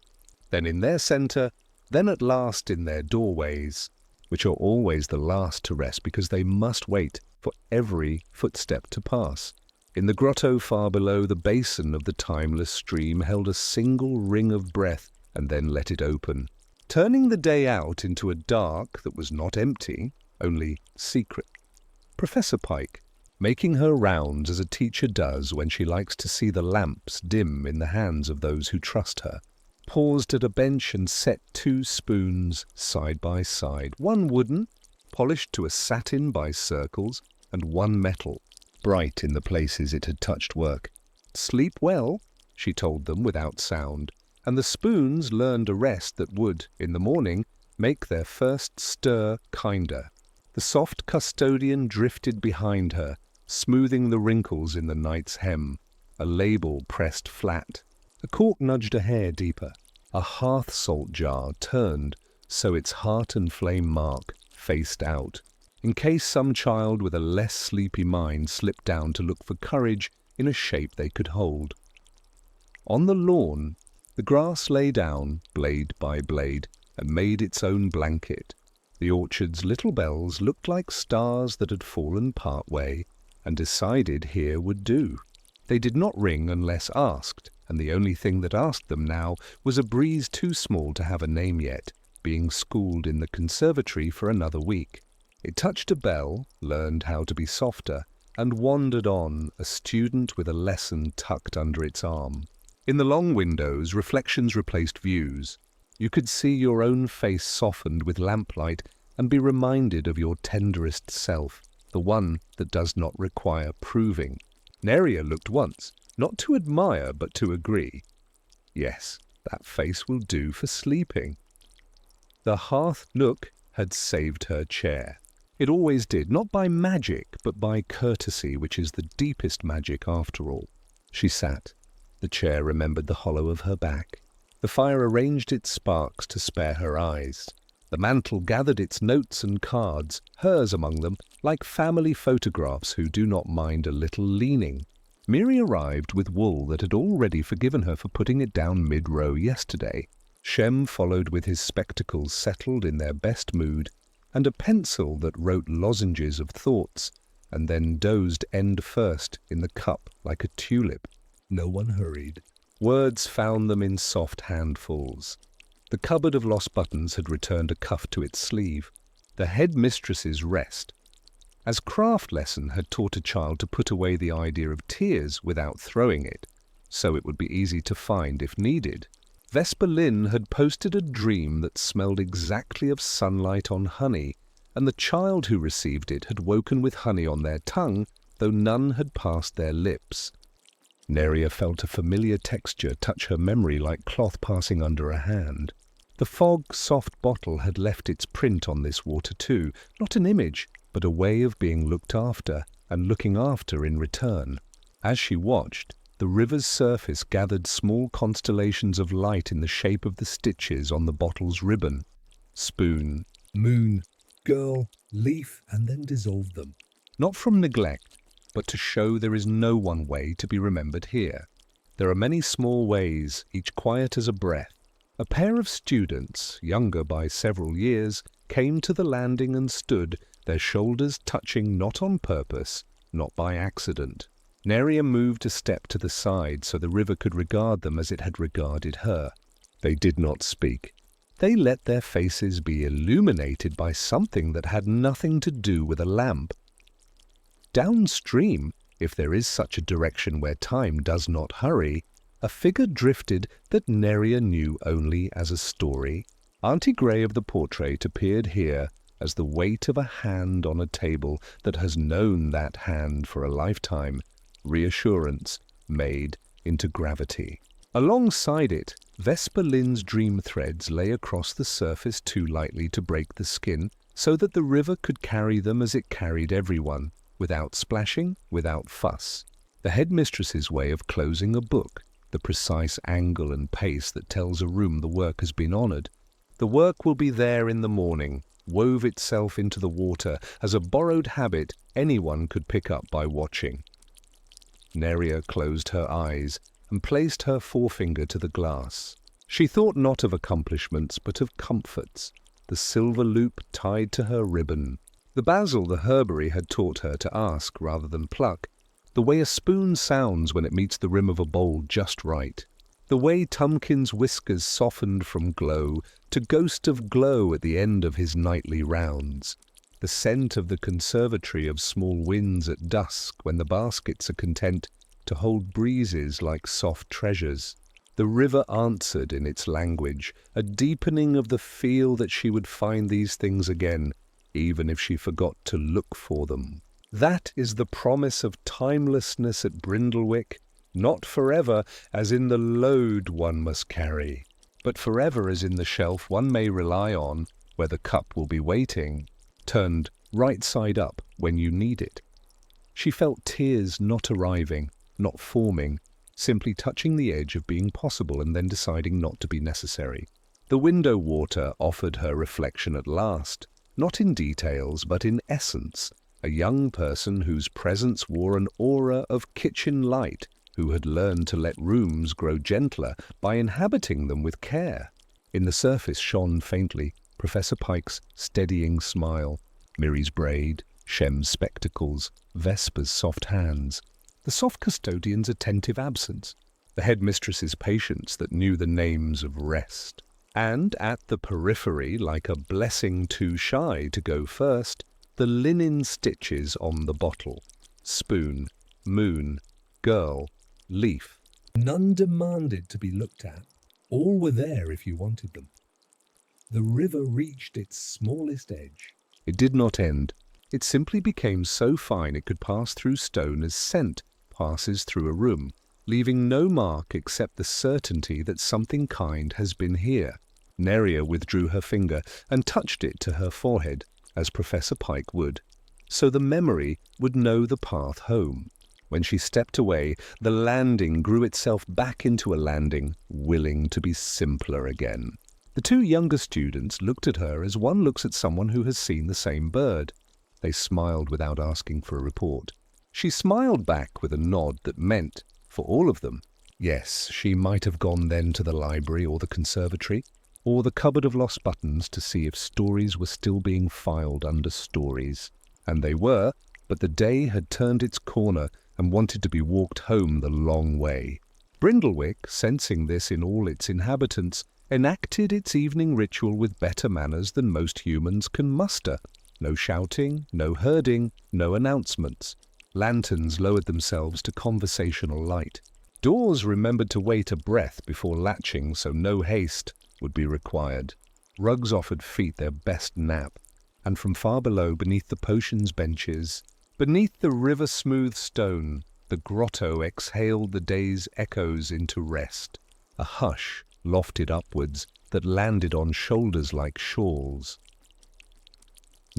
then in their centre, then at last in their doorways, which are always the last to rest because they must wait for every footstep to pass. In the grotto far below, the basin of the timeless stream held a single ring of breath and then let it open, turning the day out into a dark that was not empty, only secret. Professor Pike, making her rounds as a teacher does when she likes to see the lamps dim in the hands of those who trust her, paused at a bench and set 2 spoons side by side, one wooden, polished to a satin by circles, and one metal, bright in the places it had touched work. "Sleep well," she told them without sound, and the spoons learned a rest that would, in the morning, make their first stir kinder. The soft custodian drifted behind her, smoothing the wrinkles in the night's hem, a label pressed flat. A cork nudged a hair deeper. A hearth salt jar turned so its heart and flame mark faced out, in case some child with a less sleepy mind slipped down to look for courage in a shape they could hold. On the lawn, the grass lay down, blade by blade, and made its own blanket. The orchard's little bells looked like stars that had fallen part way, and decided here would do. They did not ring unless asked, and the only thing that asked them now was a breeze too small to have a name yet, being schooled in the conservatory for another week. It touched a bell, learned how to be softer, and wandered on, a student with a lesson tucked under its arm. In the long windows, reflections replaced views. You could see your own face softened with lamplight and be reminded of your tenderest self, the one that does not require proving. Neria looked once, not to admire but to agree. Yes, that face will do for sleeping. The hearth nook had saved her chair. It always did, not by magic, but by courtesy, which is the deepest magic after all. She sat. The chair remembered the hollow of her back. The fire arranged its sparks to spare her eyes. The mantle gathered its notes and cards, hers among them, like family photographs who do not mind a little leaning. Miri arrived with wool that had already forgiven her for putting it down mid-row yesterday. Shem followed with his spectacles settled in their best mood, and a pencil that wrote lozenges of thoughts, and then dozed end first in the cup like a tulip. No one hurried. Words found them in soft handfuls. The cupboard of lost buttons had returned a cuff to its sleeve. The headmistress's rest. As craft lesson had taught a child to put away the idea of tears without throwing it, so it would be easy to find if needed. Vesper Lynn had posted a dream that smelled exactly of sunlight on honey, and the child who received it had woken with honey on their tongue, though none had passed their lips. Neria felt a familiar texture touch her memory like cloth passing under a hand. The fog-soft bottle had left its print on this water too, not an image, but a way of being looked after and looking after in return. As she watched, the river's surface gathered small constellations of light in the shape of the stitches on the bottle's ribbon. Spoon, Moon, girl, leaf, and then dissolved them. not from neglect, but to show there is no one way to be remembered here. There are many small ways, each quiet as a breath. A pair of students, younger by several years, came to the landing and stood, their shoulders touching not on purpose, not by accident. Neria moved a step to the side so the river could regard them as it had regarded her. They did not speak. They let their faces be illuminated by something that had nothing to do with a lamp. Downstream, if there is such a direction where time does not hurry, a figure drifted that Neria knew only as a story. Auntie Grey of the portrait appeared here, as the weight of a hand on a table that has known that hand for a lifetime, reassurance made into gravity. Alongside it, Vesper Lynn's dream threads lay across the surface too lightly to break the skin, so that the river could carry them as it carried everyone, without splashing, without fuss. The headmistress's way of closing a book, the precise angle and pace that tells a room the work has been honoured. The work will be there in the morning, wove itself into the water as a borrowed habit anyone could pick up by watching. Neria closed her eyes and placed her forefinger to the glass. She thought not of accomplishments, but of comforts, the silver loop tied to her ribbon, the basil the herbery had taught her to ask rather than pluck, the way a spoon sounds when it meets the rim of a bowl just right, the way Tumpkin's whiskers softened from glow to ghost of glow at the end of his nightly rounds, the scent of the conservatory of small winds at dusk when the baskets are content to hold breezes like soft treasures. The river answered in its language, a deepening of the feel that she would find these things again, even if she forgot to look for them. That is the promise of timelessness at Brindlewick, not forever as in the load one must carry, but forever as in the shelf one may rely on, where the cup will be waiting, turned right side up when you need it. She felt tears not arriving, not forming, simply touching the edge of being possible and then deciding not to be necessary. The window water offered her reflection at last, not in details but in essence, a young person whose presence wore an aura of kitchen light, who had learned to let rooms grow gentler by inhabiting them with care. In the surface shone faintly Professor Pike's steadying smile, Mirry's braid, Shem's spectacles, Vesper's soft hands, the soft custodian's attentive absence, the headmistress's patience that knew the names of rest. And at the periphery, like a blessing too shy to go first, the linen stitches on the bottle. Spoon, moon, girl, leaf. None demanded to be looked at. All were there if you wanted them. The river reached its smallest edge. It did not end. It simply became so fine it could pass through stone as scent passes through a room, leaving no mark except the certainty that something kind has been here. Neria withdrew her finger and touched it to her forehead, as Professor Pike would, so the memory would know the path home. When she stepped away, the landing grew itself back into a landing, willing to be simpler again. The two younger students looked at her as one looks at someone who has seen the same bird. They smiled without asking for a report. She smiled back with a nod that meant, for all of them, yes, she might have gone then to the library or the conservatory, or the cupboard of lost buttons to see if stories were still being filed under stories. And they were, but the day had turned its corner and wanted to be walked home the long way. Brindlewick, sensing this in all its inhabitants, enacted its evening ritual with better manners than most humans can muster. No shouting, no herding, no announcements. Lanterns lowered themselves to conversational light. Doors remembered to wait a breath before latching, so no haste would be required. Rugs offered feet their best nap, and from far below, beneath the potions benches, beneath the river-smooth stone, the grotto exhaled the day's echoes into rest. A hush lofted upwards that landed on shoulders like shawls.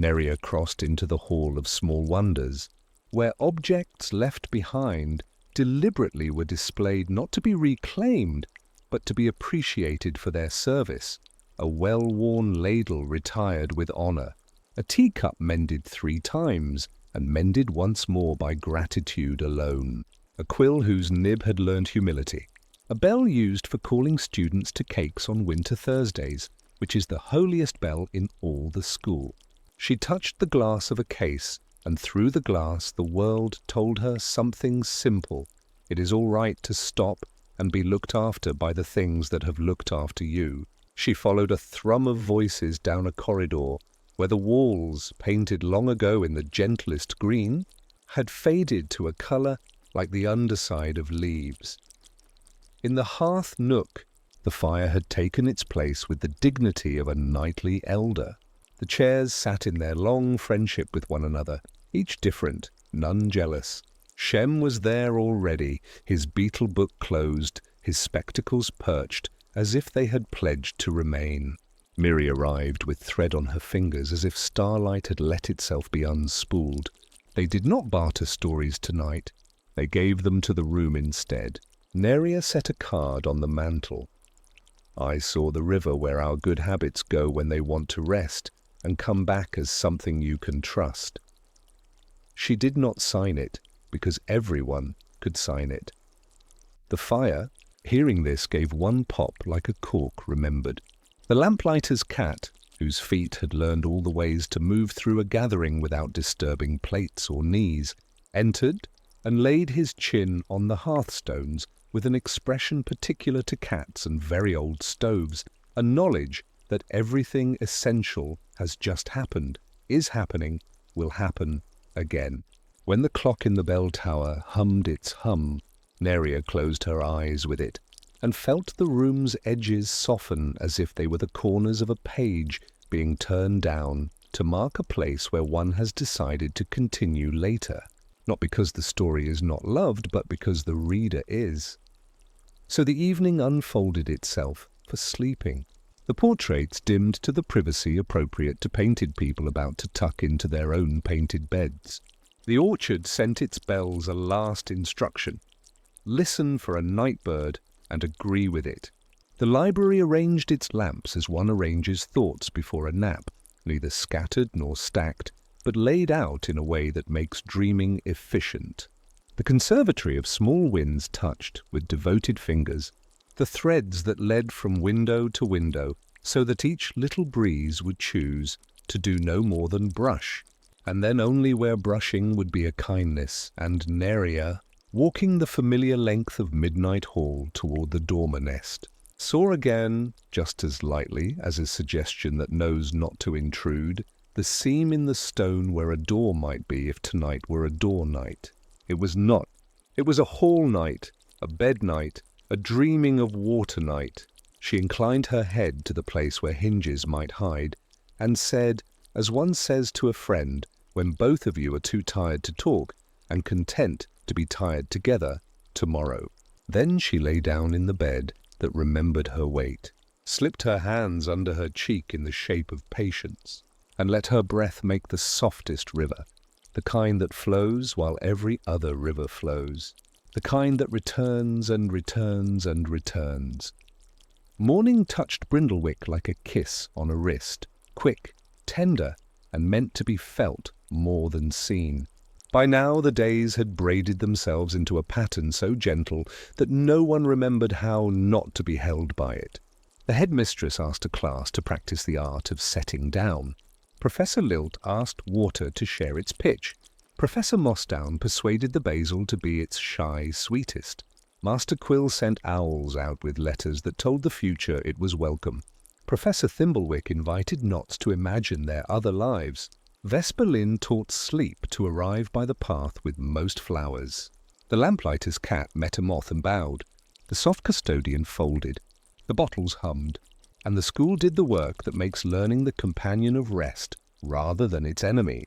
Neria crossed into the Hall of Small Wonders, where objects left behind deliberately were displayed not to be reclaimed, but to be appreciated for their service. A well-worn ladle retired with honour, a teacup mended 3 times, and mended once more by gratitude alone, a quill whose nib had learned humility, a bell used for calling students to cakes on winter Thursdays, which is the holiest bell in all the school. She touched the glass of a case, and through the glass the world told her something simple. It is all right to stop and be looked after by the things that have looked after you. She followed a thrum of voices down a corridor, where the walls, painted long ago in the gentlest green, had faded to a colour like the underside of leaves. In the hearth nook, the fire had taken its place with the dignity of a knightly elder. The chairs sat in their long friendship with one another, each different, none jealous. Shem was there already, his beetle book closed, his spectacles perched, as if they had pledged to remain. Miri arrived with thread on her fingers, as if starlight had let itself be unspooled. They did not barter stories tonight. They gave them to the room instead. Neria set a card on the mantel. I saw the river where our good habits go when they want to rest and come back as something you can trust. She did not sign it, because everyone could sign it. The fire, hearing this, gave one pop like a cork remembered. The lamplighter's cat, whose feet had learned all the ways to move through a gathering without disturbing plates or knees, entered and laid his chin on the hearthstones with an expression particular to cats and very old stoves, a knowledge that everything essential has just happened, is happening, will happen again. When the clock in the bell tower hummed its hum, Neria closed her eyes with it, and felt the room's edges soften as if they were the corners of a page being turned down to mark a place where one has decided to continue later, not because the story is not loved, but because the reader is. So the evening unfolded itself for sleeping. The portraits dimmed to the privacy appropriate to painted people about to tuck into their own painted beds. The orchard sent its bells a last instruction. Listen for a night bird and agree with it. The library arranged its lamps as one arranges thoughts before a nap, neither scattered nor stacked, but laid out in a way that makes dreaming efficient. The conservatory of small winds touched, with devoted fingers, the threads that led from window to window, so that each little breeze would choose to do no more than brush, and then only where brushing would be a kindness, and Neria, walking the familiar length of Midnight Hall toward the dormer nest, saw again, just as lightly as a suggestion that knows not to intrude, the seam in the stone where a door might be if tonight were a door night. It was not. It was a hall night, a bed night, a dreaming of water night. She inclined her head to the place where hinges might hide, and said, as one says to a friend when both of you are too tired to talk and content to be tired together, tomorrow. Then she lay down in the bed that remembered her weight, slipped her hands under her cheek in the shape of patience, and let her breath make the softest river, the kind that flows while every other river flows, the kind that returns and returns and returns. Morning touched Brindlewick like a kiss on a wrist, quick, tender, and meant to be felt more than seen. By now the days had braided themselves into a pattern so gentle that no one remembered how not to be held by it. The headmistress asked a class to practice the art of setting down. Professor Lilt asked water to share its pitch. Professor Mossdown persuaded the basil to be its shy sweetest. Master Quill sent owls out with letters that told the future it was welcome. Professor Thimblewick invited knots to imagine their other lives. Vesper Lynn taught sleep to arrive by the path with most flowers. The lamplighter's cat met a moth and bowed. The soft custodian folded. The bottles hummed. And the school did the work that makes learning the companion of rest rather than its enemy.